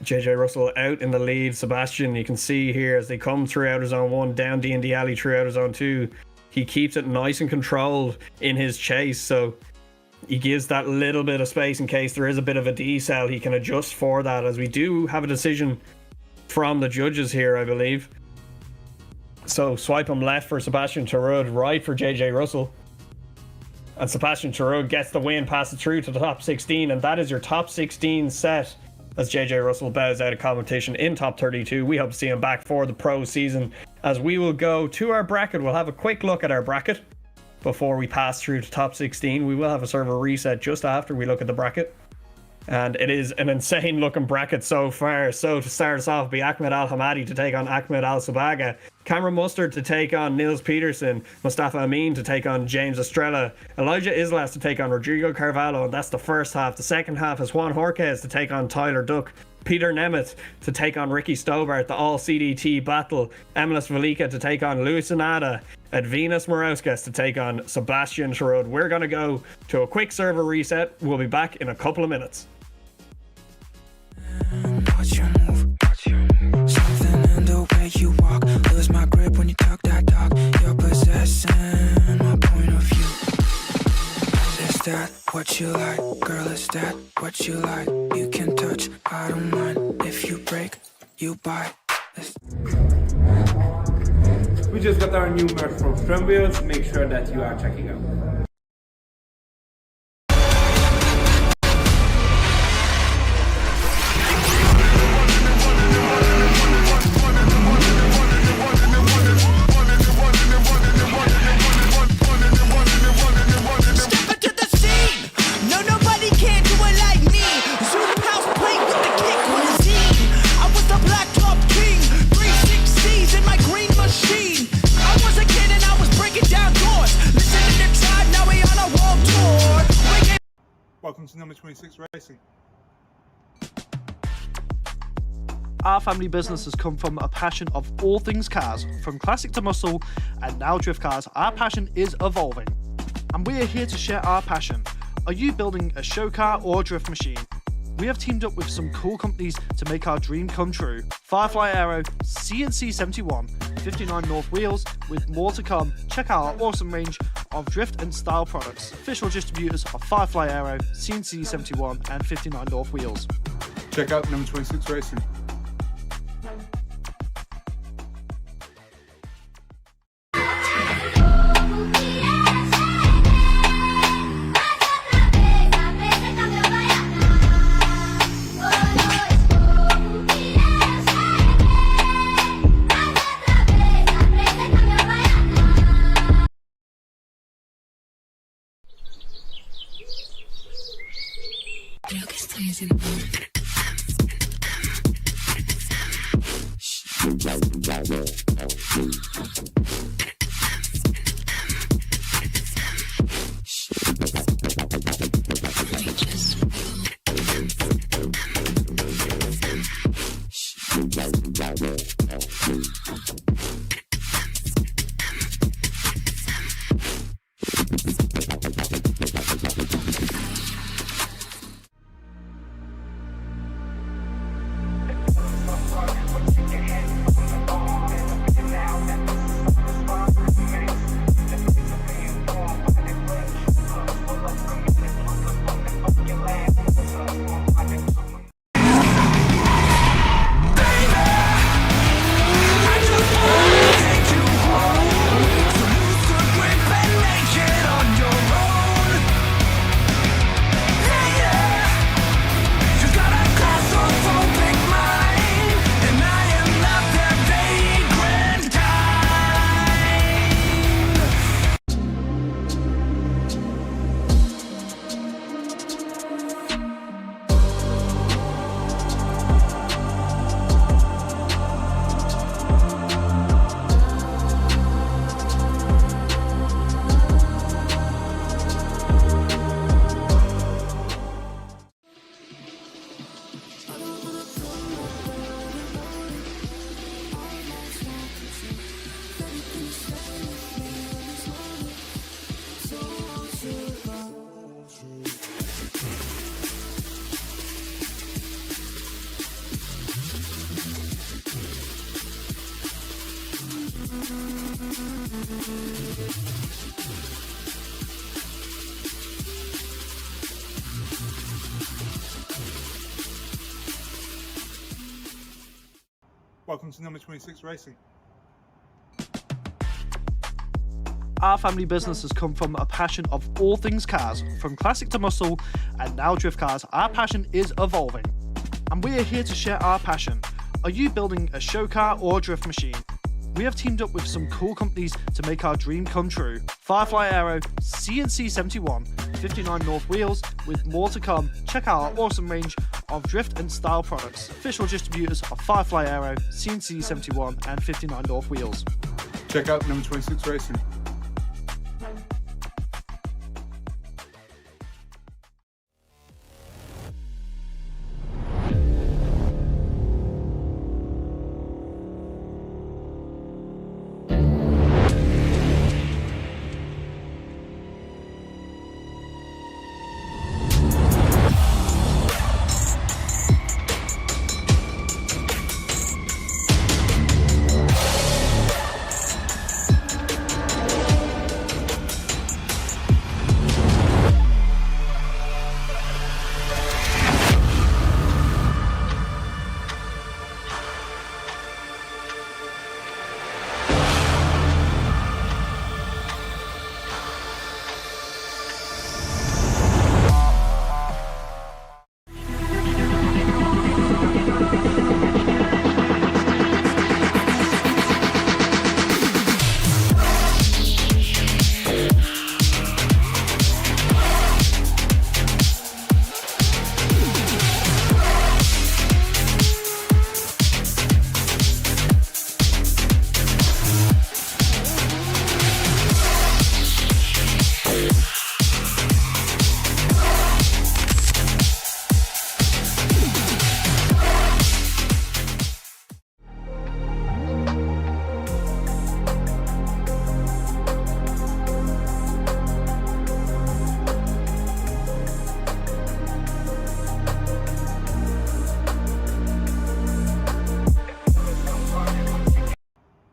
JJ Russell out in the lead. Sebastian, you can see here as they come through outer zone 1, down D&D Alley through outer zone 2, he keeps it nice and controlled in his chase, so he gives that little bit of space in case there is a bit of a decel. He can adjust for that, as we do have a decision from the judges here, I believe. So swipe him left for Sebastian Trudeau, right for JJ Russell. And Sebastian Trudeau gets the win, passes through to the top 16, and that is your top 16 set as JJ Russell bows out of competition in top 32. We hope to see him back for the pro season. As we will go to our bracket, we'll have a quick look at our bracket before we pass through to top 16. We will have a server reset just after we look at the bracket. And it is an insane looking bracket so far. So to start us off, be Ahmed Al Hamadi to take on Ahmed Al Subaga, Cameron Mustard to take on Nils Peterson, Mustafa Amin to take on James Estrella, Elijah Islas to take on Rodrigo Carvalho, and that's the first half. The second half is Juan Jorquez to take on Tyler Duck, Peter Nemeth to take on Ricky Stobart, the all CDT battle, Emilis Velika to take on Luis Anada, Advinas Morauskas to take on Sebastian Trudeau. We're going to go to a quick server reset. We'll be back in a couple of minutes.
Watch your move, something in the way you walk. Lose my grip when you talk that talk. You're possessing my point of view. Is that what you like? Girl, is that what you like? You can touch, I don't mind. If you break, you buy.
We just got our new merch from Ström Wheels. Make sure that you are checking out.
Welcome to number 26 Racing.
Our family business has come from a passion of all things cars, from classic to muscle, and now drift cars. Our passion is evolving, and we are here to share our passion. Are you building a show car or a drift machine? We have teamed up with some cool companies to make our dream come true. Firefly Aero, CNC 71, 59 North Wheels, with more to come. Check out our awesome range of drift and style products. Official distributors of Firefly Aero, CNC 71 and 59 North Wheels.
Check Check out number 26 Racing.
Creo que estoy haciendo.
Welcome to number 26 Racing.
Our family business has come from a passion of all things cars, from classic to muscle, and now drift cars. Our passion is evolving, and we are here to share our passion. Are you building a show car or a drift machine? We have teamed up with some cool companies to make our dream come true. Firefly Aero, CNC 71, 59 North Wheels, with more to come. Check out our awesome range of drift and style products. Official distributors of Firefly Aero, CNC 71 and 59 North Wheels.
Check out number 26 Racing.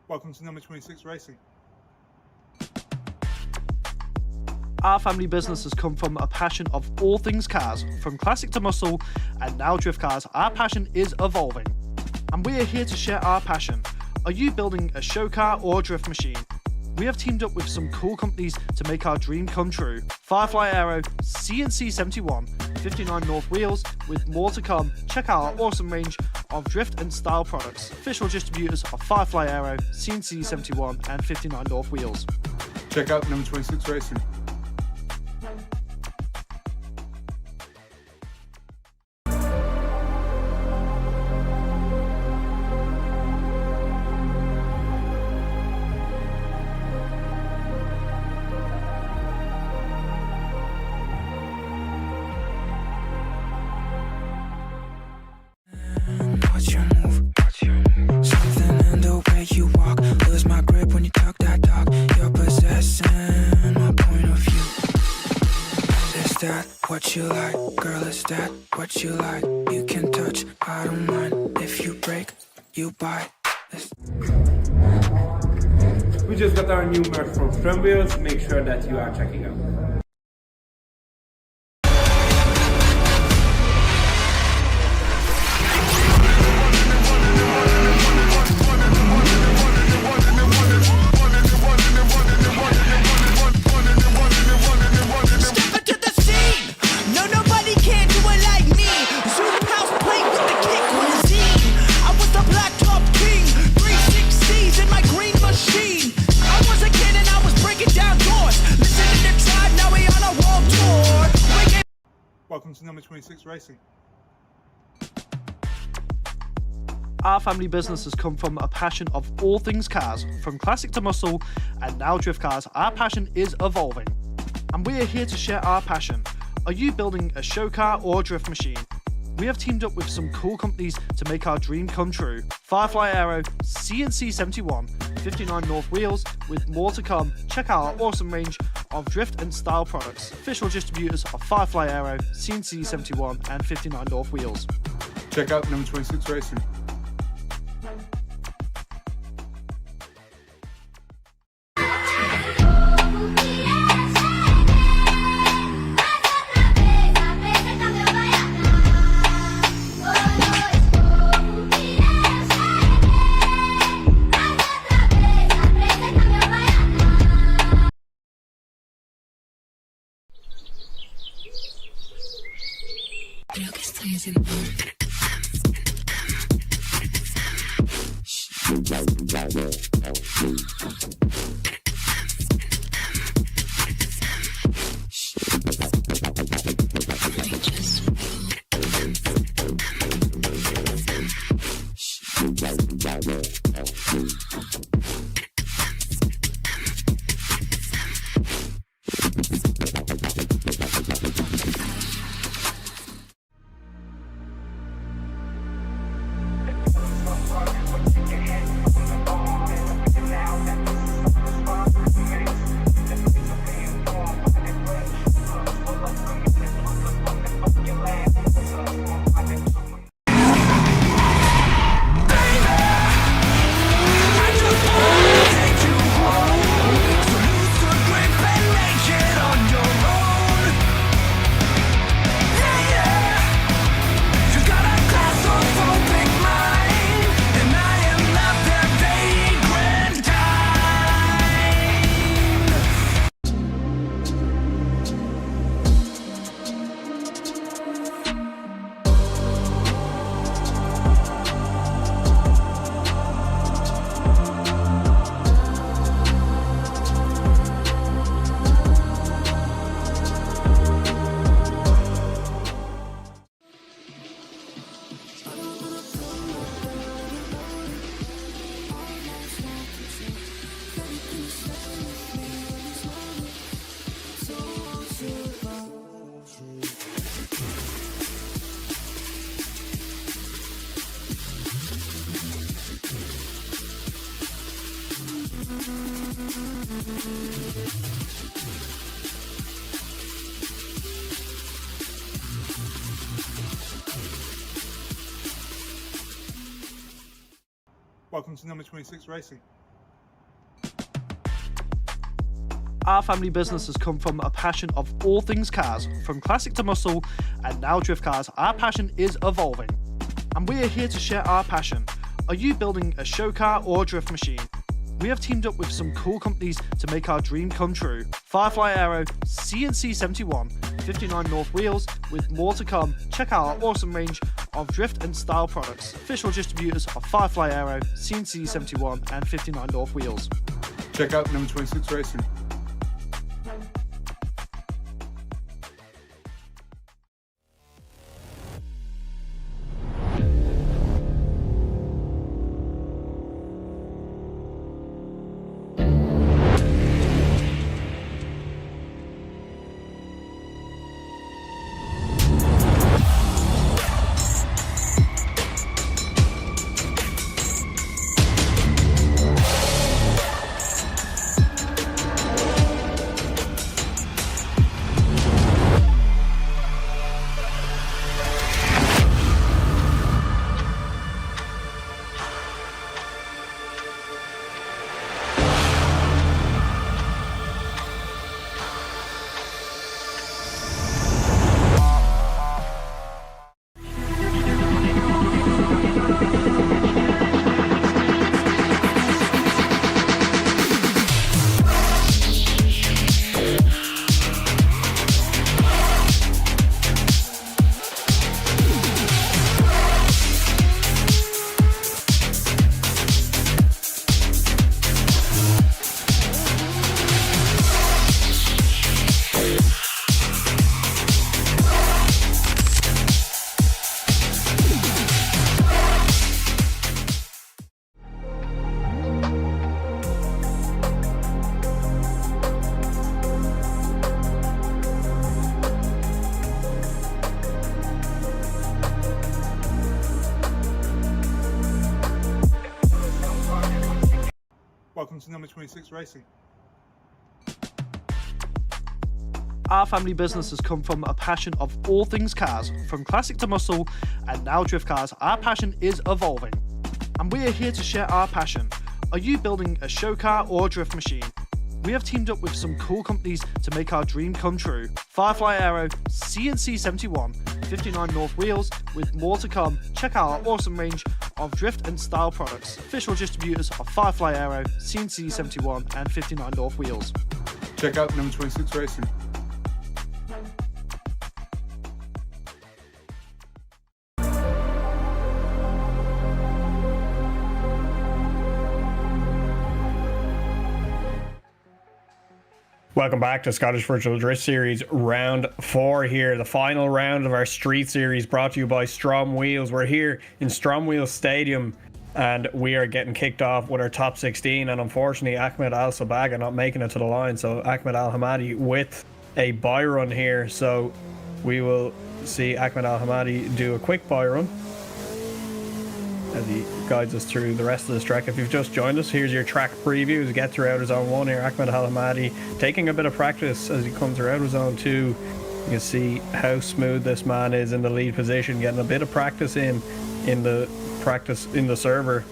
Welcome to number 26 Racing.
Our family business has come from a passion of all things cars, from classic to muscle, and now drift cars. Our passion is evolving, and we are here to share our passion. Are you building a show car or a drift machine? We have teamed up with some cool companies to make our dream come true. Firefly Aero, CNC 71, 59 North Wheels, with more to come. Check out our awesome range of drift and style products. Official distributors of Firefly Aero, CNC 71 and 59 North Wheels.
Check out number 26 Racing.
Watch your move, something in the way you walk. Lose my grip when you talk that talk. You're possessing my point of view. Is that what you like, girl? Is that what you like? You can touch, I don't mind. If you break, you buy.
We just got our new merch from Ström Wheels. Make sure that you are checking out.
Welcome to number 26 Racing.
Our family business has come from a passion of all things cars, from classic to muscle, and now drift cars. Our passion is evolving, and we are here to share our passion. Are you building a show car or a drift machine? We have teamed up with some cool companies to make our dream come true. Firefly Aero, CNC 71, 59 North Wheels, with more to come. Check out our awesome range of drift and style products. Official distributors of Firefly Aero, CNC 71 and 59 North Wheels.
Check out number 26 Racing.
Creo que estoy haciendo.
Welcome to number 26 Racing.
Our family business has come from a passion of all things cars, from classic to muscle, and now drift cars. Our passion is evolving, and we are here to share our passion. Are you building a show car or a drift machine? We have teamed up with some cool companies to make our dream come true. Firefly Aero, CNC 71, 59 North Wheels, with more to come. Check out our awesome range of drift and style products. Official distributors of Firefly Aero, CNC 71 and 59 North Wheels.
Check out number 26 Racing. Welcome to number 26 Racing.
Our family business has come from a passion of all things cars, from classic to muscle, and now drift cars. Our passion is evolving, and we are here to share our passion. Are you building a show car or a drift machine? We have teamed up with some cool companies to make our dream come true. Firefly Aero, CNC 71, 59 North Wheels, with more to come. Check out our awesome range of drift and style products. Official distributors of Firefly Aero, CNC 71 and 59 North Wheels.
Check out number 26 Racing.
Welcome back to Scottish Virtual Drift Series Round 4 here, the final round of our Street Series brought to you by Ström Wheels. We're here in Ström Wheels Stadium and we are getting kicked off with our top 16, and unfortunately Ahmed Al Sabaga not making it to the line, so Ahmed Al Hamadi with a buy run here. So we will see Ahmed Al Hamadi do a quick buy run as he guides us through the rest of this track. If you've just joined us, here's your track preview as we get through outer zone 1 here. Ahmed Al Hamadi taking a bit of practice as he comes through outer zone 2. You can see how smooth this man is in the lead position, getting a bit of practice in the server,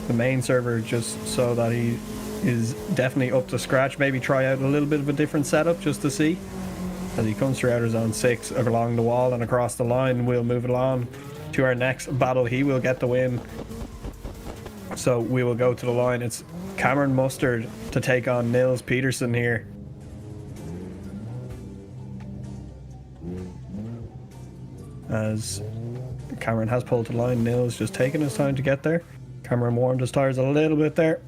the main server, just so that he is definitely up to scratch. Maybe try out a little bit of a different setup just to see. As he comes through outer zone 6 along the wall and across the line, we'll move it along to our next battle. He will get the win, so we will go to the line. It's Cameron Mustard to take on Nils Peterson here. As Cameron has pulled to the line, Nils just taking his time to get there. Cameron warmed his tires a little bit there.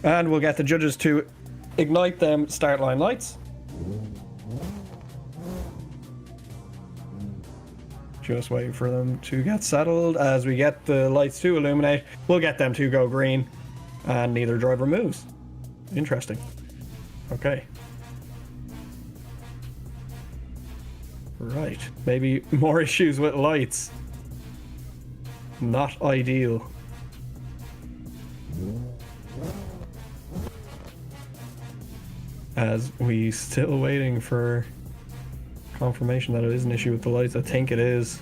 And we'll get the judges to ignite them start line lights. Just wait for them to get settled. As we get the lights to illuminate, we'll get them to go green, and neither driver moves. Interesting. Okay. Right. Maybe more issues with lights. Not ideal. As we still waiting for confirmation that it is an issue with the lights. I think it is.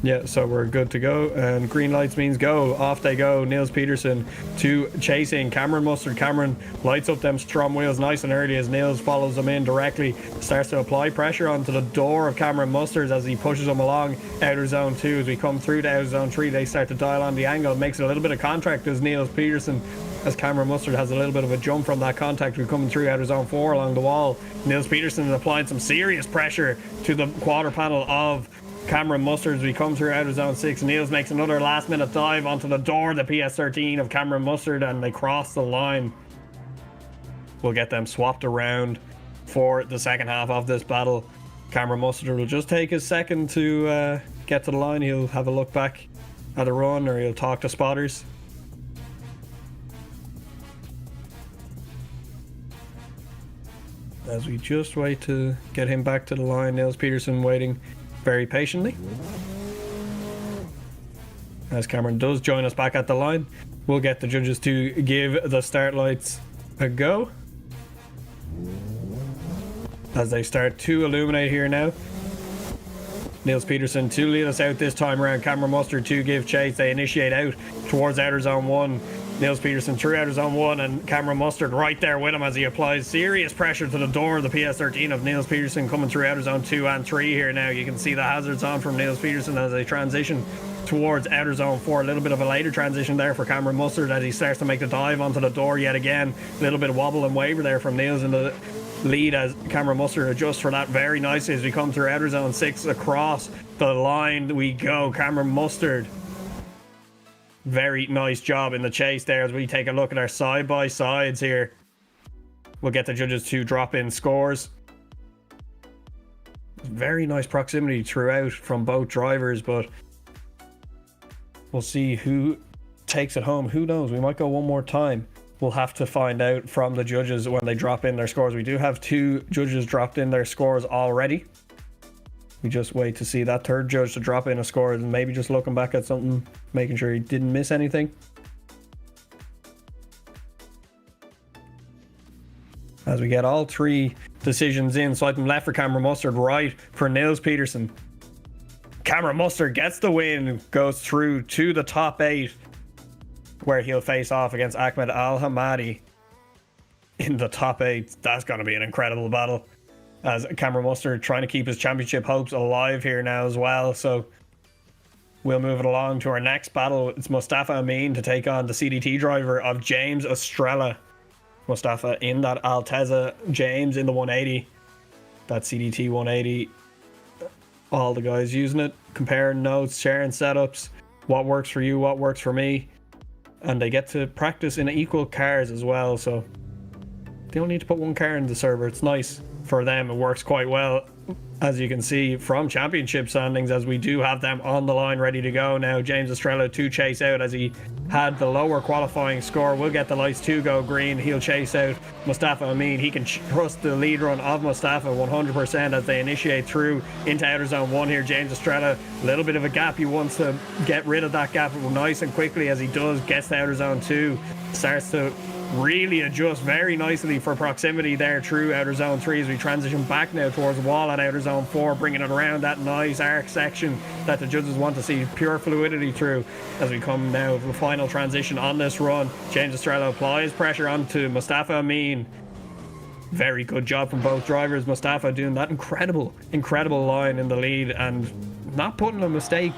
Yeah, so we're good to go, and green lights means go. Off they go. Niels Peterson to chasing Cameron Mustard. Cameron lights up them Ström Wheels nice and early as Niels follows them in directly. Starts to apply pressure onto the door of Cameron Mustard as he pushes them along outer zone 2. As we come through to outer zone 3, they start to dial on the angle. It makes it a little bit of contact as Niels Peterson, as Cameron Mustard has a little bit of a jump from that contact. We're coming through outer zone 4 along the wall. Niels Peterson is applying some serious pressure to the quarter panel of Cameron Mustard as we come through outer zone 6. Niels makes another last minute dive onto the door, the PS13 of Cameron Mustard, and they cross the line. We'll get them swapped around for the second half of this battle. Cameron Mustard will just take a second to get to the line. He'll have a look back at the run, or he'll talk to spotters. As we just wait to get him back to the line, Niels Peterson waiting very patiently. As Cameron does join us back at the line, we'll get the judges to give the start lights a go as they start to illuminate here now. Niels Peterson to lead us out this time around. Cameron Mustard to give chase. They initiate out towards outer zone 1. Niels Peterson through outer zone 1, and Cameron Mustard right there with him as he applies serious pressure to the door of the PS13 of Niels Peterson coming through outer zone 2 and 3 here now. You can see the hazards on from Niels Peterson as they transition towards outer zone 4. A little bit of a later transition there for Cameron Mustard as he starts to make the dive onto the door yet again. A little bit of wobble and waver there from Niels in the lead as Cameron Mustard adjusts for that very nicely as we come through outer zone 6. Across the line we go. Cameron Mustard, very nice job in the chase there as we take a look at our side-by-sides here. We'll get the judges to drop in scores. Very nice proximity throughout from both drivers, but we'll see who takes it home. Who knows? We might go one more time. We'll have to find out from the judges when they drop in their scores. We do have 2 judges dropped in their scores already. We just wait to see that third judge to drop in a score and maybe just looking back at something, making sure he didn't miss anything. As we get all 3 decisions in, swiping left for Cameron Mustard, right for Niels Peterson. Cameron Mustard gets the win, goes through to the top 8, where he'll face off against Ahmed Al Hamadi in the top 8. That's going to be an incredible battle, as Cameron Mustard trying to keep his championship hopes alive here now as well. So we'll move it along to our next battle. It's Mustafa Amin to take on the CDT driver of James Estrella. Mustafa in that Altezza, James in the 180. That CDT 180. All the guys using it, comparing notes, sharing setups, what works for you, what works for me. And they get to practice in equal cars as well, so they don't need to put one car in the server. It's nice for them. It works quite well, as you can see from championship standings, as we do have them on the line ready to go now. James Estrella to chase out as he had the lower qualifying score. We'll get the lights to go green. He'll chase out Mustafa Amin. He can trust the lead run of Mustafa 100% as they initiate through into outer zone 1 here. James Estrella, a little bit of a gap. He wants to get rid of that gap nice and quickly as he does. Gets to outer zone 2. Starts to really adjust very nicely for proximity there through outer zone 3 as we transition back now towards the wall at outer zone 4, bringing it around that nice arc section that the judges want to see pure fluidity through. As we come now to the final transition on this run, James Estrella applies pressure onto Mustafa Amin. Very good job from both drivers. Mustafa doing that incredible line in the lead and not putting a mistake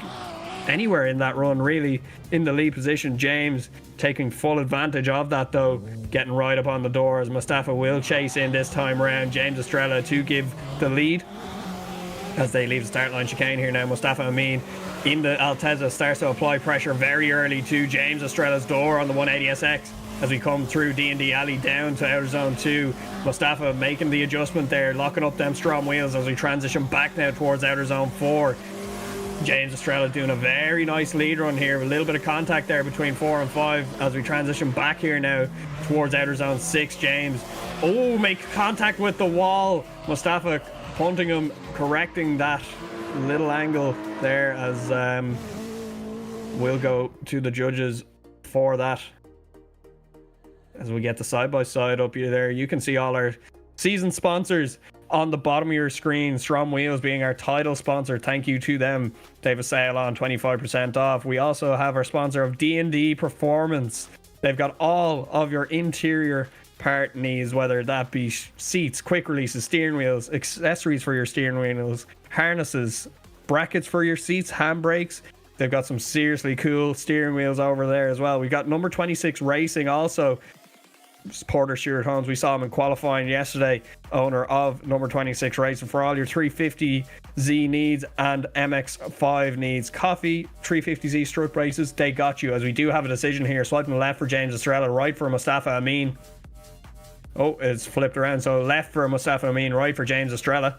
anywhere in that run, really, in the lead position. James taking full advantage of that though, getting right up on the door as Mustafa will chase in this time around. James Estrella to give the lead as they leave the start line chicane here now. Mustafa Amin in the Altezza starts to apply pressure very early to James Estrella's door on the 180SX as we come through D&D Alley down to outer zone 2. Mustafa making the adjustment there, locking up them STRO M Wheels as we transition back now towards outer zone 4. James Estrella doing a very nice lead run here. A little bit of contact there between 4 and 5 as we transition back here now towards outer zone 6. James, make contact with the wall. Mustafa punting him, correcting that little angle there as we'll go to the judges for that. As we get the side-by-side up here there, you can see all our season sponsors on the bottom of your screen, Ström Wheels being our title sponsor. Thank you to them. They have a sale on 25% off. We also have our sponsor of DND Performance. They've got all of your interior part needs, whether that be seats, quick releases, steering wheels, accessories for your steering wheels, harnesses, brackets for your seats, handbrakes. They've got some seriously cool steering wheels over there as well. We've got number 26 Racing also. Porter Stewart Holmes, we saw him in qualifying yesterday, owner of number 26 Racing, for all your 350Z needs and MX5 needs. Coffee, 350Z strut braces, they got you, as we do have a decision here. Swiping left for James Estrella, right for Mustafa Amin. Oh, it's flipped around, so left for Mustafa Amin, right for James Estrella.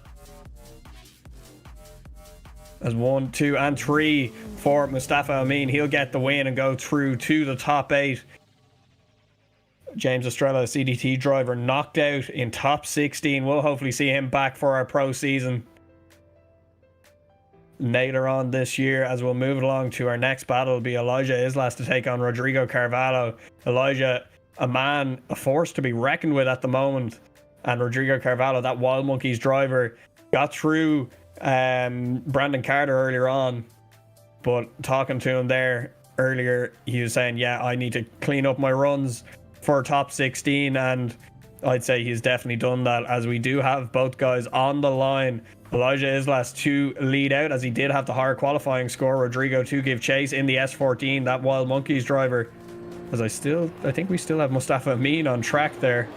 As 1, 2 and 3 for Mustafa Amin. He'll get the win and go through to the top 8. James Estrella, CDT driver, knocked out in top 16. We'll hopefully see him back for our pro season later on this year. As we'll move along to our next battle, will be Elijah Islas to take on Rodrigo Carvalho. Elijah, a force to be reckoned with at the moment, and Rodrigo Carvalho, that Wild Monkeys driver, got through Brandon Carter earlier on, but talking to him there earlier, he was saying, yeah, I need to clean up my runs for top 16, and I'd say he's definitely done that, as we do have both guys on the line. Elijah Islas to lead out, as he did have the higher qualifying score. Rodrigo to give chase in the S14, that Wild Monkeys driver, as I think we still have Mustafa Amin on track there,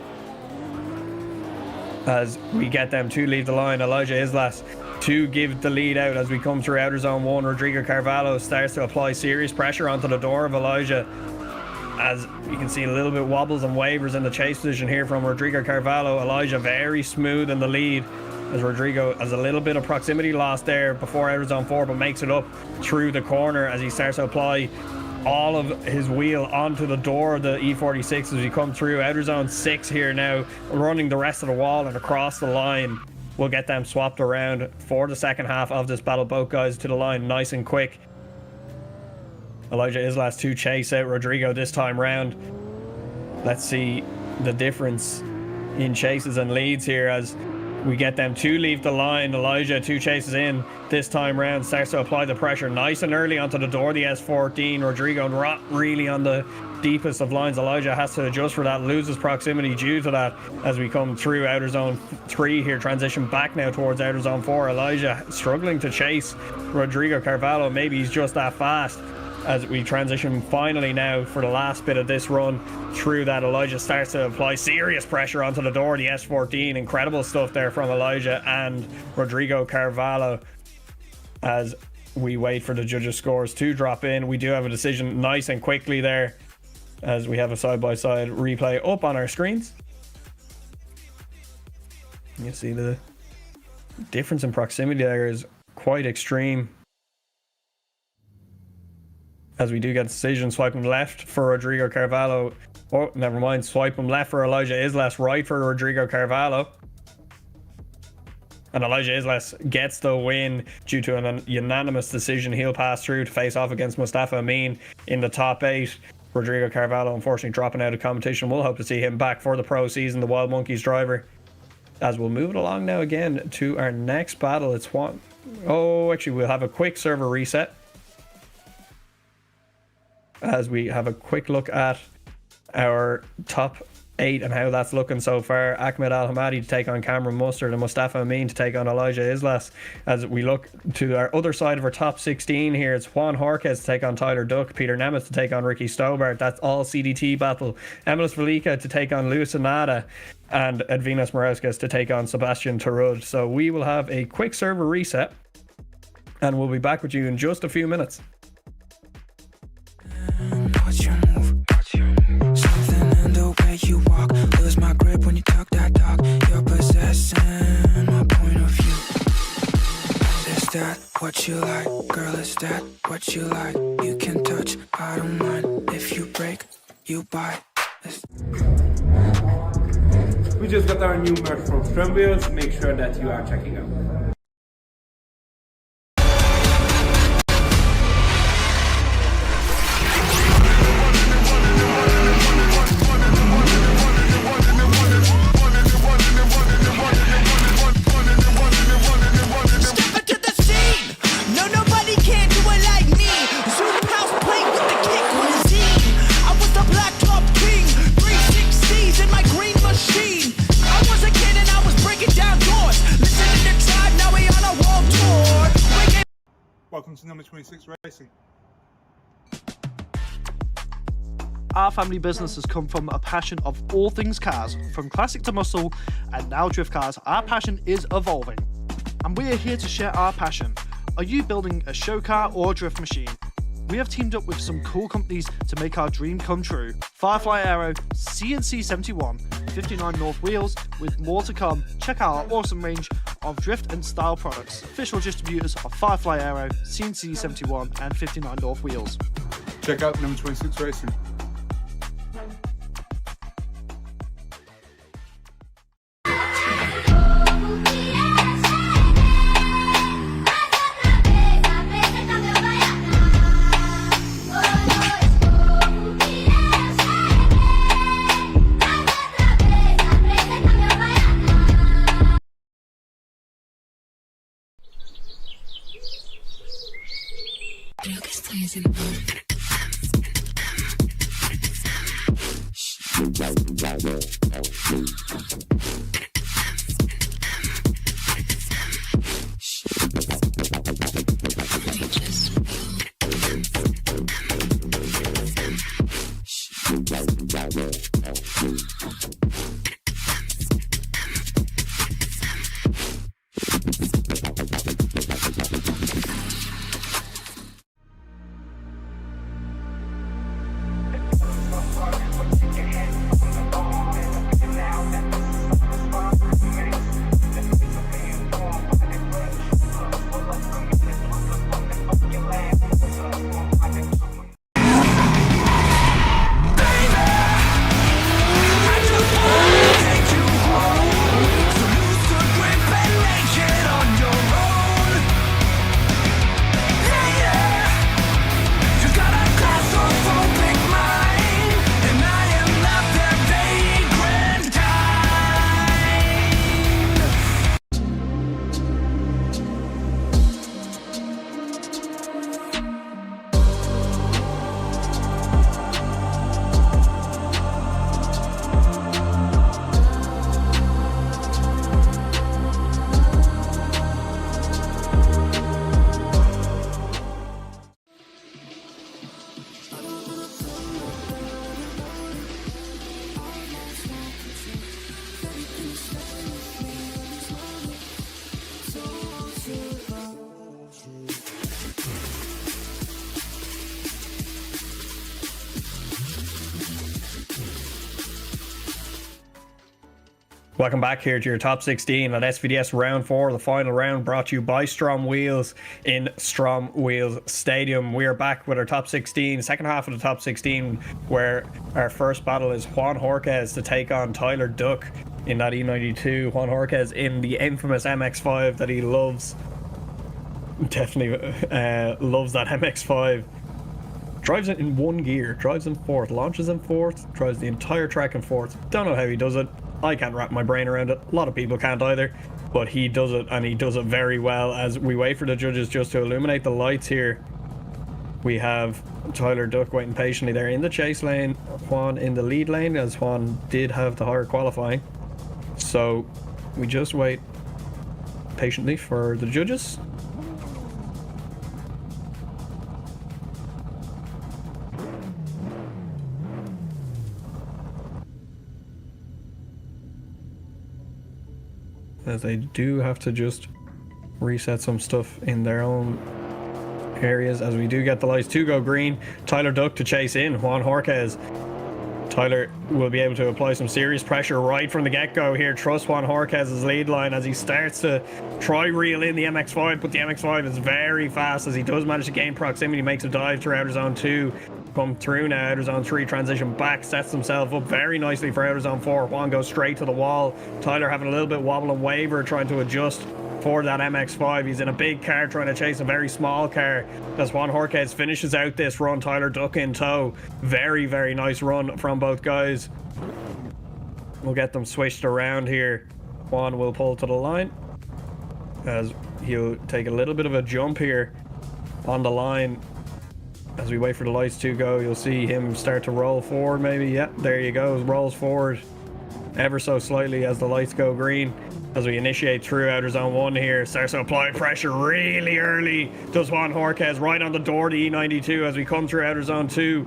as we get them to leave the line. Elijah Islas to give the lead out as we come through outer zone 1. Rodrigo Carvalho starts to apply serious pressure onto the door of Elijah, as you can see a little bit wobbles and wavers in the chase position here from Rodrigo Carvalho. Elijah very smooth in the lead, as Rodrigo has a little bit of proximity loss there before outer zone 4, but makes it up through the corner as he starts to apply all of his wheel onto the door of the E46 as we come through outer zone 6 here now, running the rest of the wall and across the line. We'll get them swapped around for the second half of this battle. Both guys to the line nice and quick. Elijah Islas to chase out Rodrigo this time round. Let's see the difference in chases and leads here as we get them to leave the line. Elijah 2 chases in this time round, starts to apply the pressure nice and early onto the door, the S14. Rodrigo not really on the deepest of lines. Elijah has to adjust for that, loses proximity due to that as we come through outer zone 3 here, transition back now towards outer zone 4. Elijah struggling to chase Rodrigo Carvalho, maybe he's just that fast. As we transition finally now for the last bit of this run through that, Elijah starts to apply serious pressure onto the door, the S14. Incredible stuff there from Elijah and Rodrigo Carvalho. As we wait for the judges' scores to drop in, we do have a decision nice and quickly there, as we have a side-by-side replay up on our screens. You see the difference in proximity there is quite extreme, as we do get a decision. Swiping left for Rodrigo Carvalho. Oh, never mind. Swiping left for Elijah Islas, right for Rodrigo Carvalho. And Elijah Islas gets the win due to an unanimous decision. He'll pass through to face off against Mustafa Amin in the top 8. Rodrigo Carvalho unfortunately dropping out of competition. We'll hope to see him back for the pro season, the Wild Monkeys driver. As we'll move it along now again to our next battle. It's one. Oh, actually, we'll have a quick server reset, as we have a quick look at our top 8 and how that's looking so far. Ahmed Al Hamadi to take on Cameron Mustard, and Mustafa Amin to take on Elijah Islas. As we look to our other side of our top 16 here, it's Juan Jorquez to take on Tyler Duck, Peter Nemeth to take on Ricky Stobart. That's all CDT battle. Emilis Velika to take on Luis Anada, and Edvinas Morauskas to take on Sebastian Tarud. So we will have a quick server reset, and we'll be back with you in just a few minutes.
What's your move? Something in the way you walk. Lose my grip when you talk that talk. You're possessing my point of view. Is that what you like? Girl, is that what you like? You can touch, I don't mind. If you break, you buy.
We just got our new merch from Ström Wheels. Make sure that you are checking out.
Welcome to number 26 Racing.
Our family business has come from a passion of all things cars, from classic to muscle, and now drift cars. Our passion is evolving, and we are here to share our passion. Are you building a show car or a drift machine? We have teamed up with some cool companies to make our dream come true. Firefly Aero, CNC 71, 59 North Wheels, with more to come. Check out our awesome range of drift and style products. Official distributors of Firefly Aero, CNC 71 and 59 North Wheels.
Check out number 26 Racing.
Welcome back here to your top 16 at SVDS round 4, the final round, brought to you by Ström Wheels in Ström Wheels Stadium. We are back with our top 16, second half of the top 16, where our first battle is Juan Jorquez to take on Tyler Duck in that E92. Juan Jorquez in the infamous MX-5 that he loves. Definitely loves that MX-5. Drives it in one gear, drives in fourth, launches in fourth, drives the entire track in fourth. Don't know how he does it. I can't wrap my brain around it. A lot of people can't either, but he does it, and he does it very well. As we wait for the judges just to illuminate the lights here, we have Tyler Duck waiting patiently there in the chase lane, Juan in the lead lane, as Juan did have the higher qualifying. So we just wait patiently for the judges. As they do have to just reset some stuff in their own areas, as we do get the lights to go green. Tyler Duck to chase in Juan Jorquez. Tyler will be able to apply some serious pressure right from the get-go here. Trust Juan Jorquez's lead line as he starts to try reel in the MX-5, but the MX-5 is very fast as he does manage to gain proximity, makes a dive through outer zone 2. Come through now, outer zone 3, transition back, sets himself up very nicely for outer zone 4. Juan goes straight to the wall. Tyler having a little bit wobble and waver, trying to adjust for that MX-5. He's in a big car trying to chase a very small car as Juan Jorquez finishes out this run. Tyler Duck in tow. Very, very nice run from both guys. We'll get them switched around here. Juan will pull to the line as he'll take a little bit of a jump here on the line. As we wait for the lights to go, you'll see him start to roll forward maybe. Yep, there you go, rolls forward. ever so slightly as the lights go green. As we initiate through outer zone 1 here, starts to apply pressure really early. Does Juan Jorquez right on the door to E92 as we come through outer zone 2.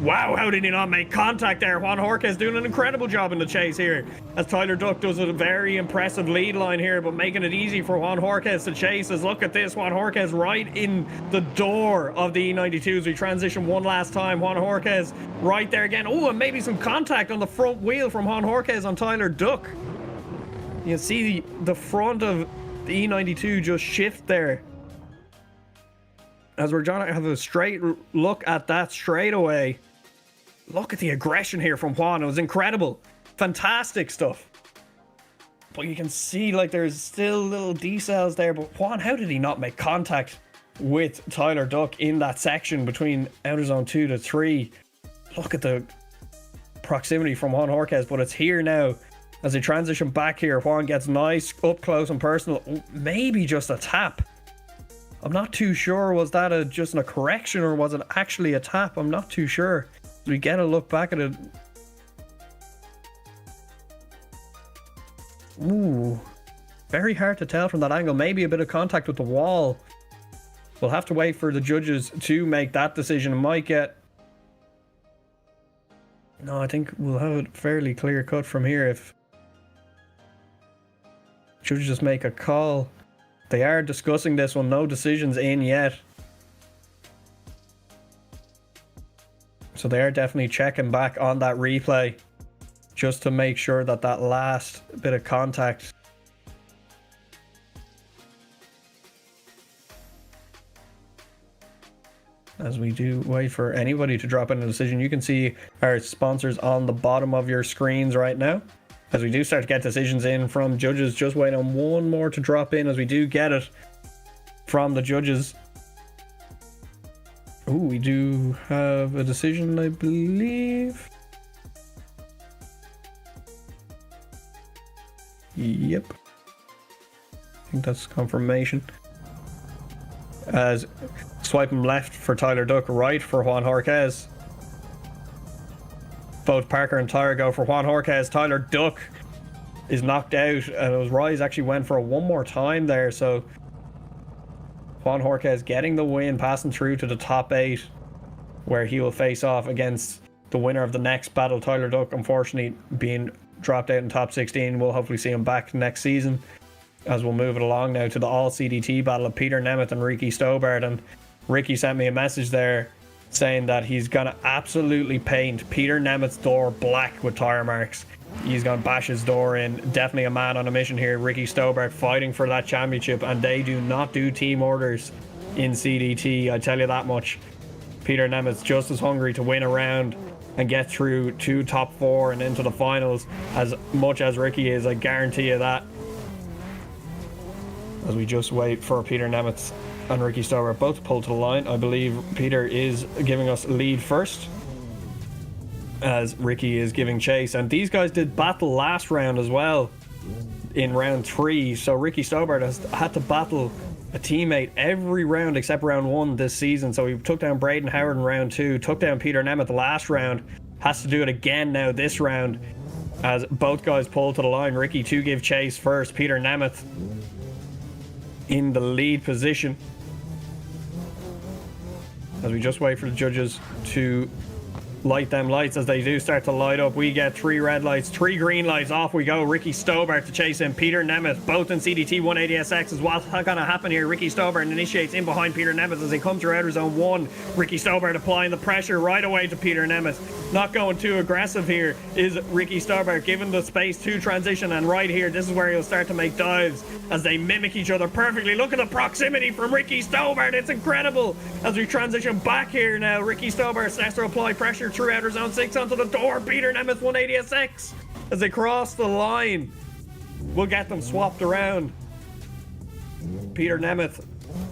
Wow, how did he not make contact there? Juan Jorquez doing an incredible job in the chase here, as Tyler Duck does a very impressive lead line here, but making it easy for Juan Jorquez to chase. As look at this, Juan Jorquez right in the door of the E92 as we transition one last time. Juan Jorquez right there again. Oh, and maybe some contact on the front wheel from Juan Jorquez on Tyler Duck. You can see the front of the E92 just shift there. As we're trying to have a straight look at that straight away. Look at the aggression here from Juan. It was incredible. Fantastic stuff. But you can see like there's still little decels there. But Juan, how did he not make contact with Tyler Duck in that section between outer zone 2 to 3? Look at the proximity from Juan Jorquez. But it's here now. As they transition back here, Juan gets nice, up close and personal. Maybe just a tap. I'm not too sure. Was that just a correction or was it actually a tap? I'm not too sure. As we get a look back at it. Ooh. Very hard to tell from that angle. Maybe a bit of contact with the wall. We'll have to wait for the judges to make that decision. It might get... No, I think we'll have it fairly clear cut from here if... Judges just make a call. They are discussing this one. No decisions in yet. So they are definitely checking back on that replay. Just to make sure that that last bit of contact. As we do wait for anybody to drop in a decision. You can see our sponsors on the bottom of your screens right now. As we do start to get decisions in from judges, just wait on one more to drop in as we do get it from the judges. Ooh, we do have a decision, I believe. Yep. I think that's confirmation. As swiping left for Tyler Duck, right for Juan Jorquez. Both Parker and Tyre go for Juan Jorquez. Tyler Duck is knocked out, and it was Rise actually went for one more time there. So Juan Jorquez getting the win, passing through to the top 8, where he will face off against the winner of the next battle. Tyler Duck, unfortunately, being dropped out in top 16. We'll hopefully see him back next season. As we'll move it along now to the all CDT battle of Peter Nemeth and Ricky Stobart. And Ricky sent me a message there saying that he's gonna absolutely paint Peter Nemeth's door black with tire marks. He's gonna bash his door in. Definitely a man on a mission here. Ricky Stobart fighting for that championship, and they do not do team orders in CDT, I tell you that much. Peter Nemeth's just as hungry to win a round and get through to top 4 and into the finals as much as Ricky is, I guarantee you that. As we just wait for Peter Nemeth and Ricky Stobart both to pull to the line. I believe Peter is giving us lead first, as Ricky is giving chase. And these guys did battle last round as well in round 3. So Ricky Stobart has had to battle a teammate every round except round 1 this season. So he took down Braden Howard in round 2, took down Peter Nemeth last round, has to do it again now this round as both guys pull to the line. Ricky to give chase first. Peter Nemeth in the lead position. As we just wait for the judges to light them lights. As they do start to light up, we get 3 red lights, 3 green lights. Off we go. Ricky Stobart to chase him. Peter Nemeth, both in CDT 180SX. Is what's going to happen here. Ricky Stobart initiates in behind Peter Nemeth as they come through outer zone 1. Ricky Stobart applying the pressure right away to Peter Nemeth. Not going too aggressive here is Ricky Stobart, given the space to transition, and right here, this is where he'll start to make dives as they mimic each other perfectly. Look at the proximity from Ricky Stobart. It's incredible. As we transition back here now, Ricky Stobart starts to apply pressure through outer zone 6 onto the door. Peter Nemeth 180SX as they cross the line. We'll get them swapped around. Peter Nemeth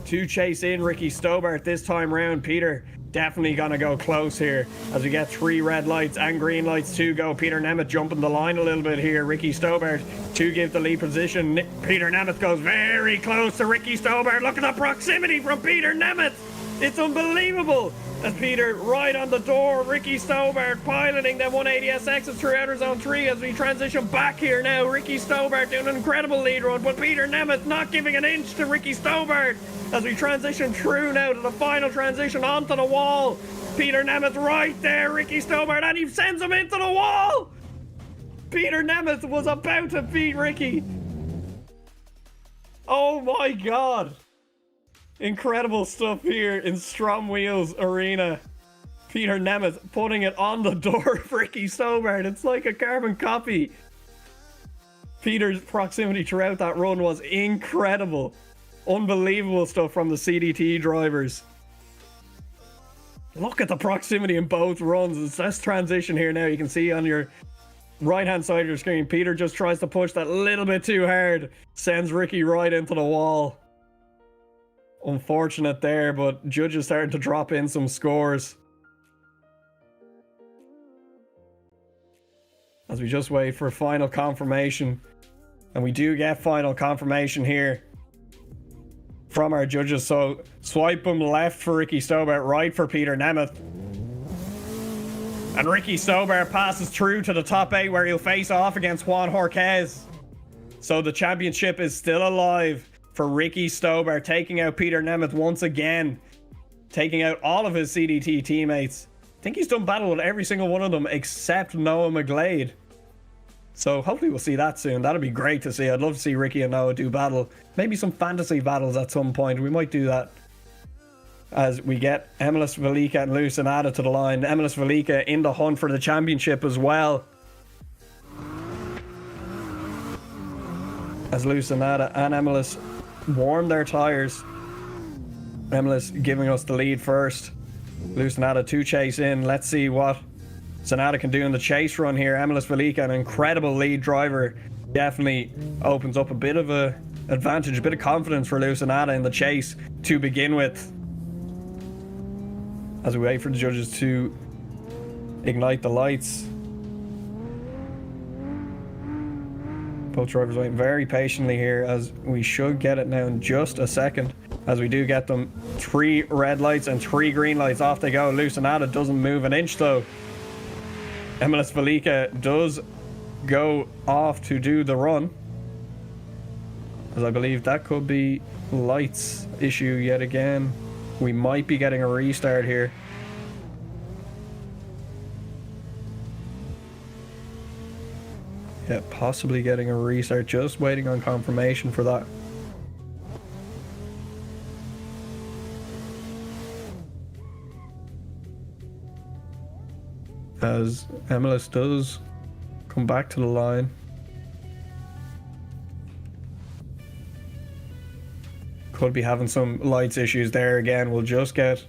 to chase in Ricky Stobart this time round. Peter definitely gonna go close here as we get 3 red lights and green lights to go. Peter Nemeth jumping the line a little bit here. Ricky Stobart to give the lead position. Peter Nemeth goes very close to Ricky Stobart. Look at the proximity from Peter Nemeth. It's unbelievable. As Peter right on the door, Ricky Stobart piloting them 180SXs through outer zone 3 as we transition back here now. Ricky Stobart doing an incredible lead run, but Peter Nemeth not giving an inch to Ricky Stobart as we transition through now to the final transition onto the wall. Peter Nemeth right there, Ricky Stobart, and he sends him into the wall! Peter Nemeth was about to beat Ricky. Oh my god. Incredible stuff here in Ström Wheels Arena. Peter Nemeth putting it on the door of Ricky Stobart. It's like a carbon copy. Peter's proximity throughout that run was incredible. Unbelievable stuff from the CDT drivers. Look at the proximity in both runs. It's this transition here now. You can see on your right hand side of your screen, Peter just tries to push that little bit too hard. Sends Ricky right into the wall. Unfortunate there, but judges starting to drop in some scores. As we just wait for final confirmation. And we do get final confirmation here from our judges. So swipe them left for Ricky Stobart, right for Peter Nemeth. And Ricky Stobart passes through to the top 8 where he'll face off against Juan Jorquez. So the championship is still alive for Ricky Stobart, taking out Peter Nemeth once again. Taking out all of his CDT teammates. I think he's done battle with every single one of them except Noah McGlade. So hopefully we'll see that soon. That'd be great to see. I'd love to see Ricky and Noah do battle. Maybe some fantasy battles at some point. We might do that. As we get Emilis Velika and Lucinata to the line. Emilis Velika in the hunt for the championship as well. As Lucinata and Emilis warm their tires. Emilis giving us the lead first. Lucinata to chase in. Let's see what Sonata can do in the chase run here. Emilis Velika, an incredible lead driver, definitely opens up a bit of a advantage, a bit of confidence for Lucinata in the chase to begin with. As we wait for the judges to ignite the lights. Both drivers waiting very patiently here, as we should get it now in just a second. As we do get them 3 red lights and 3 green lights, off they go. Lucinata doesn't move an inch though. Emilis Velika does go off to do the run, as I believe that could be lights issue yet again. We might be getting a restart here. Yeah, possibly getting a restart. Just waiting on confirmation for that. As Emilis does come back to the line. Could be having some lights issues there again. We'll just get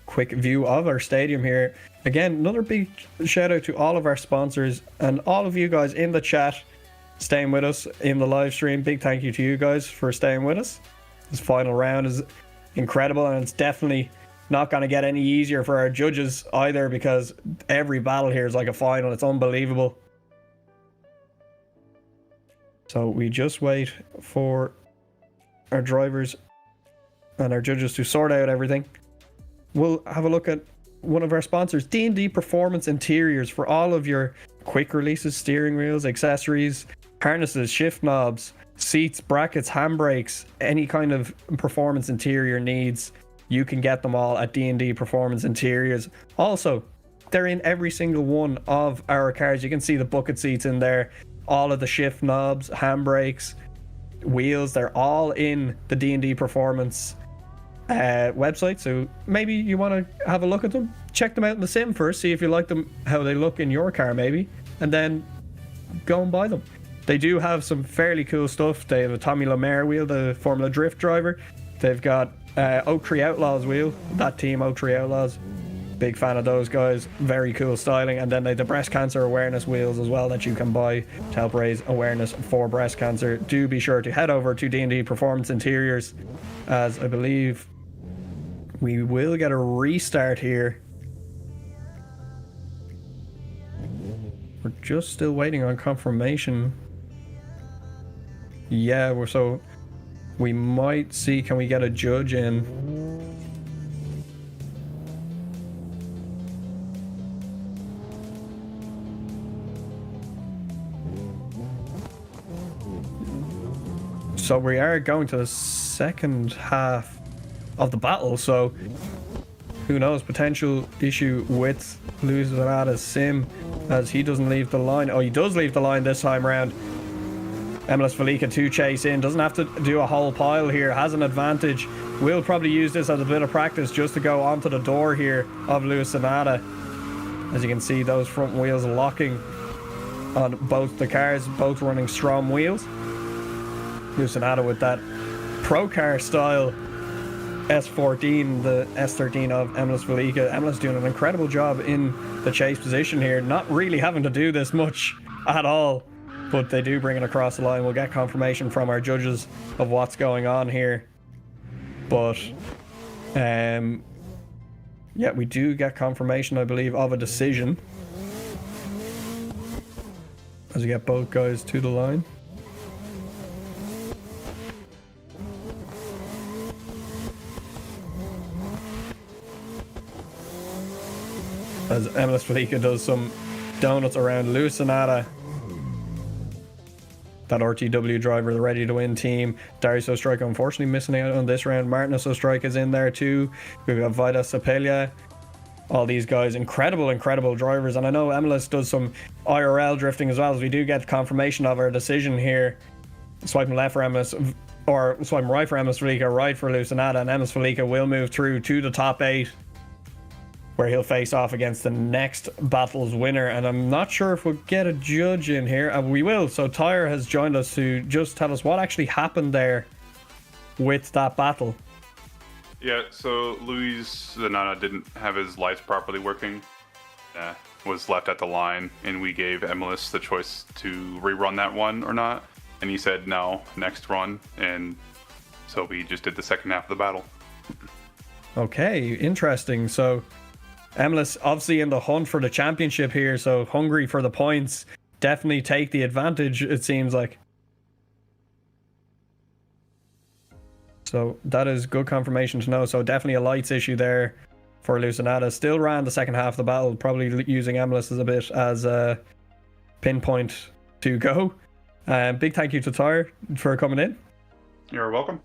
quick view of our stadium here. Again, another big shout out to all of our sponsors and all of you guys in the chat staying with us in the live stream. Big thank you to you guys for staying with us. This final round is incredible, and it's definitely not going to get any easier for our judges either, because every battle here is like a final. It's unbelievable. So we just wait for our drivers and our judges to sort out everything. We'll have a look at one of our sponsors, DND Performance Interiors, for all of your quick releases, steering wheels, accessories, harnesses, shift knobs, seats, brackets, handbrakes, any kind of performance interior needs. You can get them all at DND Performance Interiors. Also, they're in every single one of our cars. You can see the bucket seats in there, all of the shift knobs, handbrakes, wheels, they're all in the D&D Performance website. So maybe you want to have a look at them, check them out in the sim first, see if you like them, how they look in your car maybe, and then go and buy them. They do have some fairly cool stuff. They have a Tommy Lemaire wheel, the Formula Drift driver. They've got Oak Tree Outlaws wheel, that team, Oak Tree Outlaws. Big fan of those guys, very cool styling. And then they have the breast cancer awareness wheels as well that you can buy to help raise awareness for breast cancer. Do be sure to head over to D&D Performance Interiors, as I believe we will get a restart here. We're just still waiting on confirmation. Yeah, so we might see, can we get a judge in? So we are going to the second half of the battle, so who knows, potential issue with Luis Zanata's sim as he doesn't leave the line. Oh, he does leave the line this time around. MLS Velika to chase in, doesn't have to do a whole pile here, has an advantage. Will probably use this as a bit of practice just to go onto the door here of Luis Zanata. As you can see, those front wheels locking on both the cars, both running STRO M Wheels. Luis Zanata with that pro car style S14, the S13 of MLS Velika. MLS doing an incredible job in the chase position here, not really having to do this much at all, but they do bring it across the line. We'll get confirmation from our judges of what's going on here, but yeah, we do get confirmation, I believe, of a decision as we get both guys to the line. As MLS Velika does some donuts around Luis Zanata, that RTW driver, the ready to win team. Darius Ostrike unfortunately missing out on this round. Martinez Ostrike is in there too. We've got Vida Sapelya. All these guys, incredible drivers. And I know MLS does some IRL drifting as well, as we do get confirmation of our decision here. Swiping left for MLS, or swiping right for MLS Velika, right for Luis Zanata, and MLS Velika will move through to the top 8, where he'll face off against the next battle's winner. And I'm not sure if we'll get a judge in here, and we will. So Tyre has joined us to just tell us what actually happened there with that battle.
Yeah, so Luis Zanata didn't have his lights properly working, was left at the line, and we gave MLS the choice to rerun that one or not, and he said no, next run, and so we just did the second half of the battle.
Okay, interesting. So MLS obviously in the hunt for the championship here, so hungry for the points. Definitely take the advantage, it seems like. So that is good confirmation to know. So definitely a lights issue there for Luis Zanata. Still ran the second half of the battle, probably using MLS as a bit as a pinpoint to go. Big thank you to Tyre for coming in.
You're welcome.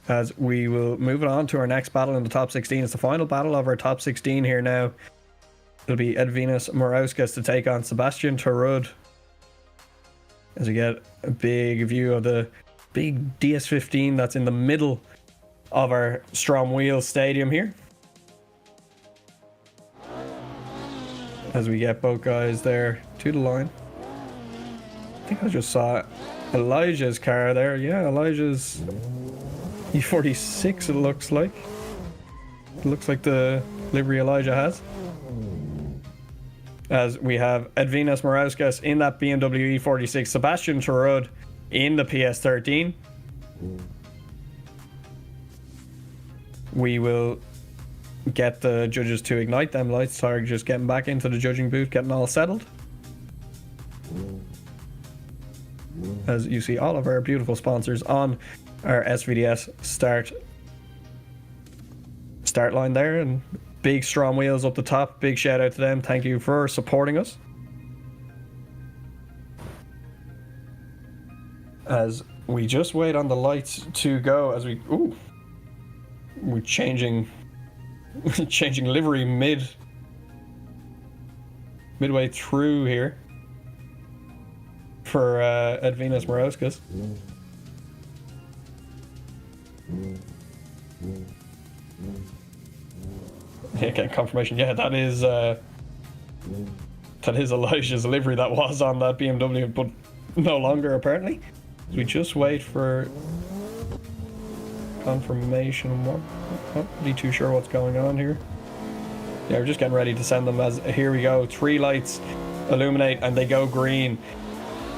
As we will move it on to our next battle in the top 16. It's the final battle of our top 16 here now. It'll be Edvinas Morauskas to take on Sebastian Tarud. As we get a big view of the big DS15 that's in the middle of our Ström Wheels Stadium here. As we get both guys there to the line. I think I just saw Elijah's car there. Yeah, Elijah's E46 it looks like. It looks like the livery Elijah has. As we have Edvinas Morauskas in that BMW E46, Sebastian Tarud in the PS13. We will get the judges to ignite them lights. Sorry, just getting back into the judging booth, getting all settled. As you see all of our beautiful sponsors on our SVDS start line there, and big Strong Wheels up the top. Big shout out to them. Thank you for supporting us. As we just wait on the lights to go, as we're changing livery midway through here for Edvinas Morauskas. Yeah, getting confirmation. Yeah, that is Elijah's livery that was on that BMW, but no longer apparently. We just wait for confirmation. Not really too sure what's going on here. Yeah, we're just getting ready to send them. As here we go, 3 lights illuminate and they go green.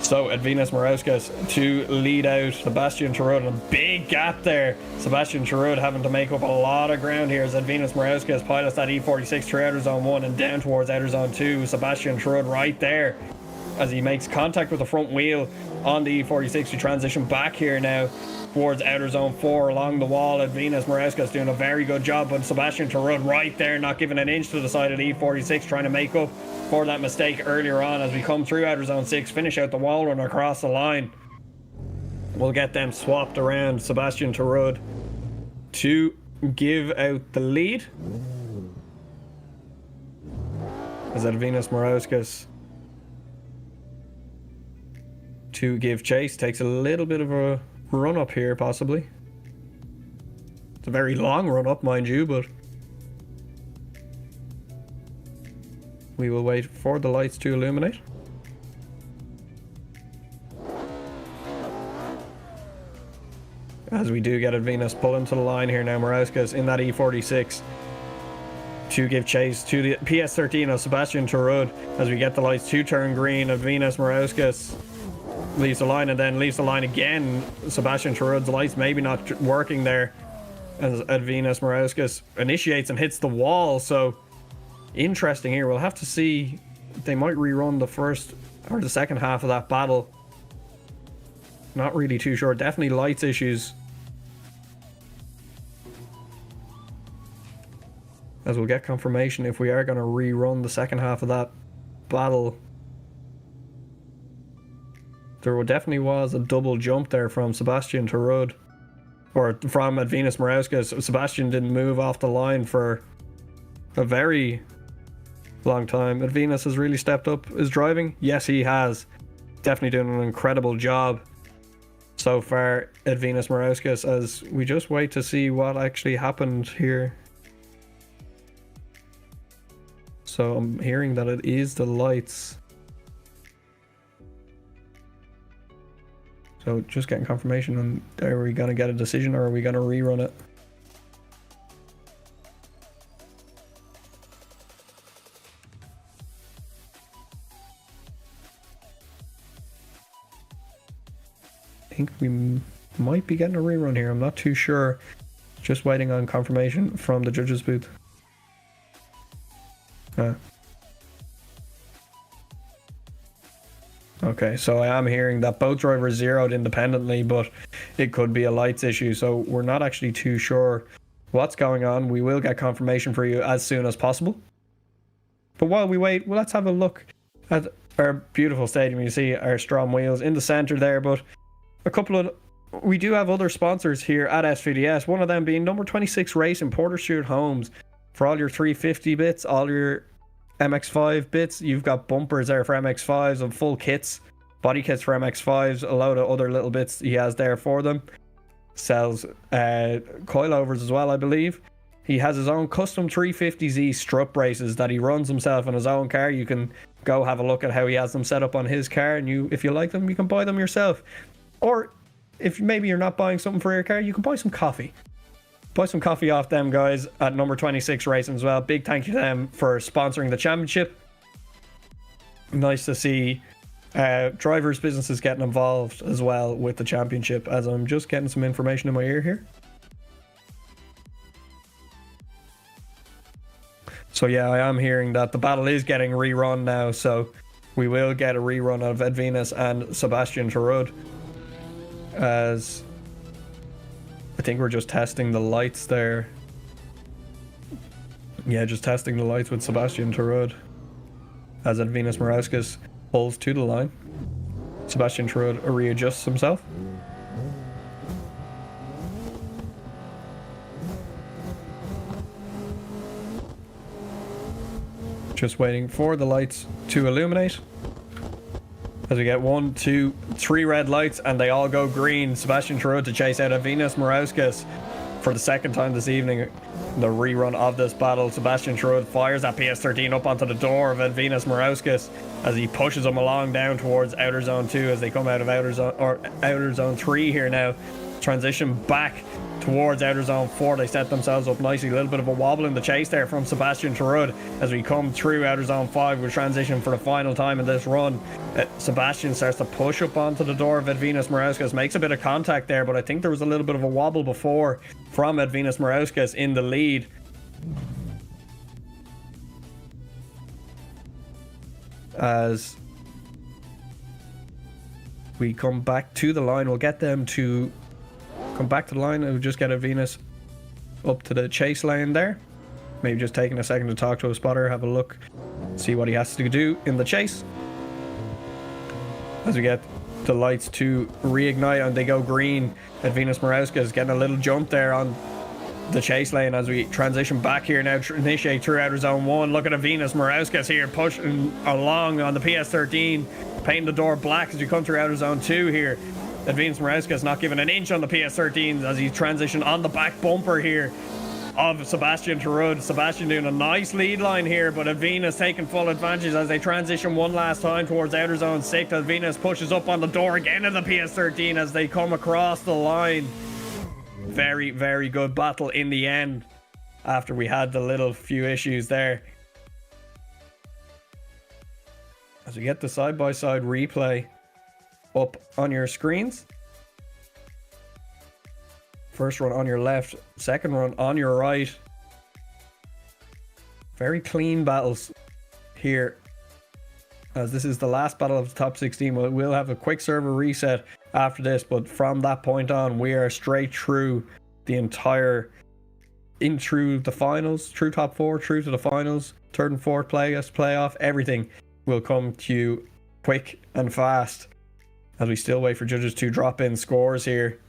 So Edvinas Morauskas to lead out Sebastian Tarud, and a big gap there. Sebastian Tarud having to make up a lot of ground here as Edvinas Morauskas pilots that E46 through outer zone 1 and down towards outer zone 2. Sebastian Tarud right there as he makes contact with the front wheel on the E46. We transition back here now towards outer zone 4 along the wall. Advinas Morauskas doing a very good job, but Sebastian Tarud right there, not giving an inch to the side of the E46, trying to make up for that mistake earlier on as we come through outer zone 6, finish out the wall run across the line. We'll get them swapped around. Sebastian Tarud to give out the lead as Advinas Morauskas to give chase. Takes a little bit of a run up here, possibly. It's a very long run up, mind you, but we will wait for the lights to illuminate. As we do get Advinas pulling to the line here now. Morauskas in that E46 to give chase to the PS13 of Sebastian Tarud as we get the lights to turn green. Advinas Morauskas leaves the line and then leaves the line again. Sebastian Tarud's lights maybe not working there as Advinas Morauskas initiates and hits the wall. So interesting here. We'll have to see. They might rerun the first or the second half of that battle. Not really too sure. Definitely lights issues. As we'll get confirmation if we are going to rerun the second half of that battle. There definitely was a double jump there from Sebastian Tarud. Or from Advinas Morauskas. Sebastian didn't move off the line for a very long time. Advinas has really stepped up his driving. Yes, he has. Definitely doing an incredible job so far, Advinas Morauskas, as we just wait to see what actually happened here. So I'm hearing that it is the lights. So just getting confirmation on, are we going to get a decision or are we going to rerun it? I think we might be getting a rerun here. I'm not too sure. Just waiting on confirmation from the judges booth. Okay, so I am hearing that both drivers zeroed independently, but it could be a lights issue. So we're not actually too sure what's going on. We will get confirmation for you as soon as possible. But while we wait, well, let's have a look at our beautiful stadium. You see our STRO M Wheels in the center there, but we do have other sponsors here at SVDS, one of them being number 26 Racing, Porter Stewart Homes. For all your 350 bits, all your MX5 bits, you've got bumpers there for MX5s and full kits, body kits for MX5s, a load of other little bits he has there for them. Sells coilovers as well, I believe. He has his own custom 350Z strut braces that he runs himself in his own car. You can go have a look at how he has them set up on his car, and if you like them, you can buy them yourself. Or if maybe you're not buying something for your car, you can buy some coffee. Buy some coffee off them guys at number 26 Racing as well. Big thank you to them for sponsoring the championship. Nice to see drivers' businesses getting involved as well with the championship, as I'm just getting some information in my ear here. So yeah, I am hearing that the battle is getting rerun now, so we will get a rerun of Advinas and Sebastian Tarud, as I think we're just testing the lights there. Yeah, just testing the lights with Sebastian Tarud as Advinas Morauskas pulls to the line. Sebastian Tarud readjusts himself. Just waiting for the lights to illuminate. As we get 1, 2, 3 red lights and they all go green. Sebastian Tarud to chase out Advinas Morauskas for the second time this evening. The rerun of this battle. Sebastian Tarud fires that PS13 up onto the door of Advinas Morauskas as he pushes him along down towards outer zone 2 as they come out of outer zone 3 here now. Transition back towards outer zone 4. They set themselves up nicely. A little bit of a wobble in the chase there from Sebastian Tarud as we come through outer zone 5. We're transition for the final time in this run. Sebastian starts to push up onto the door of Advinas Morauskas, makes a bit of contact there, but I think there was a little bit of a wobble before from Advinas Morauskas in the lead. As we come back to the line, we'll get them to come back to the line. We'll just get a Venus up to the chase lane there. Maybe just taking a second to talk to a spotter, have a look, see what he has to do in the chase. As we get the lights to reignite and they go green, Edvinas Morauskas is getting a little jump there on the chase lane as we transition back here now, initiate through outer zone 1. Look at Edvinas Morauskas here pushing along on the PS13, painting the door black as we come through outer zone 2 here. Edvinas Morauskas not giving an inch on the PS13 as he transitioned on the back bumper here of Sebastian Tarud. Sebastian doing a nice lead line here, but Edvinas taking full advantage as they transition one last time towards outer zone 6. Edvinas pushes up on the door again of the PS13 as they come across the line. Very, very good battle in the end after we had the little few issues there. As we get the side-by-side replay up on your screens. First run on your left, second run on your right. Very clean battles here, as this is the last battle of the top 16. We'll have a quick server reset after this, but from that point on, we are straight through the entire, through the finals, through top 4, through to the finals, third and fourth playoff, everything will come to you quick and fast as we still wait for judges to drop in scores here.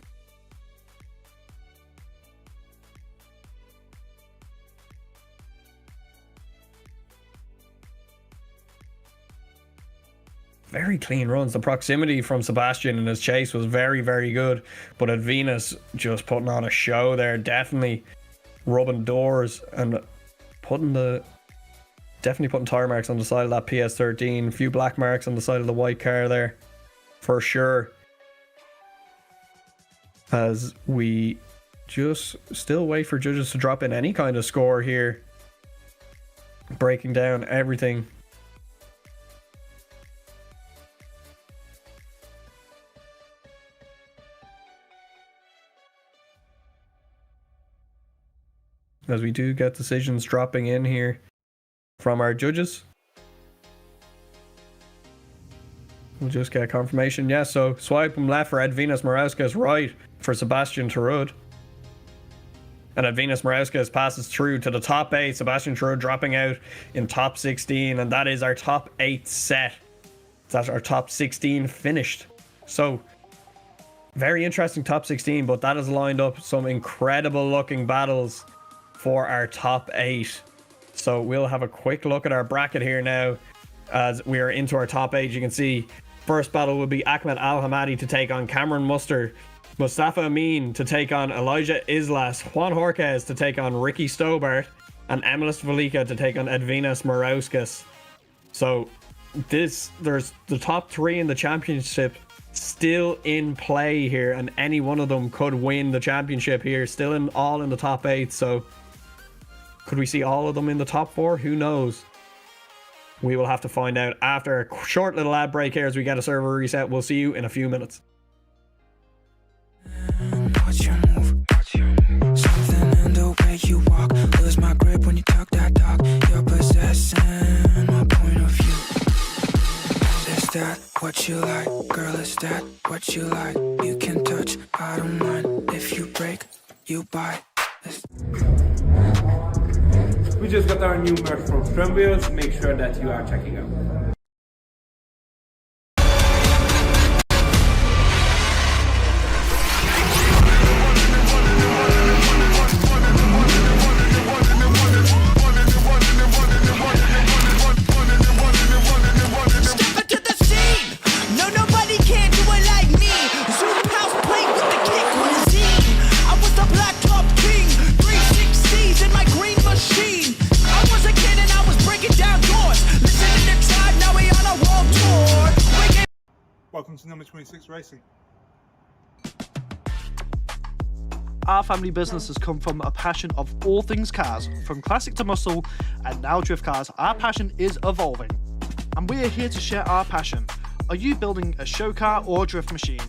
Very clean runs. The proximity from Sebastian in his chase was very, very good. But Edvinas just putting on a show there. Definitely rubbing doors and definitely putting tire marks on the side of that PS13. A few black marks on the side of the white car there, for sure. As we just still wait for judges to drop in any kind of score here. Breaking down everything. As we do get decisions dropping in here from our judges. We'll just get confirmation. Yeah, so swipe him left for Edvinas Morauskas, right for Sebastian Tarud. And Edvinas Morauskas passes through to the top 8. Sebastian Tarud dropping out in top 16. And that is our top 8 set. That's our top 16 finished. So, very interesting top 16, but that has lined up some incredible looking battles for our top 8. So we'll have a quick look at our bracket here now as we are into our top 8. You can see first battle will be Ahmed Al Hamadi to take on Cameron Muster, Mustafa Amin to take on Elijah Islas, Juan Jorquez to take on Ricky Stobart, and Emilis Velika to take on Edvinas Morauskas. So there's the top 3 in the championship still in play here, and any one of them could win the championship here, still all in the top 8. So could we see all of them in the top 4? Who knows? We will have to find out after a short little ad break here as we get a server reset. We'll see you in a few minutes.
Watch your move. Something in the way you walk. Lose my grip when you talk that talk. You're possessing my point of view. Is that what you like? Girl, is that what you like? You can touch, I don't mind. If you break, you buy.
We just got our new merch from Ström Wheels. Make sure that you are checking out.
Welcome to number 26 Racing.
Our family business has come from a passion of all things cars, from classic to muscle, and now drift cars. Our passion is evolving, and we are here to share our passion. Are you building a show car or a drift machine?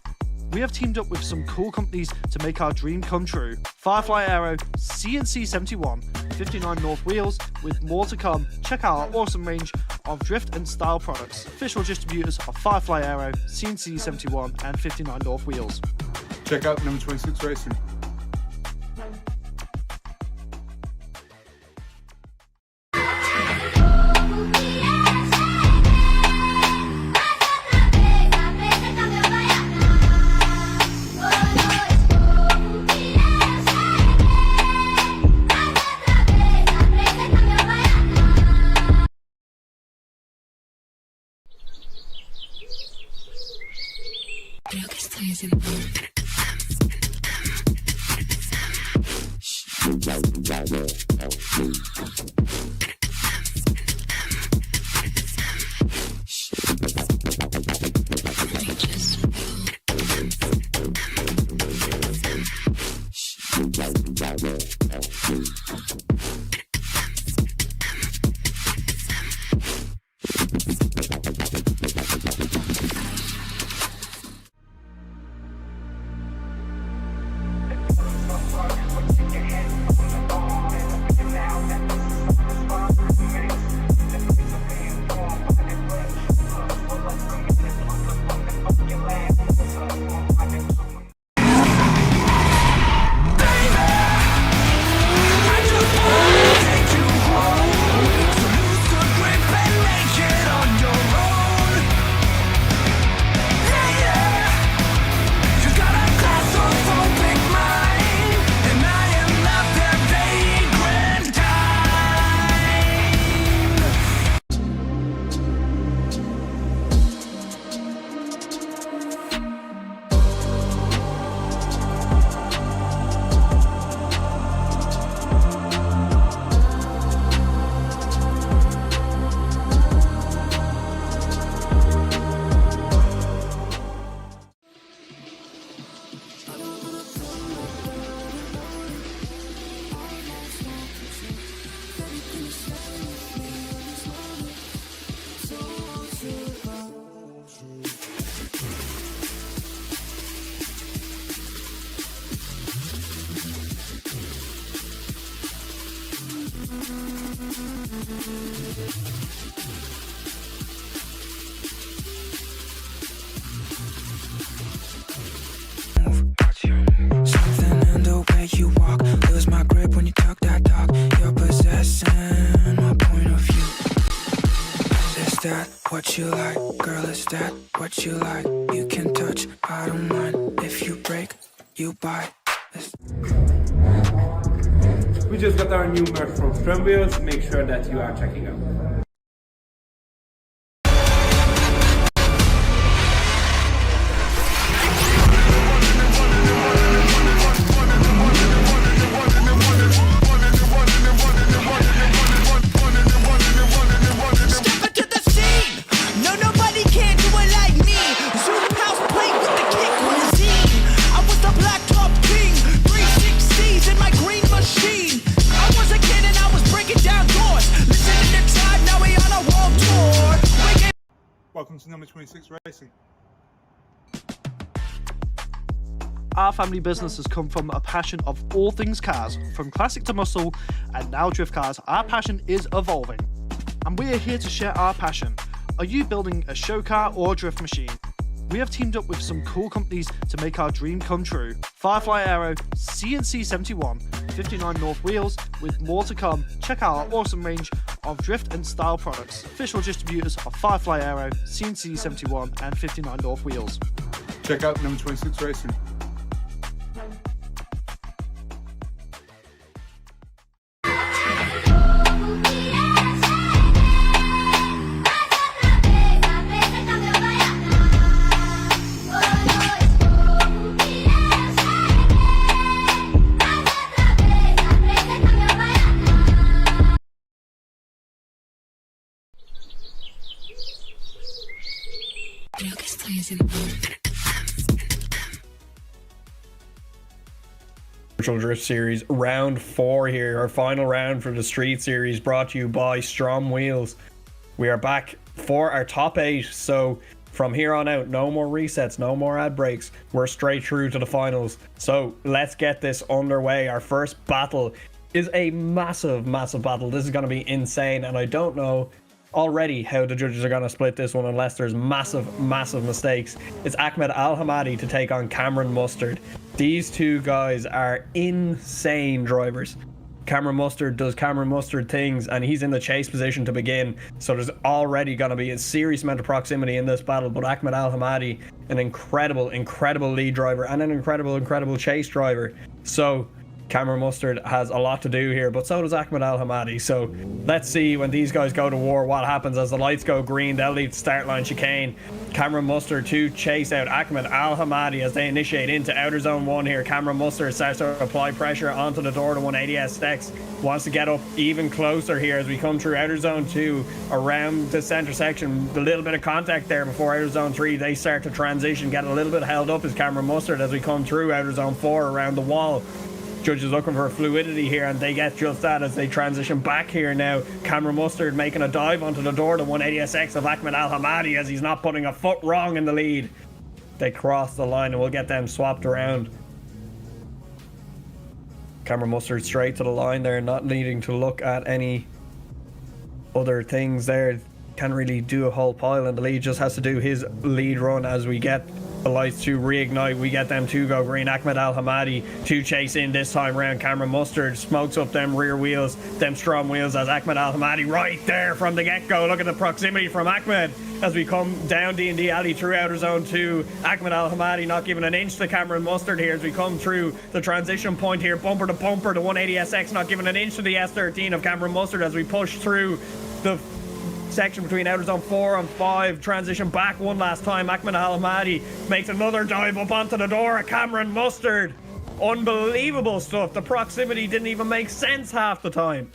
We have teamed up with some cool companies to make our dream come true. Firefly Aero, CNC 71, 59 North Wheels, with more to come. Check out our awesome range of drift and style products. Official distributors of Firefly Aero, CNC 71 and 59 North Wheels.
Check out number 26 Racing.
Creo que estoy haciendo. Something in the way you walk, lose my grip when you talk that talk. You're possessing my point of view. Is that what you like, girl? Is that what you like? You can touch, I don't mind. If you break, you bite.
We just got our new merch from Ström Wheels. Make sure that you are checking out.
Welcome to number 26 Racing.
Our family business has come from a passion of all things cars, from classic to muscle, and now drift cars. Our passion is evolving, and we are here to share our passion. Are you building a show car or a drift machine? We have teamed up with some cool companies to make our dream come true. Firefly Aero, CNC 71, 59 North Wheels, with more to come. Check out our awesome range of drift and style products. Official distributors of Firefly Aero, CNC 71 and 59 North Wheels.
Check out number 26 Racing.
Creo que estoy haciendo.
Virtual Drift Series round 4 here, our final round for the Street Series, brought to you by Ström Wheels. We are back for our top 8, so from here on out, no more resets, no more ad breaks. We're straight through to the finals. So let's get this underway. Our first battle is a massive battle. This is going to be insane, and I don't know already how the judges are going to split this one unless there's massive mistakes. It's Ahmed Al Hamadi to take on Cameron Mustard. These two guys are insane drivers. Cameron Mustard does Cameron Mustard things, and he's in the chase position to begin, so there's already going to be a serious amount of proximity in this battle. But Ahmed Al Hamadi, an incredible lead driver and an incredible chase driver, so Cameron Mustard has a lot to do here, but so does Ahmed Al Hamadi. So let's see when these guys go to war what happens. As the lights go green, they'll leave the start line chicane. Cameron Mustard to chase out Ahmed Al Hamadi as they initiate into outer zone 1 here. Cameron Mustard starts to apply pressure onto the door to 180S Stex. Wants to get up even closer here as we come through outer zone 2 around the center section. A little bit of contact there before outer zone 3. They start to transition, get a little bit held up as Cameron Mustard as we come through outer zone 4 around the wall. Judges looking for fluidity here, and they get just that as they transition back here now. Cameron Mustard making a dive onto the door to 180SX of Ahmed Al Hamadi as he's not putting a foot wrong in the lead. They cross the line and we'll get them swapped around. Cameron Mustard straight to the line there, not needing to look at any other things there. Can't really do a whole pile in the lead, just has to do his lead run as we get the lights to reignite. We get them to go green. Ahmed Al Hamadi to chase in this time round. Cameron Mustard smokes up them rear wheels, them STRO M Wheels, as Ahmed Al Hamadi right there from the get-go. Look at the proximity from Ahmed as we come down D&D alley through outer zone 2. Ahmed Al Hamadi not giving an inch to Cameron Mustard here as we come through the transition point here, bumper to bumper. The 180SX not giving an inch to the S13 of Cameron Mustard as we push through the section between outer zone 4 and 5. Transition back one last time. Ahmed Al Hamadi makes another dive up onto the door of Cameron Mustard. Unbelievable stuff. The proximity didn't even make sense half the time.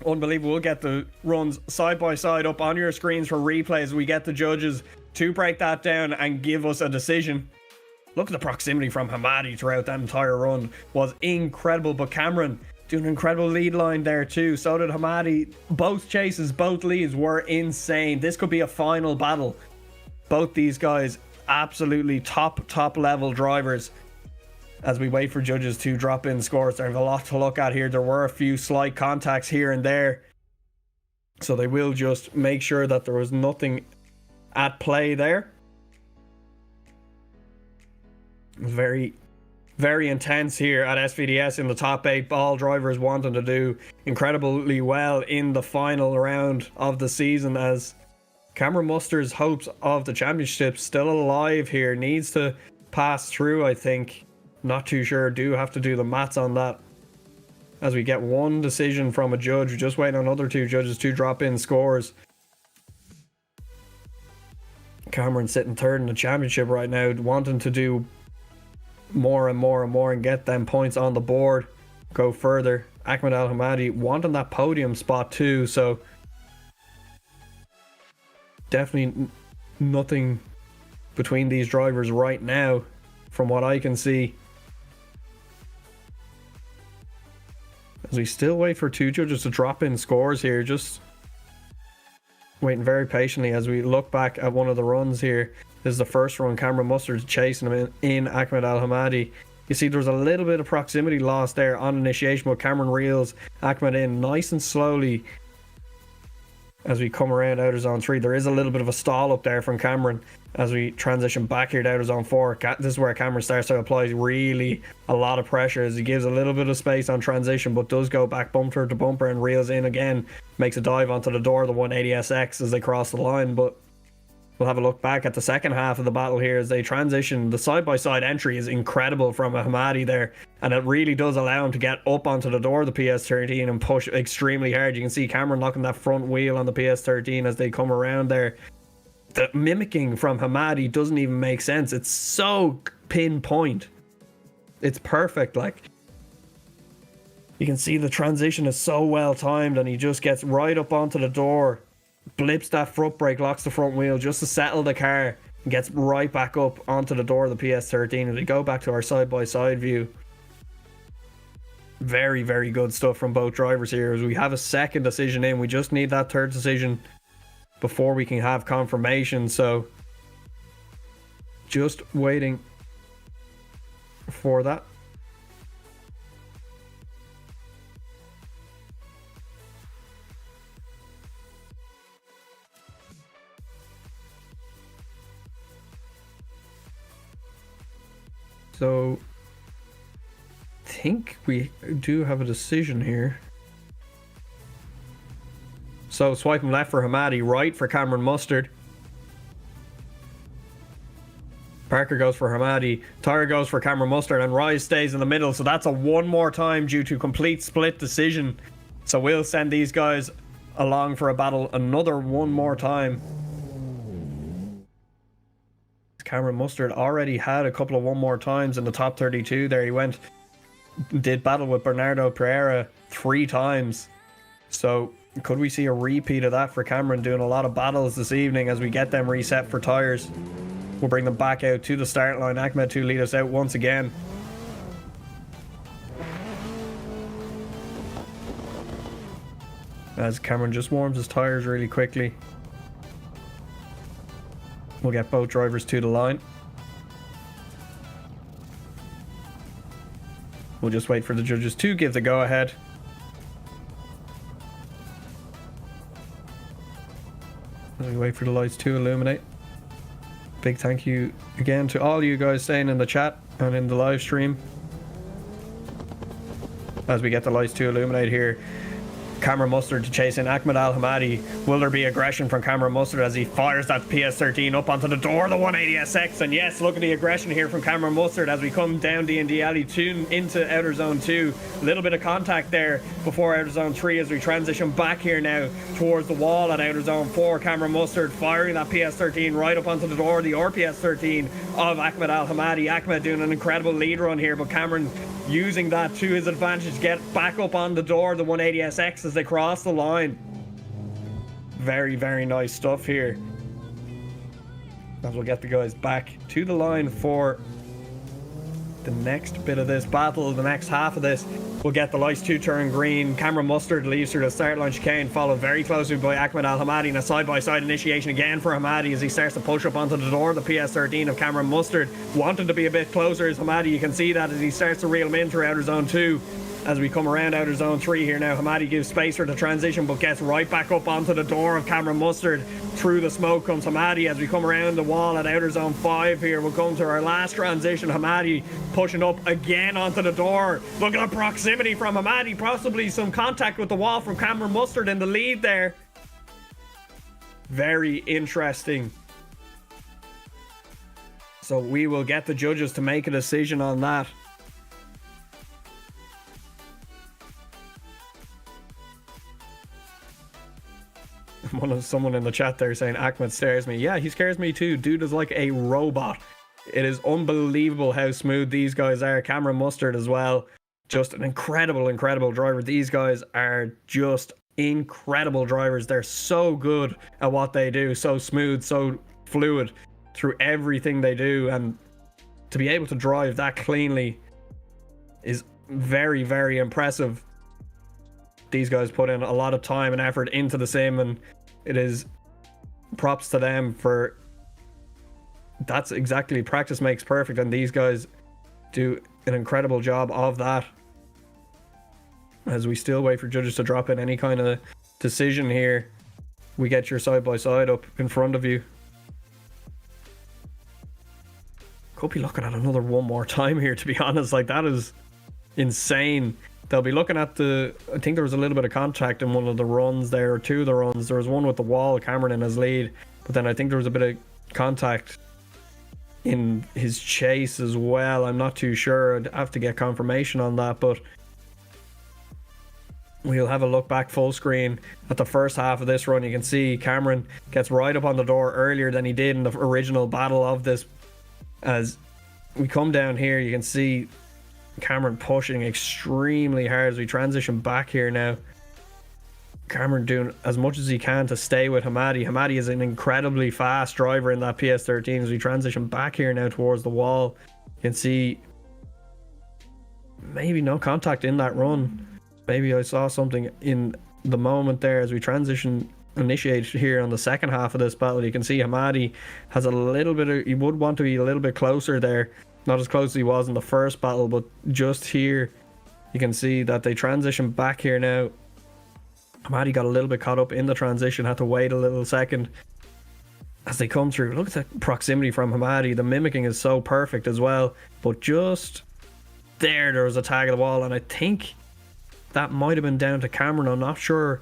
Unbelievable. We'll get the runs side by side up on your screens for replays. We get the judges to break that down and give us a decision. Look at the proximity from Hamadi throughout that entire run was incredible, but Cameron doing an incredible lead line there too. So did Hamadi. Both chases, both leads were insane. This could be a final battle. Both these guys absolutely top level drivers. As we wait for judges to drop in scores, there's a lot to look at here. There were a few slight contacts here and there, so they will just make sure that there was nothing at play there. It was very intense here at SVDS in the top 8. All drivers wanting to do incredibly well in the final round of the season, as Cameron Mustard's hopes of the championship still alive here. Needs to pass through, I think. Not too sure. Do have to do the maths on that as we get one decision from a judge. We just wait on other two judges to drop in scores. Cameron sitting third in the championship right now, wanting to do more and get them points on the board, go further. Ahmed Al Hamadi wanting that podium spot too, so definitely nothing between these drivers right now from what I can see, as we still wait for two judges to drop in scores here. Just waiting very patiently as we look back at one of the runs here. This is the first run. Cameron Mustard's chasing him in Ahmed Al Hamadi. You see there's a little bit of proximity loss there on initiation, but Cameron reels Ahmed in nice and slowly as we come around outer zone 3. There is a little bit of a stall up there from Cameron as we transition back here to outer zone 4. This is where Cameron starts to apply really a lot of pressure as he gives a little bit of space on transition, but does go back bumper to bumper and reels in again. Makes a dive onto the door of the 180SX as they cross the line, but we'll have a look back at the second half of the battle here as they transition. The side-by-side entry is incredible from Hamadi there, and it really does allow him to get up onto the door of the PS13 and push extremely hard. You can see Cameron knocking that front wheel on the PS13 as they come around there. The mimicking from Hamadi doesn't even make sense. It's so pinpoint. It's perfect. Like, you can see the transition is so well timed, and he just gets right up onto the door, blips that foot brake, locks the front wheel just to settle the car, and gets right back up onto the door of the PS13. As we go back to our side-by-side view, very good stuff from both drivers here as we have a second decision in. We just need that third decision before we can have confirmation, so just waiting for that. So I think we do have a decision here. So swiping left for Hamadi, right for Cameron Mustard. Parker goes for Hamadi, Tyre goes for Cameron Mustard, and Rise stays in the middle. So that's a one more time due to complete split decision. So we'll send these guys along for a battle another one more time. Cameron Mustard already had a couple of one more times in the top 32 there. He did battle with Bernardo Pereira 3 times. So could we see a repeat of that for Cameron, doing a lot of battles this evening as we get them reset for tyres? We'll bring them back out to the start line. Ahmed to lead us out once again. As Cameron just warms his tyres really quickly. We'll get both drivers to the line. We'll just wait for the judges to give the go-ahead. As we wait for the lights to illuminate. Big thank you again to all you guys staying in the chat and in the live stream. As we get the lights to illuminate here. Cameron Mustard to chase in Ahmed Al Hamadi. Will there be aggression from Cameron Mustard as he fires that PS13 up onto the door of the 180SX? And yes, look at the aggression here from Cameron Mustard as we come down D&D Alley 2 into Outer Zone 2. A little bit of contact there before Outer Zone 3 as we transition back here now towards the wall at Outer Zone 4. Cameron Mustard firing that PS13 right up onto the door of the RPS13 of Ahmed Al Hamadi. Ahmed doing an incredible lead run here, but Cameron using that to his advantage to get back up on the door of the 180SX as they cross the line. Very, very nice stuff here. As we'll get the guys back to the line for the next bit of this battle, the next half of this. We'll get the lights to turn green. Cameron Mustard leaves through the start line chicane, followed very closely by Ahmed Al Hamadi, and a side-by-side initiation again for Hamadi as he starts to push up onto the door of the PS13 of Cameron Mustard. Wanting to be a bit closer is Hamadi. You can see that as he starts to reel him in through Outer Zone 2. As we come around Outer Zone 3 here now, Hamadi gives space for the transition but gets right back up onto the door of Cameron Mustard. Through the smoke comes Hamadi as we come around the wall at Outer Zone 5 here. We'll come to our last transition. Hamadi pushing up again onto the door. Look at the proximity from Hamadi. Possibly some contact with the wall from Cameron Mustard in the lead there. Very interesting. So we will get the judges to make a decision on that. Someone in the chat there saying Ahmed scares me. Yeah, he scares me too. Dude is like a robot. It is unbelievable how smooth these guys are. Cameron Mustard as well. Just an incredible driver. These guys are just incredible drivers. They're so good at what they do. So smooth, so fluid through everything they do. And to be able to drive that cleanly is very, very impressive. These guys put in a lot of time and effort into the sim, and it is props to them for that's exactly, practice makes perfect, and these guys do an incredible job of that. As we still wait for judges to drop in any kind of decision here, we get your side-by-side up in front of you. Could be looking at another one more time here, to be honest. Like, that is insane. They'll be looking at I think there was a little bit of contact in one of the runs there, or two of the runs. There was one with the wall, Cameron in his lead, but then I think there was a bit of contact in his chase as well. I'm not too sure. I'd have to get confirmation on that, but we'll have a look back full screen at the first half of this run. You can see Cameron gets right up on the door earlier than he did in the original battle of this. As we come down here, you can see Cameron pushing extremely hard as we transition back here now. Cameron doing as much as he can to stay with Hamadi. Hamadi is an incredibly fast driver in that PS13. As we transition back here now towards the wall, you can see maybe no contact in that run. Maybe I saw something in the moment there as we initiate here on the second half of this battle. You can see Hamadi has a little bit of, he would want to be a little bit closer there. Not as close as he was in the first battle, but just here you can see that they transition back here now. Hamadi got a little bit caught up in the transition, had to wait a little second. as they come through. Look at the proximity from Hamadi. The mimicking is so perfect as well. But just there was a tag of the wall, and I think that might have been down to Cameron. I'm not sure.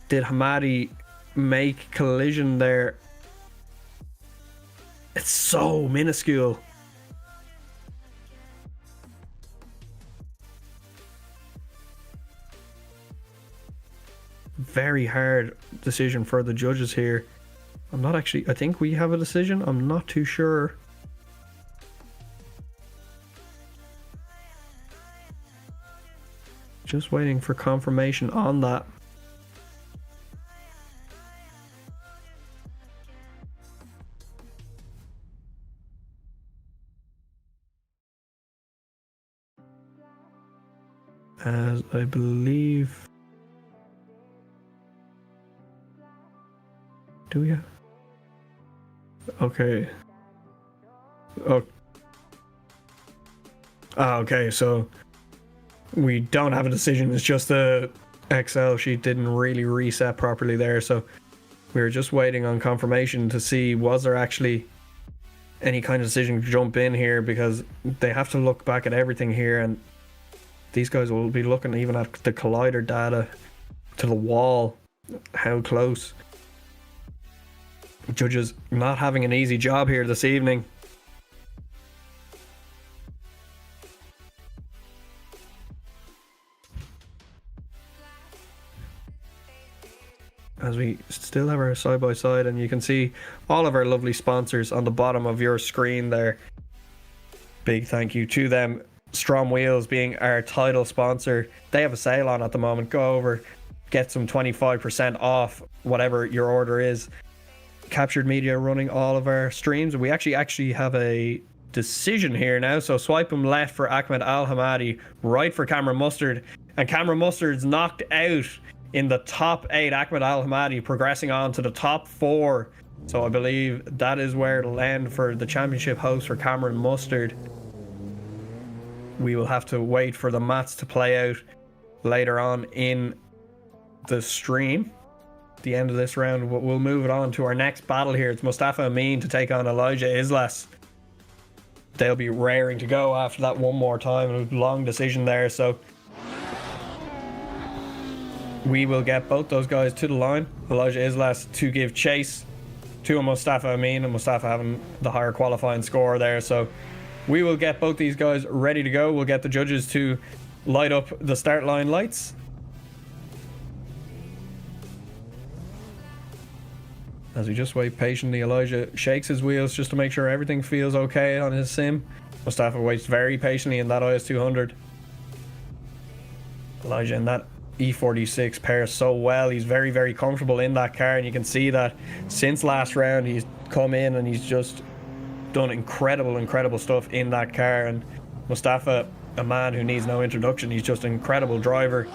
Did Hamadi make collision there? It's so minuscule. Very hard decision for the judges here. I think we have a decision. I'm not too sure. Just waiting for confirmation on that. As I believe... Do we have... Okay. Oh. Okay, so we don't have a decision. It's just the Excel sheet didn't really reset properly there, so we were just waiting on confirmation to see was there actually any kind of decision to jump in here, because they have to look back at everything here, and these guys will be looking even at the collider data to the wall. How close. Judges not having an easy job here this evening. As we still have our side by side, and you can see all of our lovely sponsors on the bottom of your screen there. Big thank you to them. STRO M Wheels being our title sponsor. They have a sale on at the moment. Go over, get some 25% off whatever your order is. Kaptured Media running all of our streams. We actually have a decision here now. So swipe him left for Ahmed Al Hamadi, right for Cameron Mustard, and Cameron Mustard's knocked out in the top 8. Ahmed Al Hamadi progressing on to the top 4. So I believe that is where it'll end for the championship host for Cameron Mustard. We will have to wait for the mats to play out later on in the stream. The end of this round, we'll move it on to our next battle here. It's Mustafa Amin to take on Elijah Islas. They'll be raring to go after that one more time. A long decision there, so we will get both those guys to the line. Elijah Islas to give chase to Mustafa Amin, and Mustafa having the higher qualifying score there, so we will get both these guys ready to go. We'll get the judges to light up the start line lights. As we just wait patiently, Elijah shakes his wheels just to make sure everything feels okay on his sim. Mustafa waits very patiently in that IS200. Elijah in that E46 pairs so well. He's very, very comfortable in that car, and you can see that since last round he's come in and he's just done incredible stuff in that car. And Mustafa, a man who needs no introduction, he's just an incredible driver.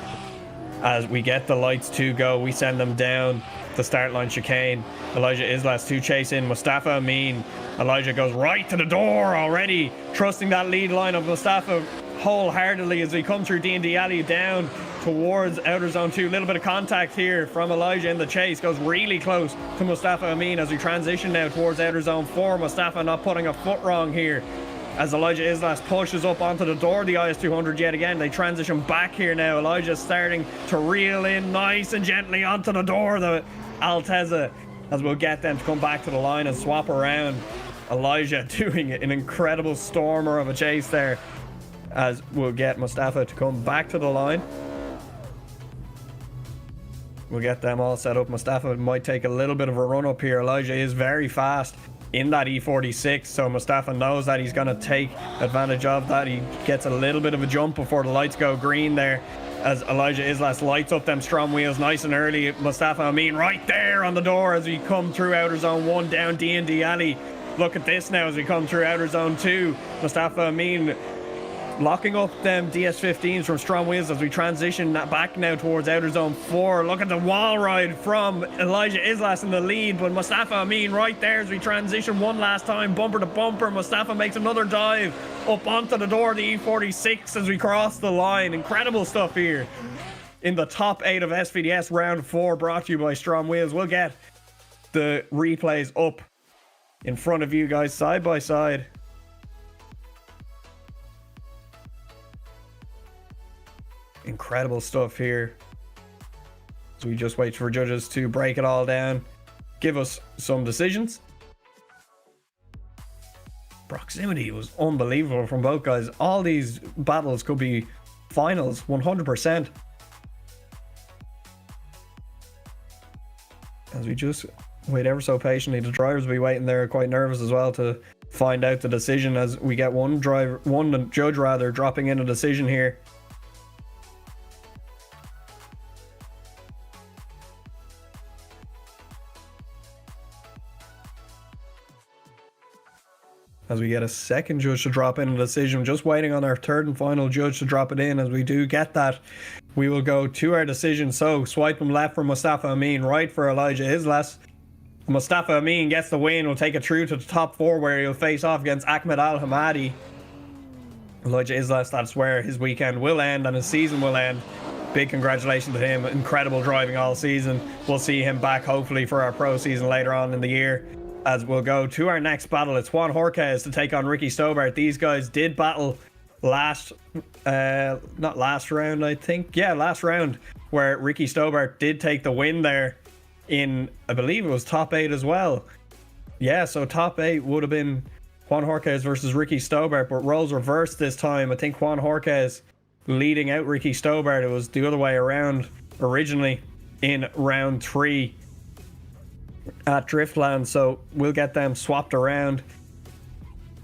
As we get the lights to go, we send them down the start line chicane. Elijah Islas to chase in Mustafa Amin. Elijah goes right to the door already, trusting that lead line of Mustafa wholeheartedly as we come through DND alley down towards outer zone 2. A little bit of contact here from Elijah in the chase, goes really close to Mustafa Amin as we transition now towards outer zone 4. Mustafa not putting a foot wrong here as Elijah Islas pushes up onto the door of the IS200 yet again. They transition back here now. Elijah's starting to reel in nice and gently onto the door of the Altezza as we'll get them to come back to the line and swap around. Elijah doing an incredible stormer of a chase there as we'll get Mustafa to come back to the line. We'll get them all set up. Mustafa might take a little bit of a run up here. Elijah is very fast in that E46, so Mustafa knows that he's going to take advantage of that. He gets a little bit of a jump before the lights go green there as Elijah Islas lights up them STRO M Wheels nice and early. Mustafa Amin right there on the door as we come through outer zone 1 down D&D alley. Look at this now as we come through outer zone 2. Mustafa Amin locking up them DS15s from STRO M Wheels as we transition back now towards outer zone 4. Look at the wall ride from Elijah Islas in the lead, but Mustafa Amin right there as we transition one last time, bumper to bumper. Mustafa makes another dive up onto the door of the E46 as we cross the line. Incredible stuff here in the top 8 of SVDS round 4, brought to you by STRO M Wheels. We'll get the replays up in front of you guys side by side. Incredible stuff here. So we just wait for judges to break it all down, give us some decisions. Proximity was unbelievable from both guys. All these battles could be finals, 100%. As we just wait ever so patiently, the drivers will be waiting there quite nervous as well to find out the decision, as we get one judge rather dropping in a decision here. As we get a second judge to drop in a decision, just waiting on our third and final judge to drop it in. As we do get that, we will go to our decision. So swipe him left for Mustafa Amin, right for Elijah Islas. Mustafa Amin gets the win, will take it through to the top 4 where he'll face off against Ahmed Al Hamadi. Elijah Islas, that's where his weekend will end and his season will end. Big congratulations to him, incredible driving all season. We'll see him back hopefully for our pro season later on in the year. As we'll go to our next battle, it's Juan Jorquez to take on Ricky Stobart. These guys did battle last round, where Ricky Stobart did take the win there in, I believe it was top 8 as well. Yeah, so top 8 would have been Juan Jorquez versus Ricky Stobart, but roles reversed this time. I think Juan Jorquez leading out Ricky Stobart. It was the other way around originally in round 3 at Driftland, so we'll get them swapped around.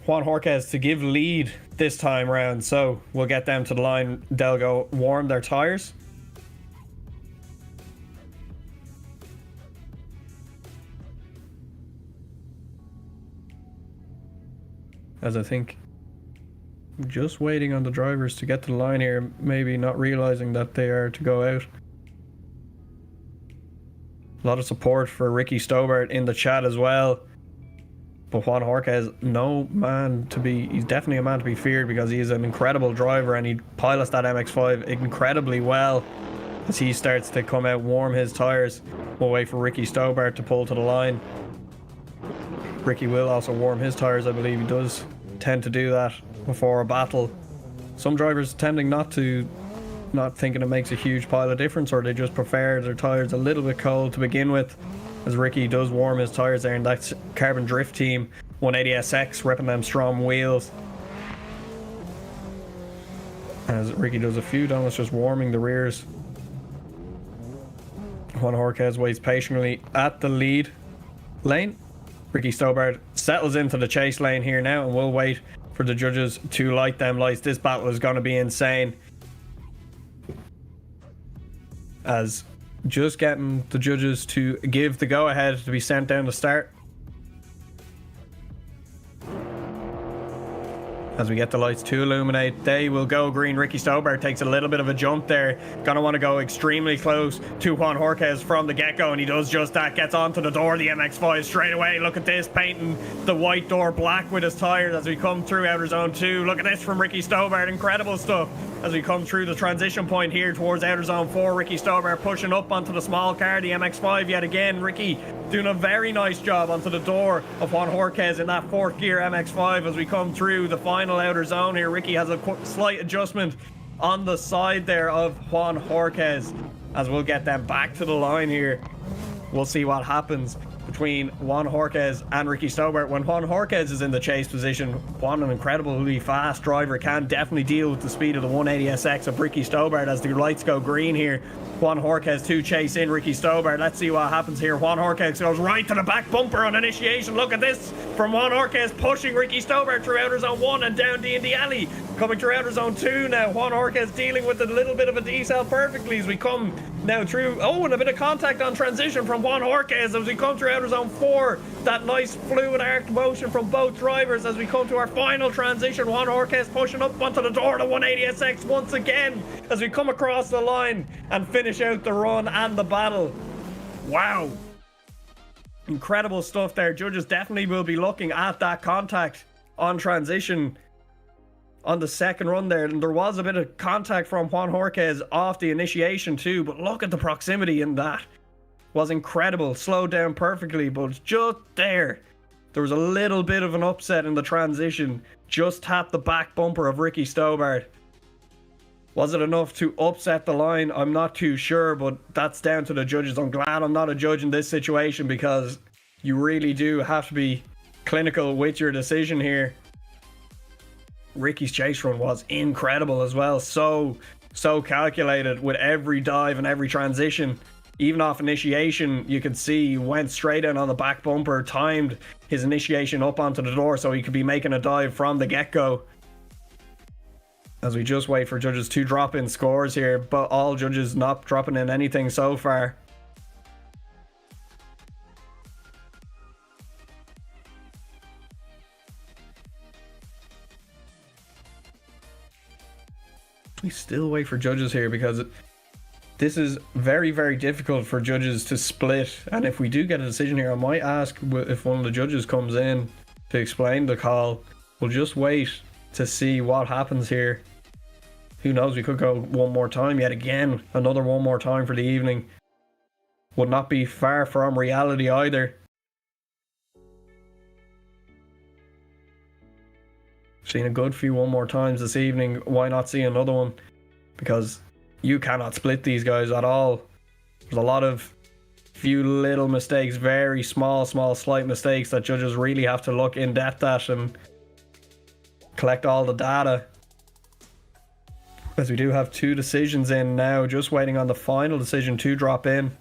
Juan Jorquez to give lead this time round, so we'll get them to the line. They'll go warm their tires. As I think, just waiting on the drivers to get to the line here, maybe not realizing that they are to go out. A lot of support for Ricky Stobart in the chat as well. But Juan Jorquez, he's definitely a man to be feared, because he is an incredible driver and he pilots that MX-5 incredibly well. As he starts to come out, warm his tyres, we'll wait for Ricky Stobart to pull to the line. Ricky will also warm his tyres, I believe he does tend to do that before a battle. Some drivers tending not thinking it makes a huge pile of difference, or they just prefer their tyres a little bit cold to begin with, as Ricky does warm his tyres there in that Carbon Drift Team 180SX, repping them STRO M Wheels. As Ricky does a few donuts, just warming the rears. Juan Jorquez waits patiently at the lead lane. Ricky Stobart settles into the chase lane here now, and we'll wait for the judges to light them lights. This battle is going to be insane. As just getting the judges to give the go-ahead to be sent down to start. As we get the lights to illuminate, they will go green. Ricky Stobart takes a little bit of a jump there. Gonna want to go extremely close to Juan Jorquez from the get-go, and he does just that. Gets onto the door, the MX-5 straight away. Look at this, painting the white door black with his tires as we come through outer zone 2. Look at this from Ricky Stobart, incredible stuff. As we come through the transition point here towards outer zone 4, Ricky Stobart pushing up onto the small car, the MX-5 yet again. Ricky doing a very nice job onto the door of Juan Jorquez in that 4th gear MX-5 as we come through the final outer zone here. Ricky has a slight adjustment on the side there of Juan Jorquez, as we'll get them back to the line here. We'll see what happens between Juan Jorquez and Ricky Stobart. When Juan Jorquez is in the chase position, Juan, an incredibly fast driver, can definitely deal with the speed of the 180SX of Ricky Stobart. As the lights go green here, Juan Jorquez to chase in Ricky Stobart. Let's see what happens here. Juan Jorquez goes right to the back bumper on initiation. Look at this from Juan Jorquez, pushing Ricky Stobart through outer zone 1 and down D&D alley. Coming through outer zone 2 now. Juan Jorquez dealing with a little bit of a decel perfectly as we come now through. Oh, and a bit of contact on transition from Juan Jorquez as we come through outer zone 4. That nice fluid arc motion from both drivers as we come to our final transition. Juan Jorquez pushing up onto the door to 180SX once again as we come across the line and finish out the run and the battle. Wow. Incredible stuff there. Judges definitely will be looking at that contact on transition on the second run there, and there was a bit of contact from Juan Jorquez off the initiation too, but look at the proximity in that. was incredible. Slowed down perfectly, but just there was a little bit of an upset in the transition. Just tapped the back bumper of Ricky Stobart. Was it enough to upset the line? I'm not too sure, but that's down to the judges. I'm glad I'm not a judge in this situation, because you really do have to be clinical with your decision here. Ricky's chase run was incredible as well. So calculated with every dive and every transition. Even off initiation, you could see he went straight in on the back bumper, timed his initiation up onto the door so he could be making a dive from the get-go. As we just wait for judges to drop in scores here, but all judges not dropping in anything so far. We still wait for judges here, because this is very, very difficult for judges to split. And if we do get a decision here, I might ask if one of the judges comes in to explain the call. We'll just wait to see what happens here. Who knows, we could go one more time yet again. Another one more time for the evening. Would not be far from reality either. Seen a good few one more times this evening. Why not see another one? Because you cannot split these guys at all. There's a lot of few little mistakes, very small slight mistakes that judges really have to look in depth at and collect all the data. As we do have two decisions in now, just waiting on the final decision to drop in.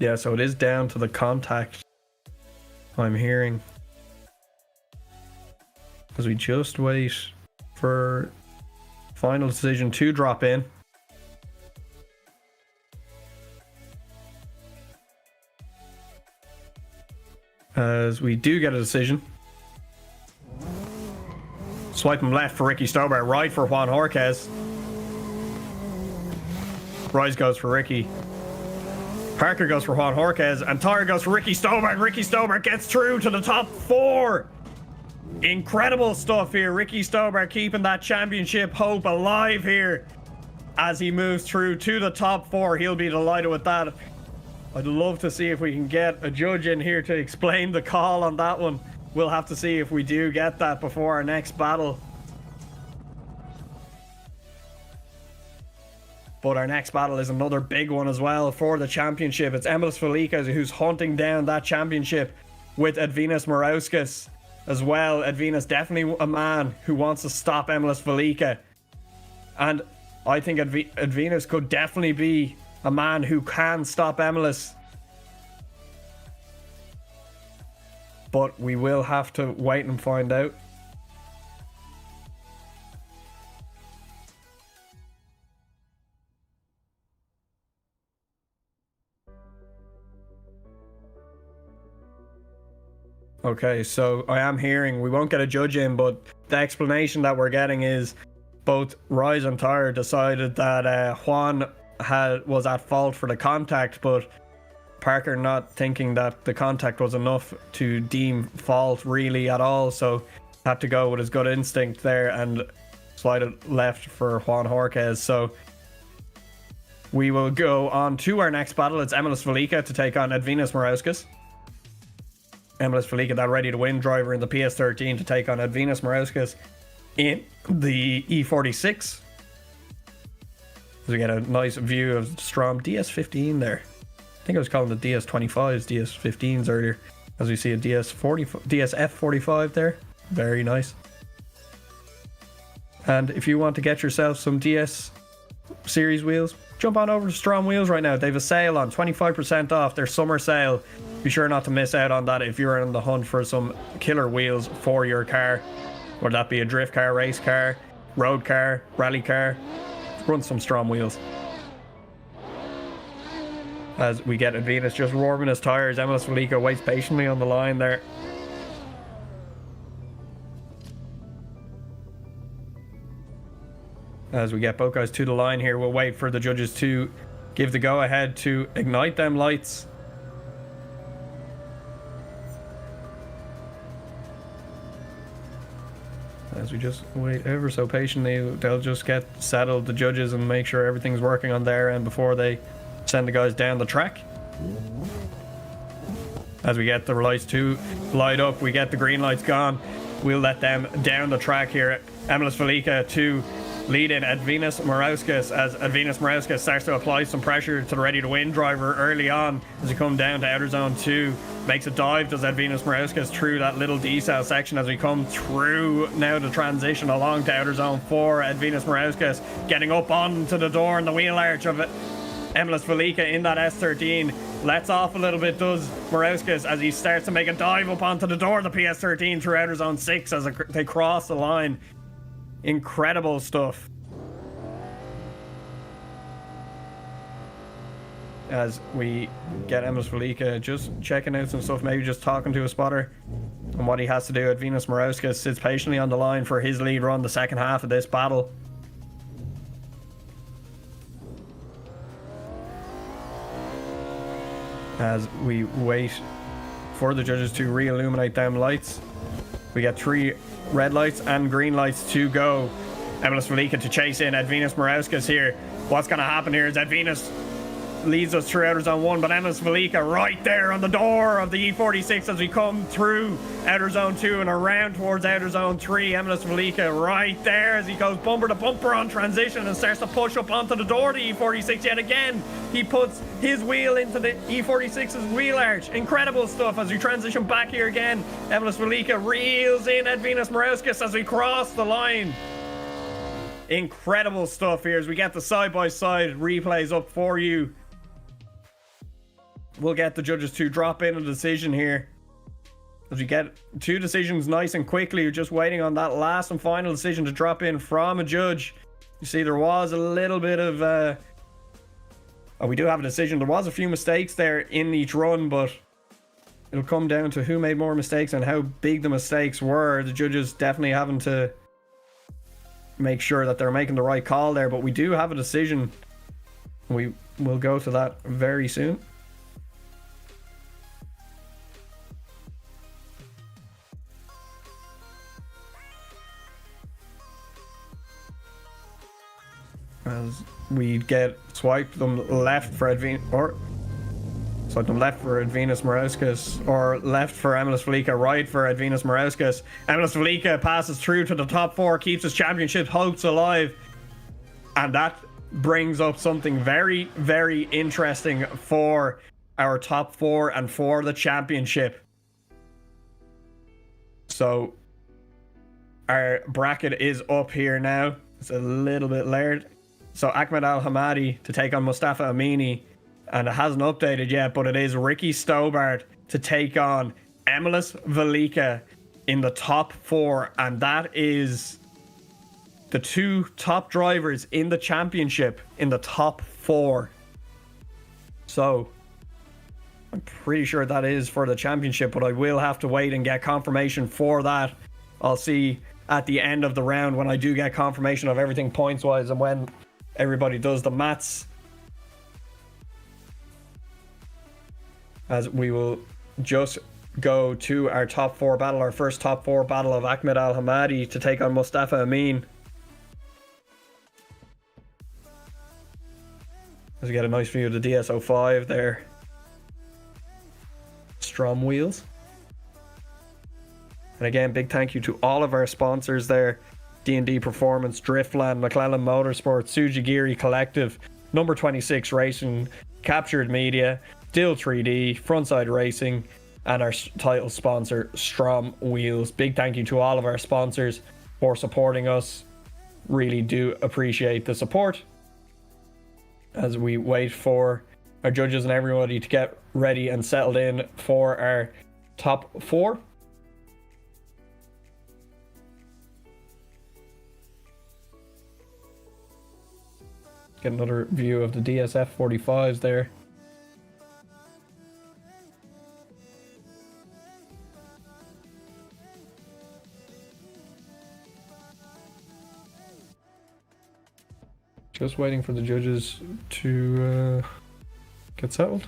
Yeah, so it is down to the contact, I'm hearing. As we just wait for final decision to drop in. As we do get a decision. Swiping left for Ricky Stobart, right for Juan Jorquez. Rise goes for Ricky. Parker goes for Juan Jorquez, and Tyre goes for Ricky Stobart. Ricky Stobart gets through to the top 4. Incredible stuff here. Ricky Stobart keeping that championship hope alive here as he moves through to the top 4. He'll be delighted with that. I'd love to see if we can get a judge in here to explain the call on that one. We'll have to see if we do get that before our next battle. But our next battle is another big one as well for the championship. It's Emilis Felica who's hunting down that championship with Edvinas Morauskas as well. Edvinas definitely a man who wants to stop Emilis Felica. And I think Edvinas could definitely be a man who can stop Emilis. But we will have to wait and find out. Okay, so I am hearing, we won't get a judge in, but the explanation that we're getting is both Rise and Tyre decided that Juan was at fault for the contact, but Parker not thinking that the contact was enough to deem fault really at all, so had to go with his gut instinct there and slide it left for Juan Jorquez. So we will go on to our next battle. It's Emilis Felica to take on Edvinas Morauskas. Emilis Felica, that ready to win driver in the PS13, to take on Edvinas Morauskas in the E46. So we get a nice view of Strom DS15 there. I think I was calling the DS25s DS15s earlier. As we see a DSF45 there. Very nice. And if you want to get yourself some DS series wheels, jump on over to Ström Wheels right now. They have a sale on 25% off their summer sale. Be sure not to miss out on that if you're on the hunt for some killer wheels for your car. Whether that be a drift car, race car, road car, rally car. Run some Ström Wheels. As we get Edvinas just warming his tyres. Emilis Felica waits patiently on the line there. As we get both guys to the line here, we'll wait for the judges to give the go-ahead to ignite them lights. As we just wait ever so patiently, they'll just get settled, the judges, and make sure everything's working on their end before they send the guys down the track. As we get the lights to light up, we get the green lights gone. We'll let them down the track here. Emilis Velika to lead in Edvinas Morauskas, as Edvinas Morauskas starts to apply some pressure to the ready to win driver early on as we come down to outer zone 2. Makes a dive, does Edvinas Morauskas, through that little decel section as we come through now the transition along to outer zone 4. Edvinas Morauskas getting up onto the door and the wheel arch of it. Emilis Velika in that S13 lets off a little bit, does Morauskas, as he starts to make a dive up onto the door of the PS13 through outer zone 6 as they cross the line. Incredible stuff. As we get Emilis Velika just checking out some stuff, maybe just talking to a spotter on what he has to do. Edvinas Morauskas sits patiently on the line for his lead run the second half of this battle. As we wait for the judges to re-illuminate them lights, we get 3 red lights and green lights to go. Emilis Velika to chase in Edvinas Morauskas here. What's going to happen here is Edvinas leads us through outer zone 1, but Emilis Velika right there on the door of the E46 as we come through outer zone 2 and around towards outer zone 3. Emilis Velika right there as he goes bumper to bumper on transition and starts to push up onto the door of the E46 yet again. He puts his wheel into the E46's wheel arch. Incredible stuff as we transition back here again. Emilis Velika reels in Edvinas Morauskas as we cross the line. Incredible stuff here as we get the side-by-side replays up for you. We'll get the judges to drop in a decision here. As we get 2 decisions nice and quickly, we're just waiting on that last and final decision to drop in from a judge. You see, there was a little bit of... oh, we do have a decision. There was a few mistakes there in each run, but it'll come down to who made more mistakes and how big the mistakes were. The judges definitely having to make sure that they're making the right call there, but we do have a decision. We will go to that very soon. As we get swipe them left for Edvinas, or swipe them left for Edvinas Morauskas, or left for Emilis Velika, right for Edvinas Morauskas. Emilis Velika passes through to the top 4, keeps his championship hopes alive, and that brings up something very, very interesting for our top 4 and for the championship. So our bracket is up here now. It's a little bit layered. So Ahmed Al Hamadi to take on Mustafa Amini, and it hasn't updated yet, but it is Ricky Stobart to take on Emilis Velika in the top 4, and that is the 2 top drivers in the championship in the top 4. So I'm pretty sure that is for the championship, but I will have to wait and get confirmation for that. I'll see at the end of the round when I do get confirmation of everything points wise and when everybody does the maths. As we will just go to our top 4 battle, our first top 4 battle of Ahmed Al Hamadi to take on Mustafa Amin. As we get a nice view of the DSO5 there. Ström Wheels. And again, big thank you to all of our sponsors there. DND Performance, Driftland, Mclellan Motorsport, Tsuji Geary Collective, Number 26 Racing, Kaptured Media, Dill 3D, Frontside Racing, and our title sponsor, STRO M Wheels. Big thank you to all of our sponsors for supporting us. Really do appreciate the support. As we wait for our judges and everybody to get ready and settled in for our top 4. Get another view of the DSF 45s there. Just waiting for the judges to get settled.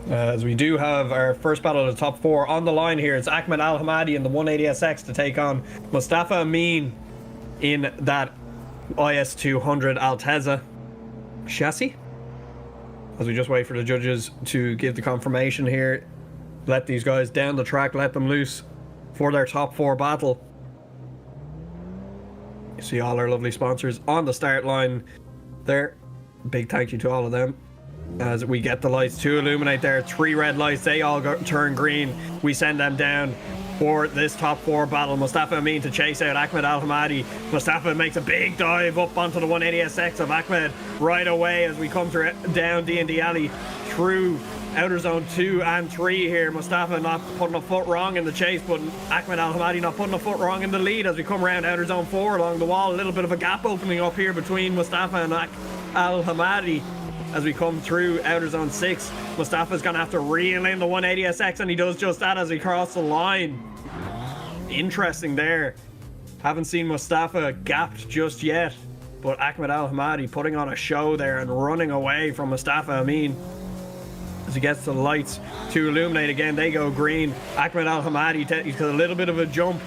As we do have our first battle of the top 4 on the line here. It's Ahmed Al Hamadi in the 180SX to take on Mustafa Amin in that IS200 Altezza chassis. As we just wait for the judges to give the confirmation here. Let these guys down the track, let them loose for their top 4 battle. You see all our lovely sponsors on the start line there. Big thank you to all of them. As we get the lights to illuminate there, 3 red lights, they all turn green. We send them down for this top 4 battle. Mustafa Amin to chase out Ahmed Al Hamadi. Mustafa makes a big dive up onto the 180SX of Ahmed right away as we come through down D&D Alley through outer zone 2 and 3 here. Mustafa not putting a foot wrong in the chase, but Ahmed Al Hamadi not putting a foot wrong in the lead as we come around outer zone 4 along the wall. A little bit of a gap opening up here between Mustafa and Al Hamadi. As we come through outer zone 6, Mustafa's gonna have to reel in the 180SX, and he does just that as he crosses the line. Interesting there. Haven't seen Mustafa gapped just yet, but Ahmed Al Hamadi putting on a show there and running away from Mustafa Amin. As he gets to the lights to illuminate again, they go green. Ahmed Al Hamadi takes a little bit of a jump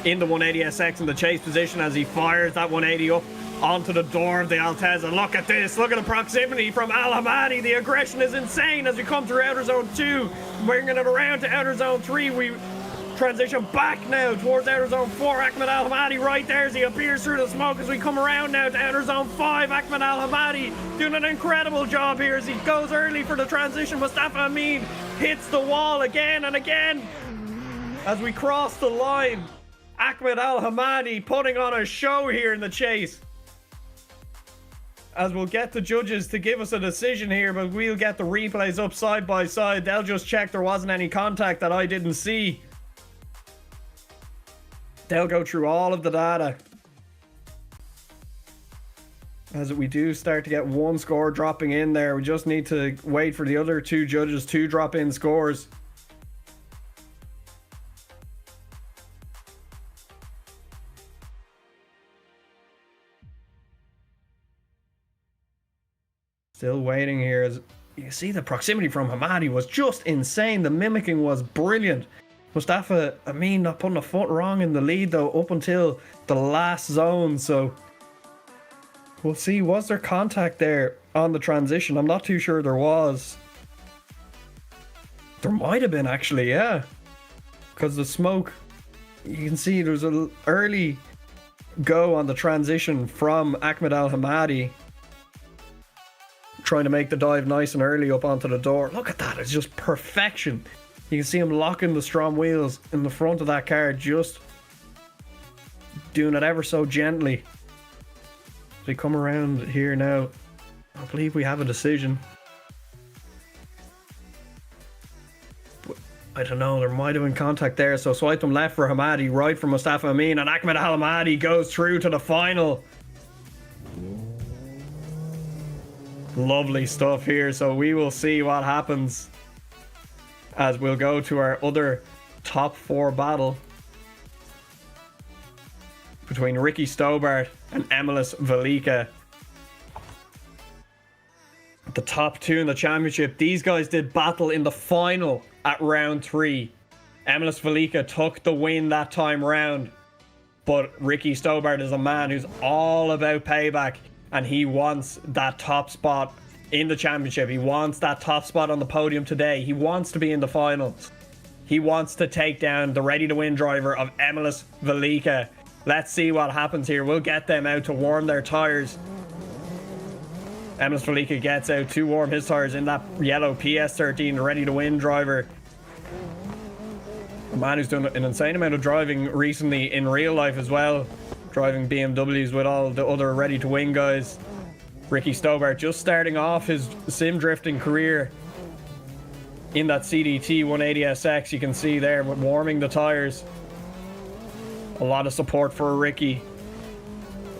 in the 180SX in the chase position as he fires that 180 up onto the door of the Altezza. Look at this. Look at the proximity from Al Hamadi. The aggression is insane as we come through outer zone 2. Bringing it around to outer zone 3. We transition back now towards outer zone 4. Ahmed Al Hamadi right there as he appears through the smoke as we come around now to outer zone 5. Ahmed Al Hamadi doing an incredible job here as he goes early for the transition. Mustafa Amin hits the wall again and again as we cross the line. Ahmed Al Hamadi putting on a show here in the chase. As we'll get the judges to give us a decision here, but we'll get the replays up side by side. They'll just check there wasn't any contact that I didn't see. They'll go through all of the data. As we do start to get one score dropping in there, we just need to wait for the other 2 judges to drop in scores. Still waiting here. As you see, the proximity from Hamadi was just insane. The mimicking was brilliant. Mustafa Amin not putting a foot wrong in the lead though up until the last zone. So we'll see. Was there contact there on the transition? I'm not too sure there was. There might have been actually, yeah. Because the smoke, you can see there's an early go on the transition from Ahmed Al Hamadi. Trying to make the dive nice and early up onto the door. Look at that, it's just perfection. You can see him locking the Ström Wheels in the front of that car, just doing it ever so gently. As we come around here now, I believe we have a decision. But I don't know, there might have been contact there, so swipe them left for Hamadi, right for Mustafa Amin, and Ahmed Al Hamadi goes through to the final. Lovely stuff here, so we will see what happens as we'll go to our other top 4 battle between Ricky Stobart and Emilis Velika. The top 2 in the championship. These guys did battle in the final at round 3. Emilis Velika took the win that time round, but Ricky Stobart is a man who's all about payback. And he wants that top spot in the championship. He wants that top spot on the podium today. He wants to be in the finals. He wants to take down the ready-to-win driver of Emilis Velika. Let's see what happens here. We'll get them out to warm their tyres. Emilis Velika gets out to warm his tyres in that yellow PS13, the ready-to-win driver. A man who's done an insane amount of driving recently in real life as well. Driving BMWs with all the other ready-to-win guys. Ricky Stobart just starting off his sim drifting career in that CDT 180SX. You can see there, but warming the tires. A lot of support for Ricky.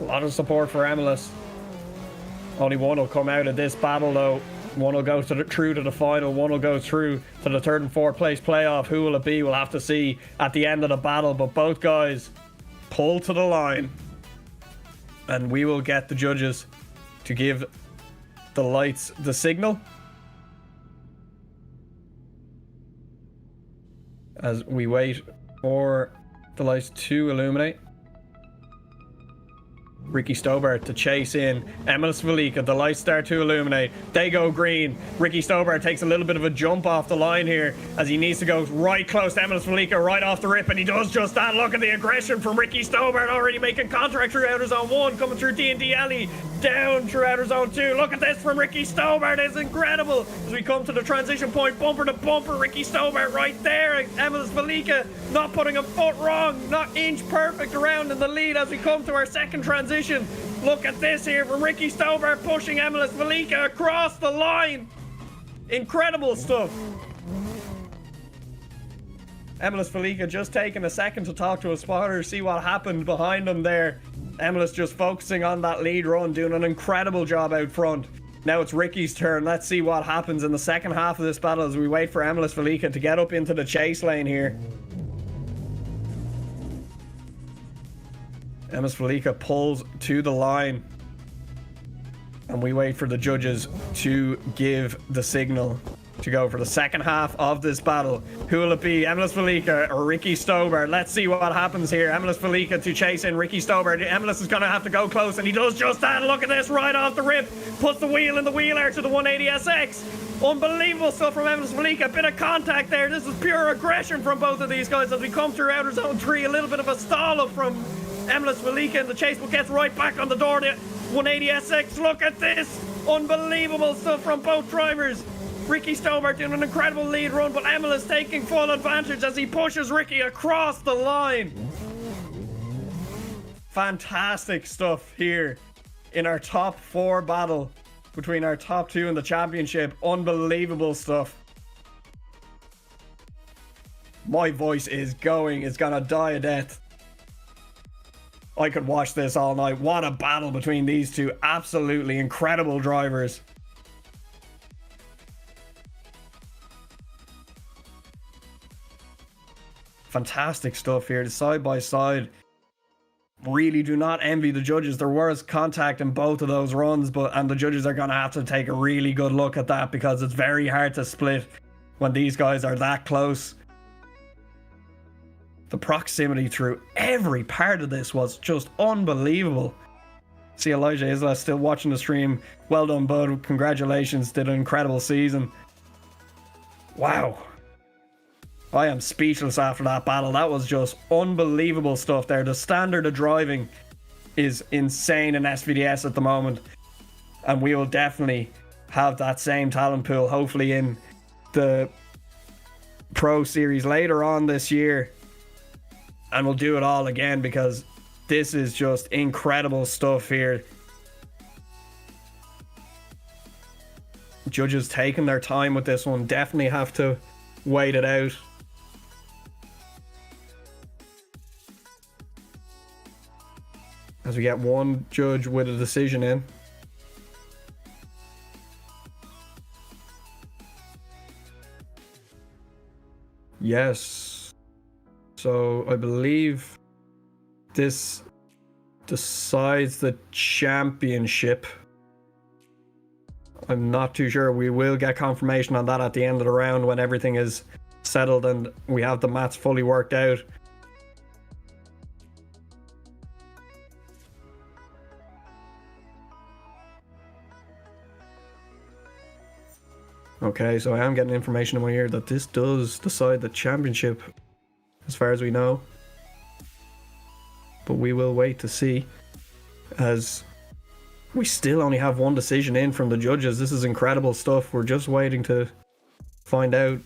A lot of support for Emilis. Only one will come out of this battle though. One will go through to the final. One will go through to the 3rd and 4th place playoff. Who will it be? We'll have to see at the end of the battle. But both guys pull to the line, and we will get the judges to give the lights the signal. as we wait for the lights to illuminate. Ricky Stobart to chase in Emil Svalika. The lights start to illuminate. They go green. Ricky Stobart takes a little bit of a jump off the line here as he needs to go right close to Emil Svalika right off the rip, and he does just that. Look at the aggression from Ricky Stobart, already making contact through outer zone 1, coming through DND alley, down through outer zone 2. Look at this from Ricky Stobart. It's incredible as we come to the transition point, bumper to bumper. Ricky Stobart right there. Emil Svalika not putting a foot wrong, not inch perfect around in the lead as we come to our second transition. Look at this here from Ricky Stobart pushing Emil Svalika across the line. Incredible stuff. Emil Svalika just taking a second to talk to a spotter, see what happened behind him there. Emilis just focusing on that lead run, doing an incredible job out front. Now it's Ricky's turn. Let's see what happens in the second half of this battle as we wait for Emil Svalika to get up into the chase lane here. Emil Svalika pulls to the line, and we wait for the judges to give the signal to go for the second half of this battle. Who will it be, Emil Svalika or Ricky Stobart? Let's see what happens here. Emil Svalika to chase in Ricky Stobart. Emilis is going to have to go close, and he does just that. Look at this, right off the rip. Puts the wheel in the wheel arch of the 180SX. Unbelievable stuff from Emil Svalika. A bit of contact there. This is pure aggression from both of these guys as we come through outer zone 3. A little bit of a stall up from Emil Svalika in the chase, but gets right back on the door. The 180SX. Look at this. Unbelievable stuff from both drivers. Ricky Stobart doing an incredible lead run, but Emil is taking full advantage as he pushes Ricky across the line. Fantastic stuff here in our top 4 battle between our top 2 in the championship. Unbelievable stuff. My voice is going. It's gonna die a death. I could watch this all night. What a battle between these two. Absolutely incredible drivers. Fantastic stuff here, side by side. Really do not envy the judges. There was contact in both of those runs, and the judges are going to have to take a really good look at that because it's very hard to split when these guys are that close. The proximity through every part of this was just unbelievable. See Elijah Isla still watching the stream. Well done, bud. Congratulations. Did an incredible season. Wow. I am speechless after that battle. That was just unbelievable stuff there. The standard of driving is insane in SVDS at the moment. And we will definitely have that same talent pool, hopefully in the Pro Series later on this year. And we'll do it all again because this is just incredible stuff here. Judges taking their time with this one. Definitely have to wait it out. As we get one judge with a decision in. Yes. So I believe this decides the championship. I'm not too sure. We will get confirmation on that at the end of the round when everything is settled and we have the maths fully worked out. Okay, so I am getting information in my ear that this does decide the championship, as far as we know. But we will wait to see, as we still only have one decision in from the judges. This is incredible stuff. We're just waiting to find out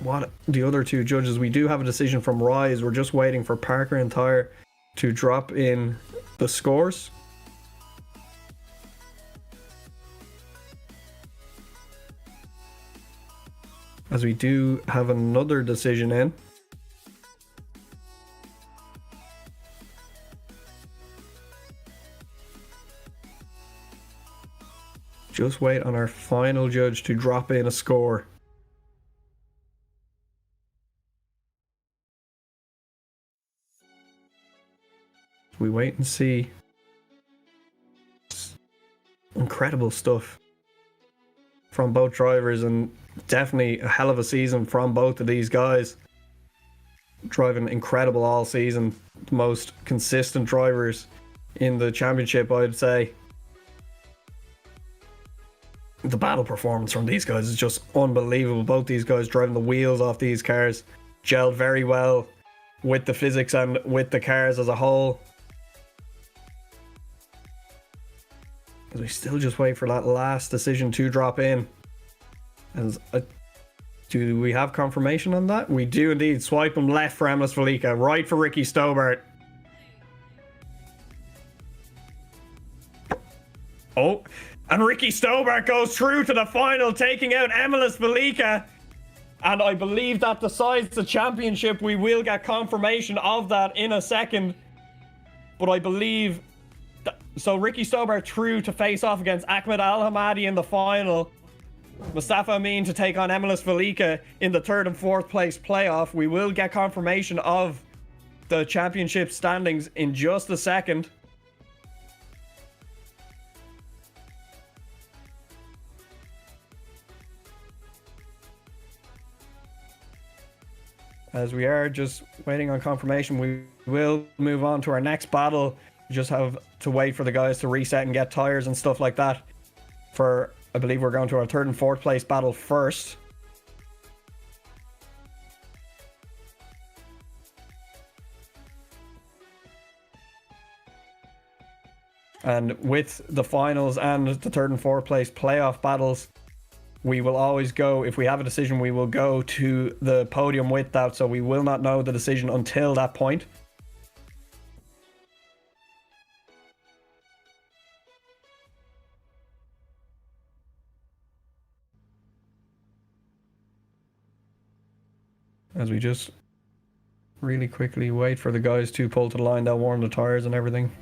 what the other two judges. We do have a decision from Rise. We're just waiting for Parker and Tyre to drop in the scores. As we do have another decision in. Just wait on our final judge to drop in a score. We wait and see. Incredible stuff from both drivers, and definitely a hell of a season from both of these guys. Driving incredible all season. The most consistent drivers in the championship, I'd say. The battle performance from these guys is just unbelievable. Both these guys driving the wheels off these cars, gelled very well with the physics and with the cars as a whole. As we still just wait for that last decision to drop in. And do we have confirmation on that? We do indeed. Swipe him left for Emlis Velika, right for Ricky Stobart. Oh, and Ricky Stobart goes through to the final, taking out Emlis Velika. And I believe that decides the championship. We will get confirmation of that in a second. But I believe... So Ricky Stobart through to face off against Ahmed Al Hamadi in the final. Mustafa Amin to take on Emlis Velika in the 3rd and 4th place playoff. We will get confirmation of the championship standings in just a second. As we are just waiting on confirmation, we will move on to our next battle. We just have to wait for the guys to reset and get tires and stuff like that. For, I believe we're going to our 3rd and 4th place battle first. And with the finals and the 3rd and 4th place playoff battles, we will always go, if we have a decision, we will go to the podium with that. So we will not know the decision until that point. As we just really quickly wait for the guys to pull to the line, they'll warm the tires and everything.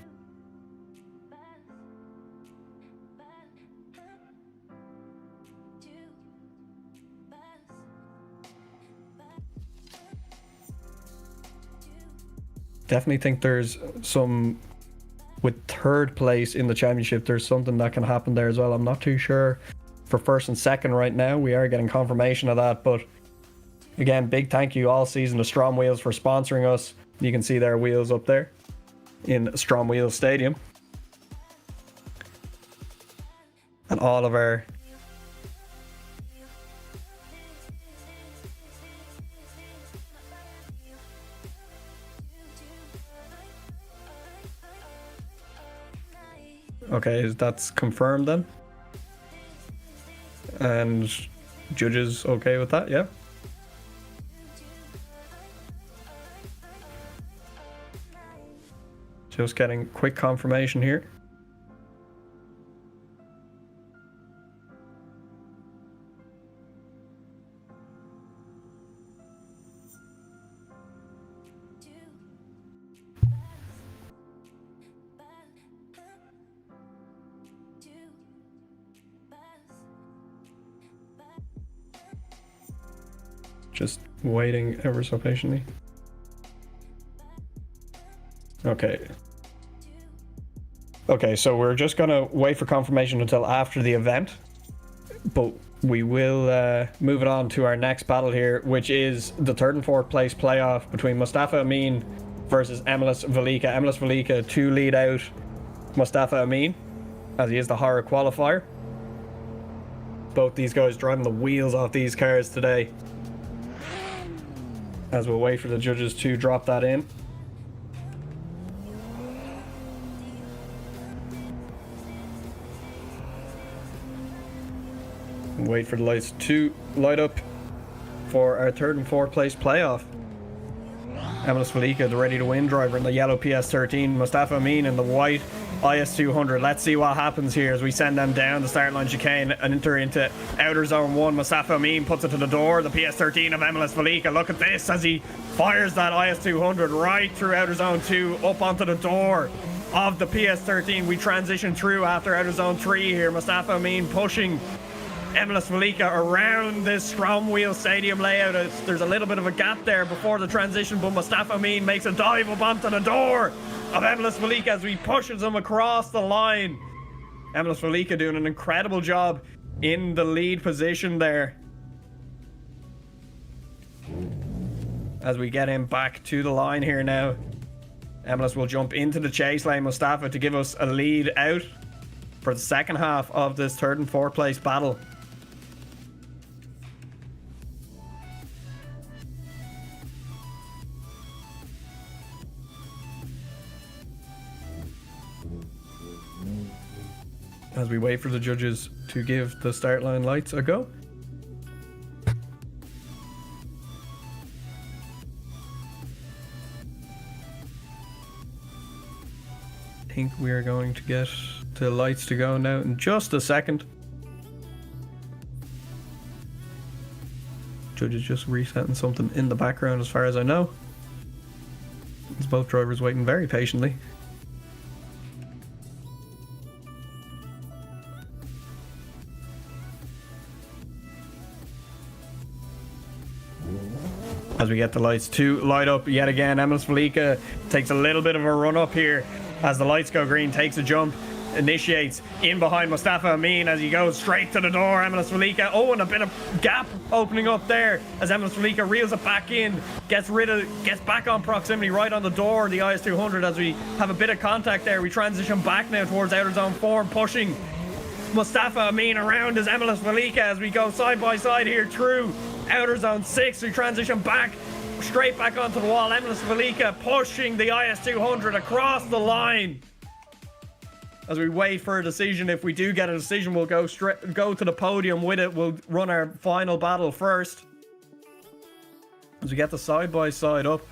Definitely think there's some, with 3rd place in the championship, there's something that can happen there as well. I'm not too sure for 1st and 2nd right now. We are getting confirmation of that, but again, big thank you all season to STRO M Wheels for sponsoring us. You can see their wheels up there in Ström Wheels Stadium. And all of our okay, that's confirmed then. And judges okay with that, yeah? Just getting quick confirmation here. Just waiting ever so patiently. Okay. Okay, so we're just gonna wait for confirmation until after the event, but we will move it on to our next battle here, which is the 3rd and 4th place playoff between Mustafa Amin versus Emlis Velika. Emlis Velika to lead out Mustafa Amin, as he is the horror qualifier. Both these guys driving the wheels off these cars today. As we'll wait for the judges to drop that in. Wait for the lights to light up for our 3rd and 4th place playoff. Emlis Velika, the ready to win driver in the yellow PS13. Mustafa Amin in the white IS200. Let's see what happens here as we send them down the start line chicane and enter into outer zone 1. Mustafa Amin puts it to the door. The PS13 of Emlis Velika. Look at this as he fires that IS200 right through outer zone 2 up onto the door of the PS13. We transition through after outer zone 3 here. Mustafa Amin pushing Emlis Velika around this Ström Wheels Stadium layout. There's a little bit of a gap there before the transition, but Mustafa Amin makes a dive up onto the door of Emlis Velika as he pushes him across the line. Emlis Velika doing an incredible job in the lead position there. As we get him back to the line here now. MLS will jump into the chase lane, Mustafa, to give us a lead out for the second half of this third and fourth place battle. As we wait for the judges to give the start line lights a go. I think we are going to get the lights to go now in just a second. Judge is just resetting something in the background as far as I know. It's both drivers waiting very patiently. As we get the lights to light up yet again, Emils Velika takes a little bit of a run up here as the lights go green, takes a jump, initiates in behind Mustafa Amin as he goes straight to the door. Emils Velika, oh, and a bit of gap opening up there as Emils Velika reels it back in, gets back on proximity right on the door of the IS200 as we have a bit of contact there. We transition back now towards outer zone 4, pushing Mustafa Amin around as Emils Velika as we go side by side here through outer zone 6. We transition back straight back onto the wall. Emils Velika pushing the IS200 across the line as we wait for a decision. If we do get a decision, we'll go to the podium with it. We'll run our final battle first as we get the side by side up.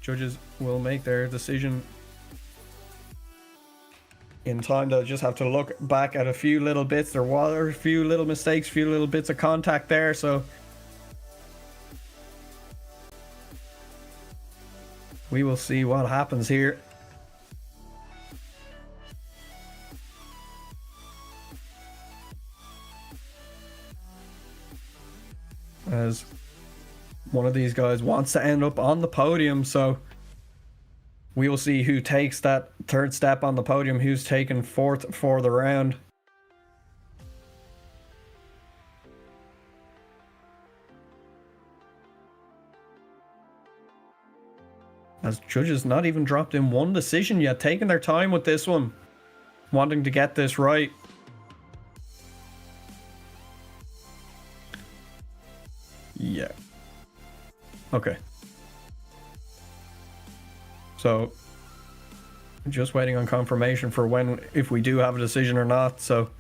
Judges will make their decision in time. They'll just have to look back at a few little bits. There were a few little mistakes, a few little bits of contact there, so we will see what happens here. As one of these guys wants to end up on the podium, so we will see who takes that third step on the podium, who's taken fourth for the round. As judges not even dropped in one decision yet, taking their time with this one, wanting to get this right. Yeah. Okay. So, just waiting on confirmation for if we do have a decision or not. So,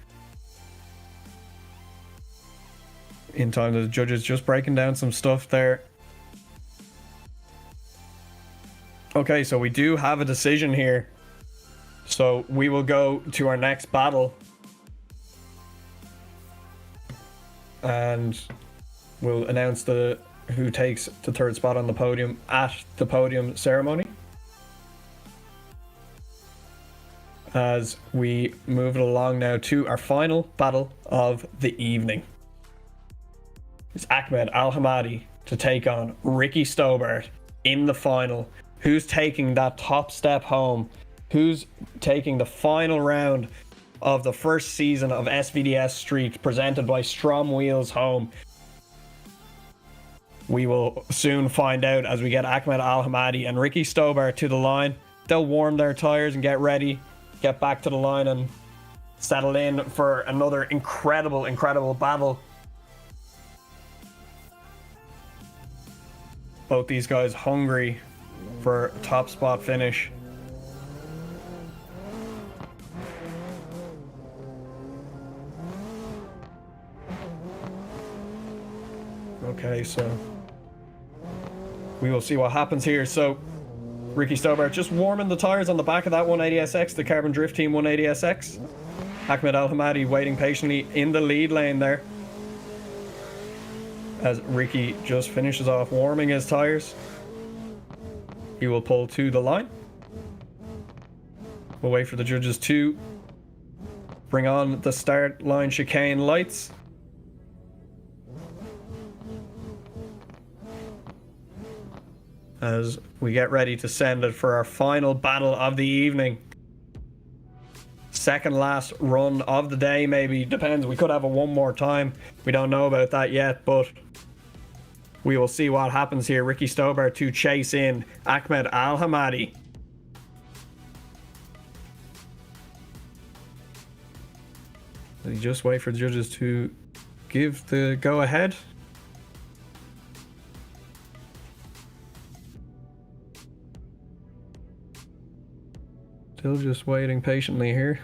in time, the judges just breaking down some stuff there. Okay, so we do have a decision here. So, we will go to our next battle. And we'll announce who takes the third spot on the podium at the podium ceremony. As we move it along now to our final battle of the evening. It's Ahmed Al Hamadi to take on Ricky Stobart in the final. Who's taking that top step home? Who's taking the final round of the first season of SVDS Street presented by Ström Wheels home? We will soon find out as we get Ahmed Al Hamadi and Ricky Stobart to the line. They'll warm their tires and get ready. Get back to the line and settle in for another incredible battle. Both these guys hungry for top spot finish. Okay, so we will see what happens here. So Ricky Stobart just warming the tires on the back of that 180SX, the Carbon Drift Team 180SX. Ahmed Al Hamadi waiting patiently in the lead lane there. As Ricky just finishes off warming his tires. He will pull to the line. We'll wait for the judges to bring on the start line chicane lights. As we get ready to send it for our final battle of the evening. second last run of the day, maybe. Depends. We could have a one more time. We don't know about that yet, but we will see what happens here. Ricky Stobart to chase in Ahmed Al Hamadi. You just wait for the judges to give the go ahead. Still just waiting patiently here.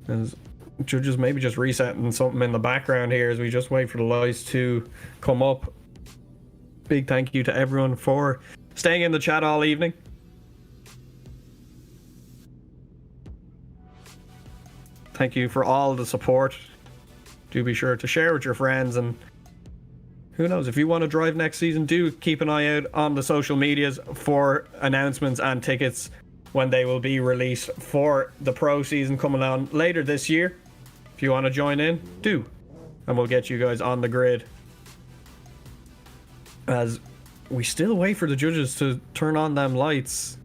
As judges maybe just resetting something in the background here as we just wait for the lights to come up. Big thank you to everyone for staying in the chat all evening. Thank you for all the support. Do be sure to share with your friends, and who knows, if you want to drive next season, do keep an eye out on the social medias for announcements and tickets when they will be released for the pro season coming on later this year. If you want to join in, do, and we'll get you guys on the grid. As we still wait for the judges to turn on them lights.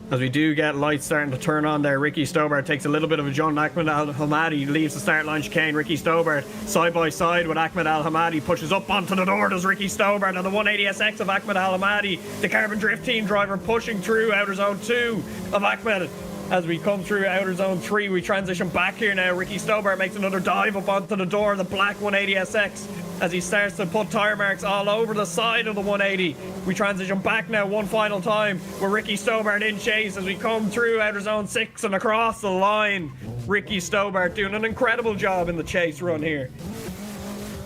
As we do get lights starting to turn on there, Ricky Stobart takes a little bit of a John. Ahmed Al Hamadi leaves the start line chicane. Ricky Stobart side by side with Ahmed Al Hamadi, pushes up onto the door, does Ricky Stobart, and the 180SX of Ahmed Al Hamadi, the Carbon Drift Team driver, pushing through outer zone 2 of Ahmed. As we come through outer zone 3, we transition back here now. Ricky Stobart makes another dive up onto the door of the black 180SX as he starts to put tire marks all over the side of the 180. We transition back now one final time with Ricky Stobart in chase as we come through outer zone 6 and across the line. Ricky Stobart doing an incredible job in the chase run here.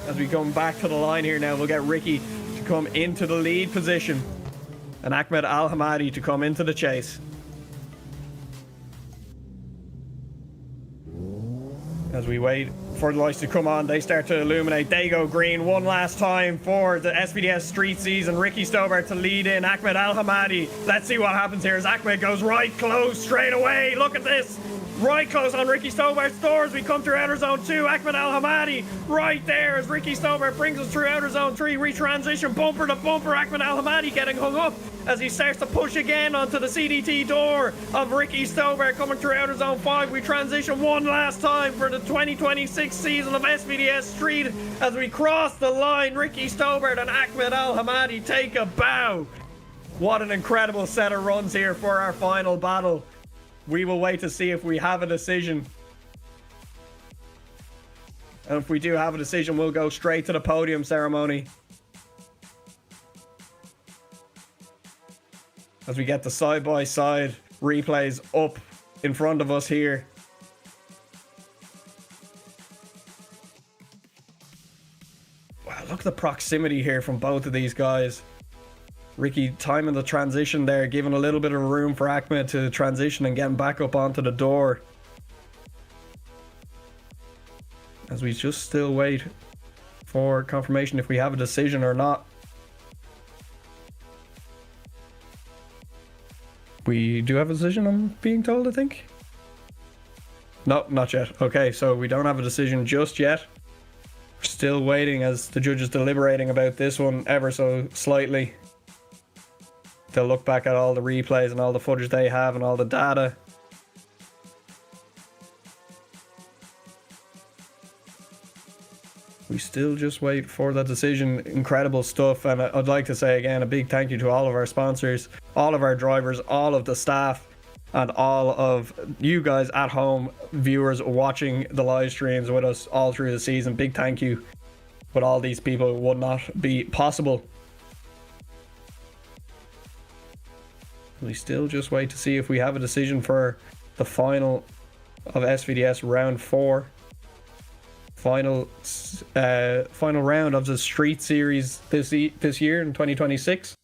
As we come back to the line here now, we'll get Ricky to come into the lead position and Ahmed Al Hamadi to come into the chase. As we wait for the lights to come on, they start to illuminate. They go green one last time for the SVDS street season. Ricky Stobart to lead in Ahmed Al Hamadi. Let's see what happens here as Ahmed goes right close straight away. Look at this. Right close on Ricky Stobart's doors. We come through outer zone 2. Ahmed Al Hamadi right there as Ricky Stobart brings us through outer zone 3. Retransition bumper to bumper. Ahmed Al Hamadi getting hung up as he starts to push again onto the CDT door of Ricky Stobart coming through outer zone 5. We transition one last time for the 2026 season of SVDS Street as we cross the line. Ricky Stobart and Ahmed Al Hamadi take a bow. What an incredible set of runs here for our final battle. We will wait to see if we have a decision. And if we do have a decision, we'll go straight to the podium ceremony. As we get the side-by-side replays up in front of us here. Wow, look at the proximity here from both of these guys. Ricky timing the transition there, giving a little bit of room for Ahmed to transition and getting back up onto the door. As we just still wait for confirmation if we have a decision or not. We do have a decision, I'm being told, I think. No, not yet. Okay, so we don't have a decision just yet. We're still waiting as the judge is deliberating about this one ever so slightly. They'll look back at all the replays and all the footage they have and all the data. We still just wait for that decision. Incredible stuff. And I'd like to say again, a big thank you to all of our sponsors, all of our drivers, all of the staff, and all of you guys at home, viewers watching the live streams with us all through the season. Big thank you. But all these people would not be possible. We still just wait to see if we have a decision for the final of SVDS round 4. Final round of the Street Series this year in 2026.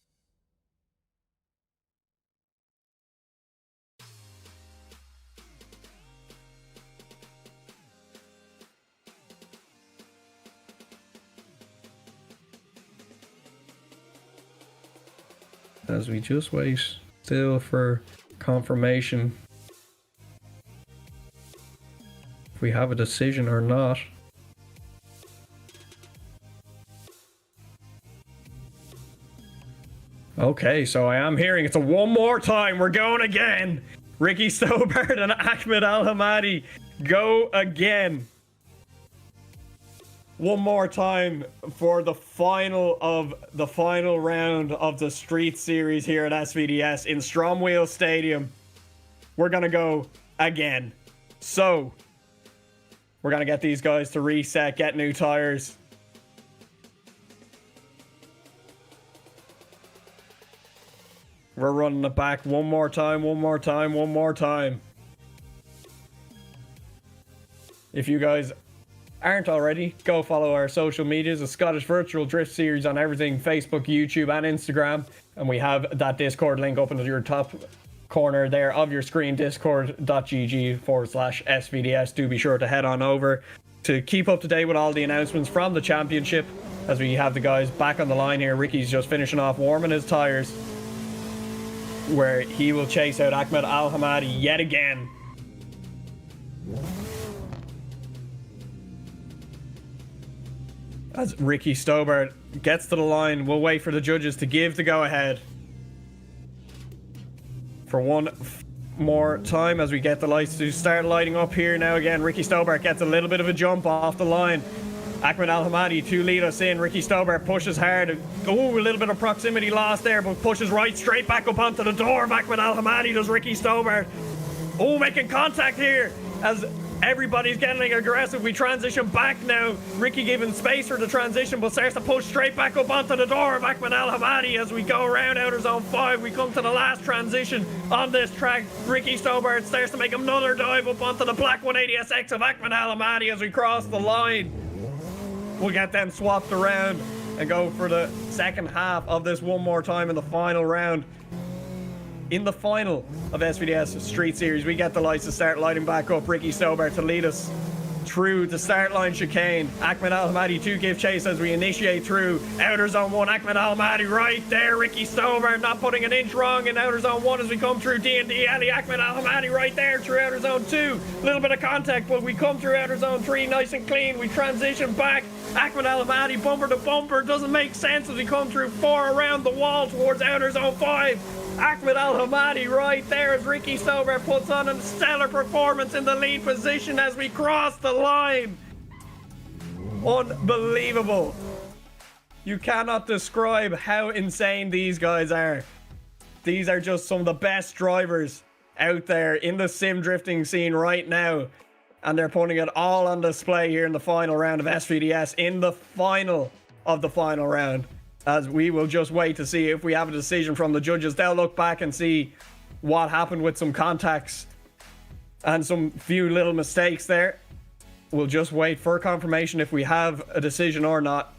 As we just wait still for confirmation if we have a decision or not. Okay, so I am hearing it's a one more time. We're going again. Ricky Stobart and Ahmed Al Hamadi go again. One more time for the final round of the Street Series here at SVDS in Ström Wheels Stadium. We're gonna go again. So we're gonna get these guys to reset, get new tires. We're running it back one more time. If you guys aren't already, go follow our social medias, the Scottish Virtual Drift Series on everything, Facebook, YouTube, and Instagram. And we have that Discord link up into your top corner there of your screen, discord.gg/SVDS. Do be sure to head on over to keep up to date with all the announcements from the championship as we have the guys back on the line here. Ricky's just finishing off warming his tires, where he will chase out Ahmed Al Hamadi yet again. As Ricky Stobart gets to the line, we'll wait for the judges to give the go-ahead. For one more time as we get the lights to start lighting up here now again. Ricky Stobart gets a little bit of a jump off the line. Ahmed Al Hamadi to lead us in. Ricky Stobart pushes hard. Oh, a little bit of proximity lost there, but pushes right straight back up onto the door of Ahmed Al Hamadi does Ricky Stobart. Oh, making contact here as everybody's getting aggressive. We transition back now. Ricky giving space for the transition, but starts to push straight back up onto the door of Ahmed Al Hamadi as we go around outer zone 5. We come to the last transition on this track. Ricky Stobart starts to make another dive up onto the black 180SX of Ahmed Al Hamadi as we cross the line. We'll get them swapped around and go for the second half of this one more time in the final round. In the final of SVDS Street Series, we get the lights to start lighting back up. Ricky Stobart to lead us through the start line chicane. Ahmed Al Hamadi to give chase as we initiate through outer zone 1. Ahmed Al Hamadi right there. Ricky Stobart not putting an inch wrong in outer zone 1 as we come through DND alley. Ahmed Al Hamadi right there through outer zone 2. A little bit of contact, but we come through outer zone 3 nice and clean. We transition back. Ahmed Al Hamadi bumper to bumper. Doesn't make sense as we come through 4 around the wall towards outer zone 5. Ahmed Al Hamadi right there as Ricky Stobart puts on a stellar performance in the lead position as we cross the line. Unbelievable. You cannot describe how insane these guys are. These are just some of the best drivers out there in the sim drifting scene right now. And they're putting it all on display here in the final round of SVDS, in the final of the final round. As we will just wait to see if we have a decision from the judges. They'll look back and see what happened with some contacts and some few little mistakes there. We'll just wait for confirmation if we have a decision or not.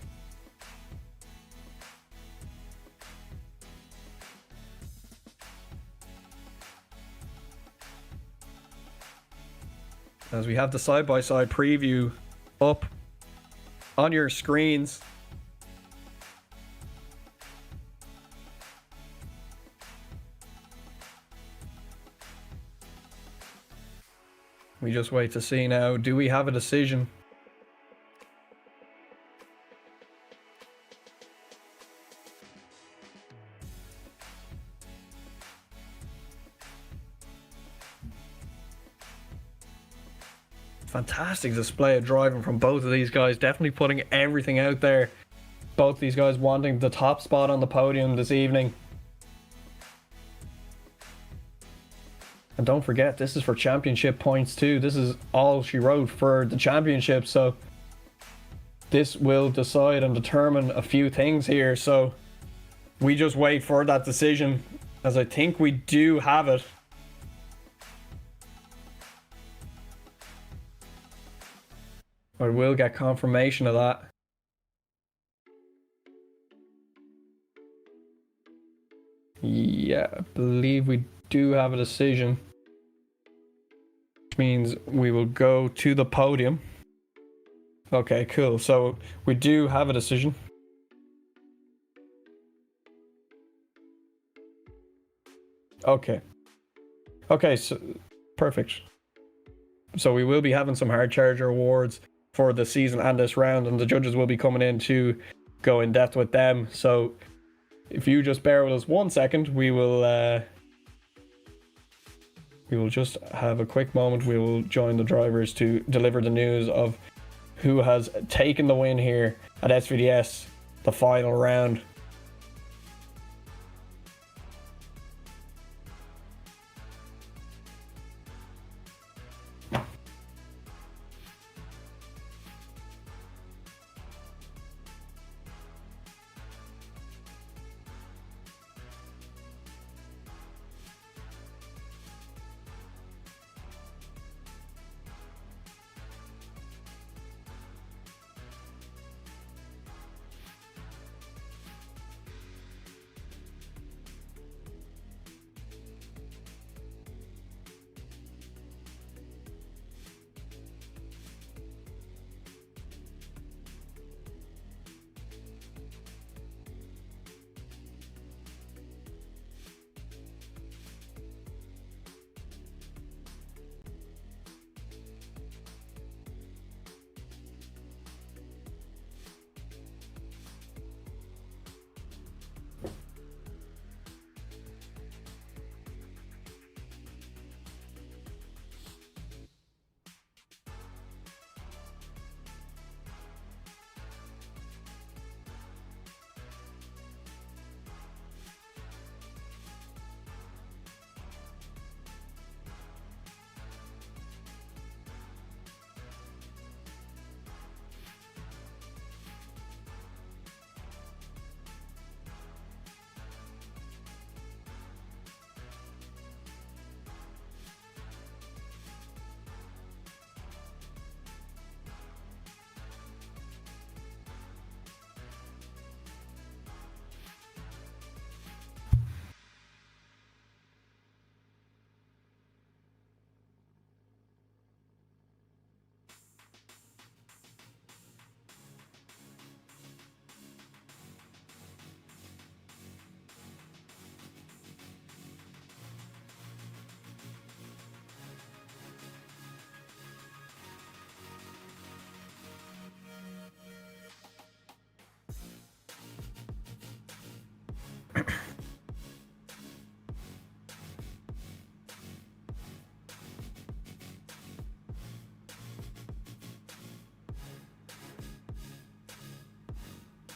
As we have the side-by-side preview up on your screens. We just wait to see now. Do we have a decision? Fantastic display of driving from both of these guys. Definitely putting everything out there. Both these guys wanting the top spot on the podium this evening. And don't forget, this is for championship points too. This is all she wrote for the championship, so this will decide and determine a few things here. So we just wait for that decision, as I think we do have it. I will get confirmation of that. Yeah, I believe we do have a decision, which means we will go to the podium. Okay, cool. So we do have a decision. Okay, so perfect. So we will be having some hard charger awards for the season and this round, and the judges will be coming in to go in depth with them. So if you just bear with us 1 second, we will just have a quick moment. We will join the drivers to deliver the news of who has taken the win here at SVDS, the final round.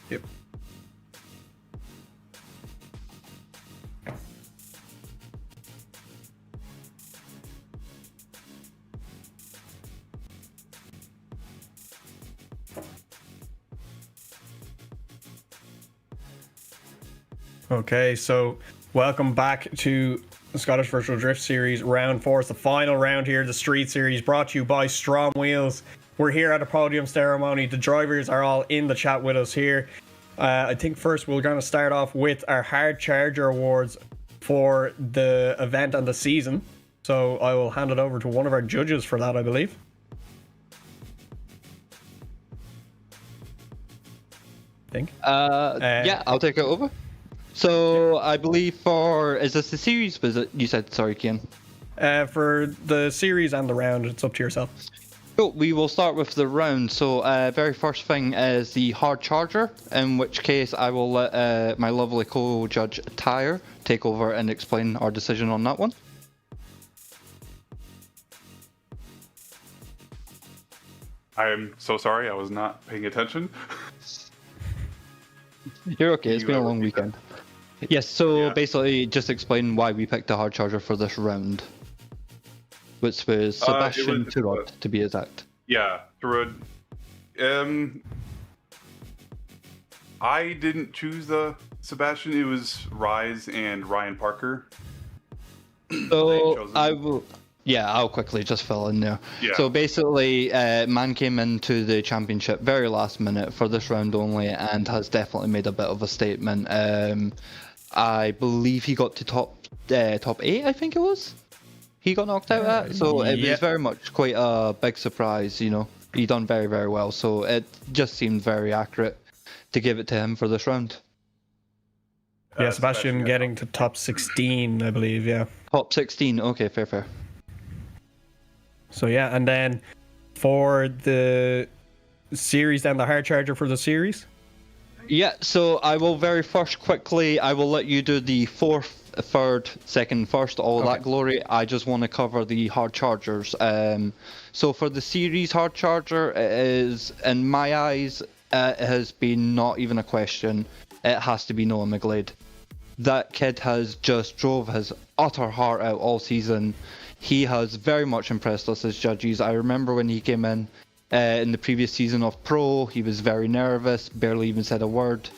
Yep. Okay, so welcome back to the Scottish Virtual Drift Series Round 4. It's the final round here, the Street Series, brought to you by STRO M Wheels. We're here at a podium ceremony. The drivers are all in the chat with us here. I think first we're going to start off with our Hard Charger Awards for the event and the season. So I will hand it over to one of our judges for that, I believe.
Yeah, I'll take it over. So I believe is this the series? Was it, you said, sorry, Kian?
For the series and the round, it's up to yourself.
Cool, we will start with the round. So very first thing is the hard charger, in which case I will let my lovely co-judge Tyre take over and explain our decision on that one.
I am so sorry, I was not paying attention.
You're okay, it's been a long weekend. Yes, so basically just explain why we picked the hard charger for this round. Which was Sebastian Turod, to be exact.
Yeah, Turod. I didn't choose the Sebastian, it was Rise and Ryan Parker.
So I'll quickly just fill in there. Yeah. So basically, man came into the championship very last minute for this round only and has definitely made a bit of a statement. I believe he got to top 8, I think it was. He got knocked out at, so it was very much quite a big surprise, you know. He done very, very well, so it just seemed very accurate to give it to him for this round.
Yeah, Sebastian getting to top 16, I believe, yeah.
Top 16, okay, fair.
So yeah, and then for the series, then the hard charger for the series?
Yeah, so I will very first quickly, I will let you do the fourth, third, second, first, all that glory. I just want to cover the hard chargers. So for the series hard charger, it is, in my eyes, it has been not even a question. It has to be Noah McGlade. That kid has just drove his utter heart out all season. He has very much impressed us as judges. I remember when he came in the previous season of Pro, he was very nervous, barely even said a word.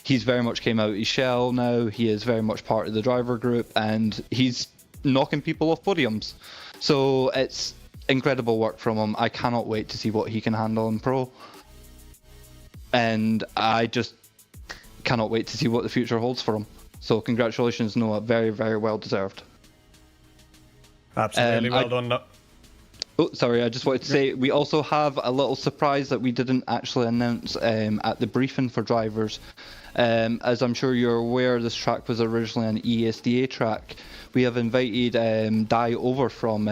He's very much came out of his shell now. He is very much part of the driver group, and he's knocking people off podiums. So it's incredible work from him. I cannot wait to see what he can handle in Pro. And I just cannot wait to see what the future holds for him. So congratulations, Noah. Very, very well deserved.
Absolutely well done.
Oh, sorry, I just wanted to say we also have a little surprise that we didn't actually announce at the briefing for drivers. As I'm sure you're aware, this track was originally an ESDA track. We have invited Dai over from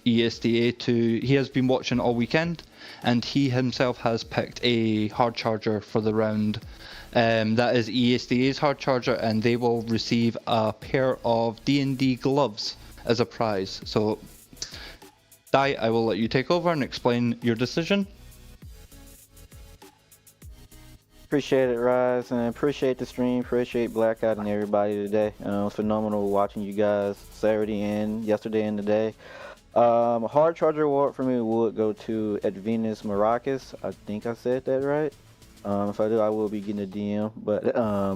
ESDA he has been watching all weekend, and he himself has picked a hard charger for the round. That is ESDA's hard charger, and they will receive a pair of DND gloves as a prize. So, Dai, I will let you take over and explain your decision.
Appreciate it, Rise, and appreciate the stream. Appreciate Blackout and everybody today. Phenomenal watching you guys Saturday and yesterday and today. Hard charger award for me would go to Edvinus Maracas. I think I said that right. If I do, I will be getting a DM.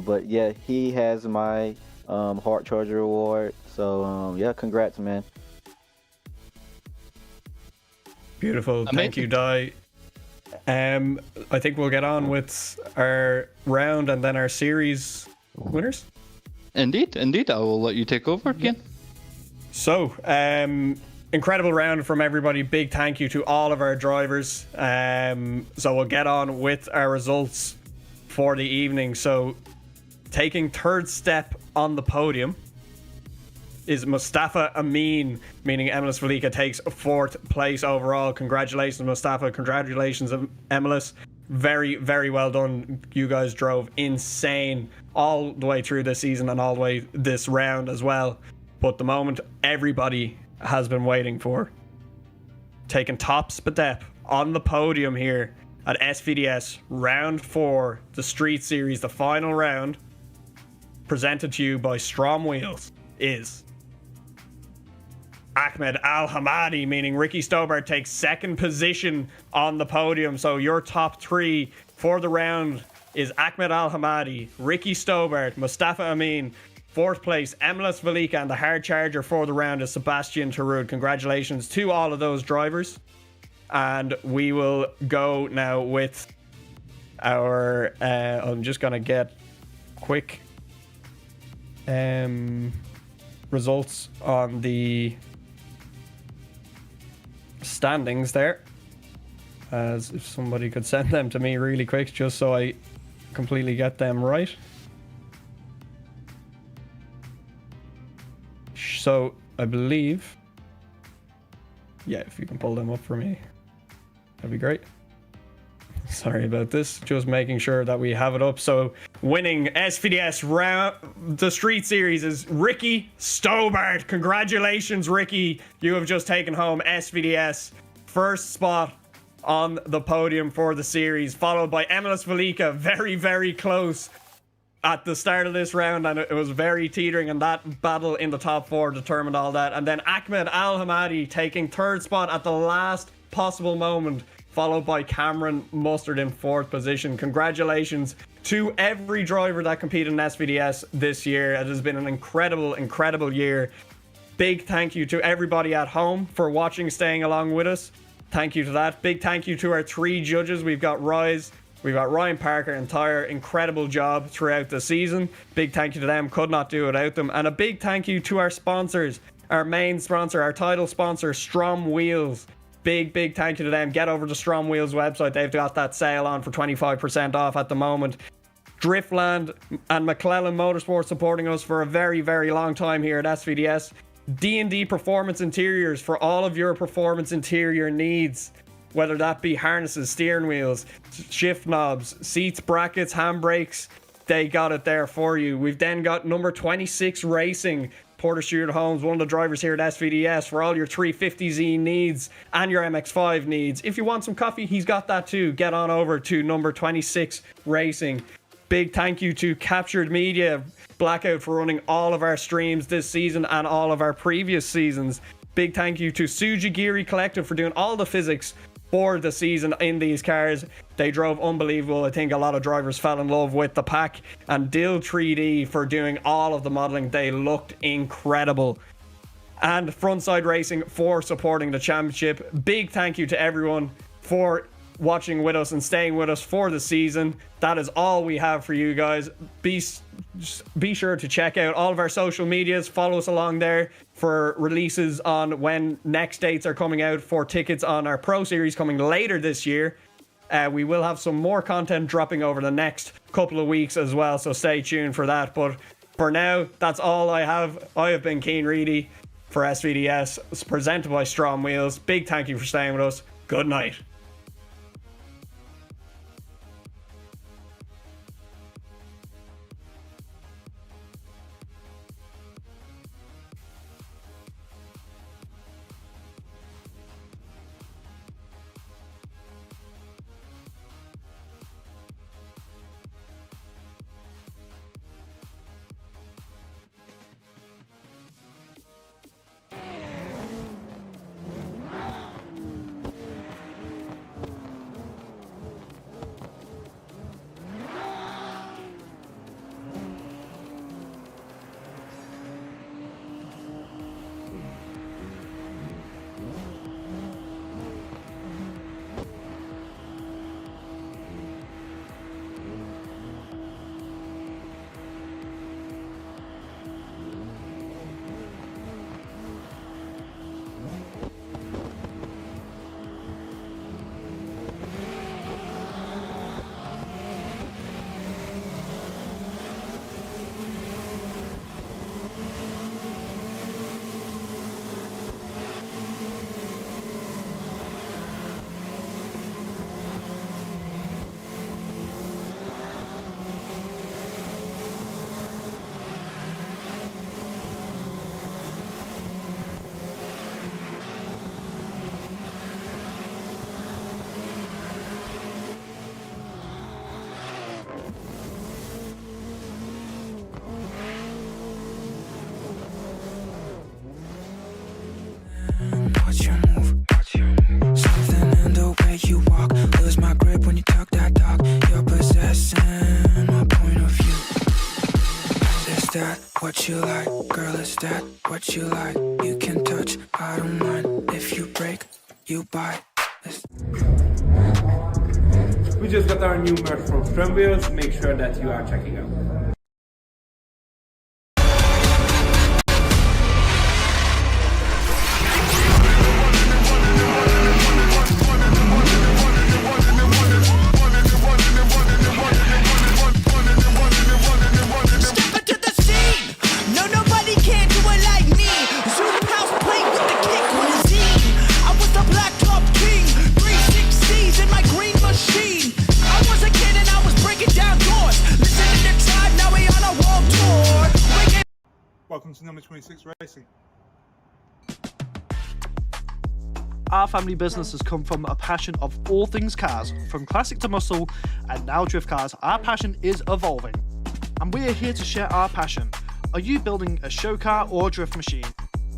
But yeah, he has my hard charger award. So yeah, congrats, man.
Beautiful. Thank you, Dai. I think we'll get on with our round and then our series winners.
Indeed. I will let you take over again.
So, incredible round from everybody. Big thank you to all of our drivers. So we'll get on with our results for the evening. So, taking third step on the podium is Mustafa Amin, meaning Emilis Velika takes fourth place overall. Congratulations, Mustafa. Congratulations, Emilis. Very, very well done. You guys drove insane all the way through this season and all the way this round as well. But the moment everybody has been waiting for, taking top step on the podium here at SVDS round 4, the Street Series, the final round, presented to you by STRO M Wheels, is Ahmed Al-Hamadi, meaning Ricky Stobart takes second position on the podium. So your top 3 for the round is Ahmed Al-Hamadi, Ricky Stobart, Mustafa Amin. Fourth place, Emilis Velika, and the hard charger for the round is Sebastian Tarud. Congratulations to all of those drivers. And we will go now with our... I'm just going to get quick results on the standings there, as if somebody could send them to me really quick just so I completely get them right. So I believe, yeah, if you can pull them up for me, that'd be great. Sorry about this, just making sure that we have it up. So winning SVDS round, the Street Series, is Ricky Stobart. Congratulations, Ricky. You have just taken home SVDS first spot on the podium for the series, followed by Emilis Velika, very, very close at the start of this round, and it was very teetering, and that battle in the top 4 determined all that. And then Ahmed Al-Hamadi taking third spot at the last possible moment, followed by Cameron Mustard in fourth position. Congratulations to every driver that competed in SVDS this year. It has been an incredible, incredible year. Big thank you to everybody at home for watching, staying along with us. Thank you to that. Big thank you to our 3 judges. We've got Rise, we've got Ryan Parker, entire incredible job throughout the season. Big thank you to them. Could not do without them. And a big thank you to our sponsors, our main sponsor, our title sponsor, STRO M Wheels. Big thank you to them. Get over to STRO M Wheels website. They've got that sale on for 25% off at the moment. Driftland and Mclellan Motorsport supporting us for a very, very long time here at SVDS. DND Performance Interiors for all of your performance interior needs. whether that be harnesses, steering wheels, shift knobs, seats, brackets, handbrakes, they got it there for you. We've then got number 26 Racing, Porter Stewart Holmes, one of the drivers here at SVDS, for all your 350Z needs and your MX-5 needs. If you want some coffee, he's got that too. Get on over to number 26 Racing. Big thank you to Kaptured Media, Blackout, for running all of our streams this season and all of our previous seasons. Big thank you to Tsuji Geary Collective for doing all the physics for the season in these cars. They drove unbelievable. I think a lot of drivers fell in love with the pack. And Dill 3D for doing all of the modeling. They looked incredible. And Frontside Racing for supporting the championship. Big thank you to everyone for watching with us and staying with us for the season. That is all we have for you guys. Be sure to check out all of our social medias. Follow us along there for releases on when next dates are coming out for tickets on our Pro Series coming later this year. We will have some more content dropping over the next couple of weeks as well, so stay tuned for that. But for now, that's all I have. I have been Keen Reedy for SVDS, presented by STRO M Wheels. Big thank you for staying with us. Good night.
Watch your move, something in the way you walk. Lose my grip when you talk that talk. You're possessing my point of view. Is that what you like, girl? Is that what you like? You can touch, I don't mind. If you break, you buy.
We just got our new merch from Ström Wheels. Make sure that you are checking out.
Welcome to number 26 Racing.
Our family business has come from a passion of all things cars, from classic to muscle, and now drift cars. Our passion is evolving, and we are here to share our passion. Are you building a show car or a drift machine?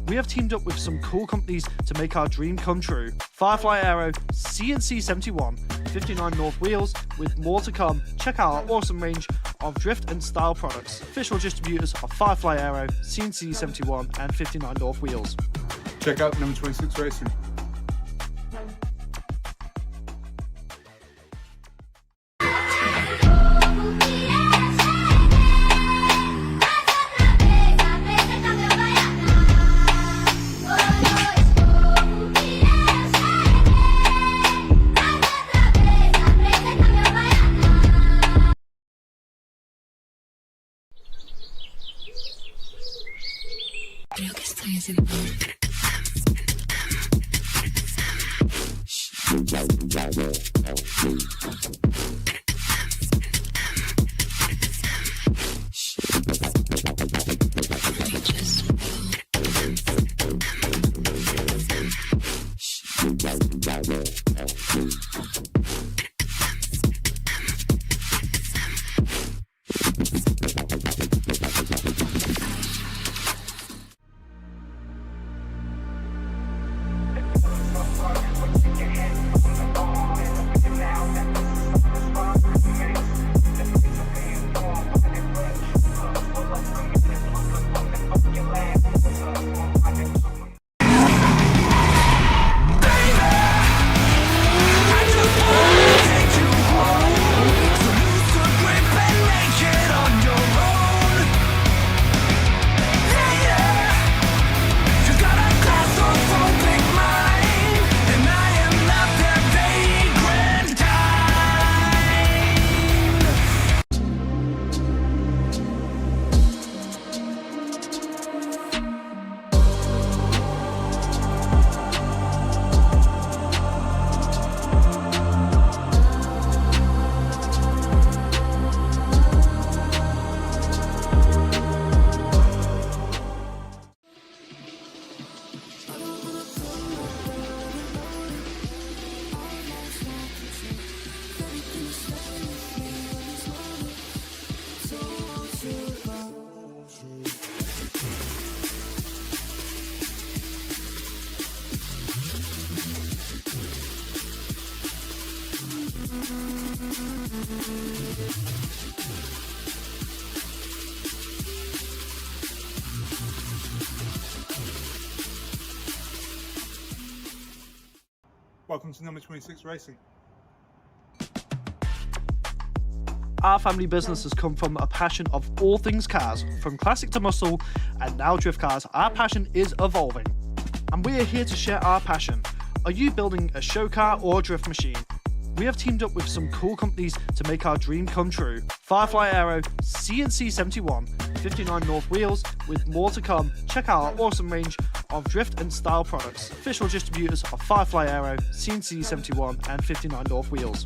We have teamed up with some cool companies to make our dream come true. Firefly Aero, CNC 71, 59 North Wheels, with more to come. Check out our awesome range of drift and style products. Official distributors of Firefly Aero, CNC 71 and 59 North Wheels.
Check out number 26 Racing.
Just
Welcome to number 26 Racing.
Our family business has come from a passion of all things cars, from classic to muscle, and now drift cars. Our passion is evolving, and we are here to share our passion. Are you building a show car or a drift machine? We have teamed up with some cool companies to make our dream come true. Firefly Aero, CNC 71, 59 North Wheels, with more to come. Check out our awesome range of drift and style products. Official distributors of Firefly Aero, CNC 71 and 59 North Wheels.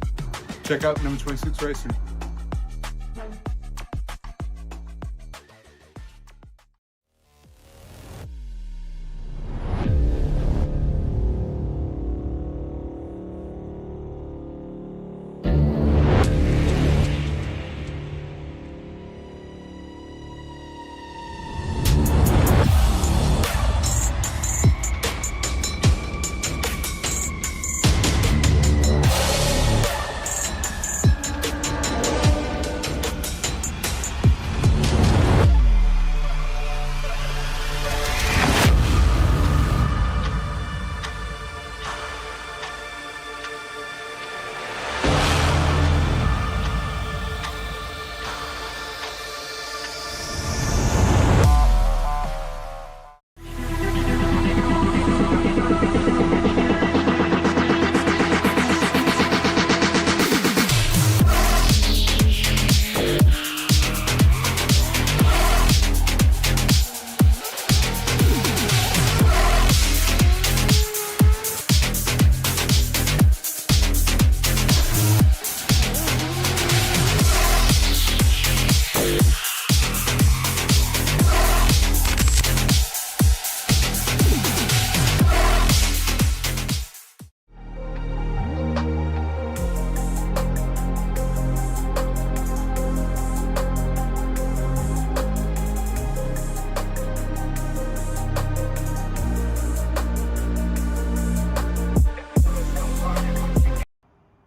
Check out number 26 Racing.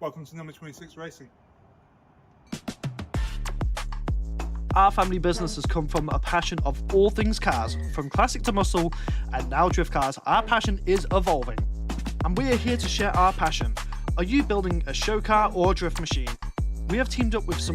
Welcome to number 26 Racing.
Our family business has come from a passion of all things cars, from classic to muscle, and now drift cars. Our passion is evolving, and we are here to share our passion. Are you building a show car or a drift machine? We have teamed up with some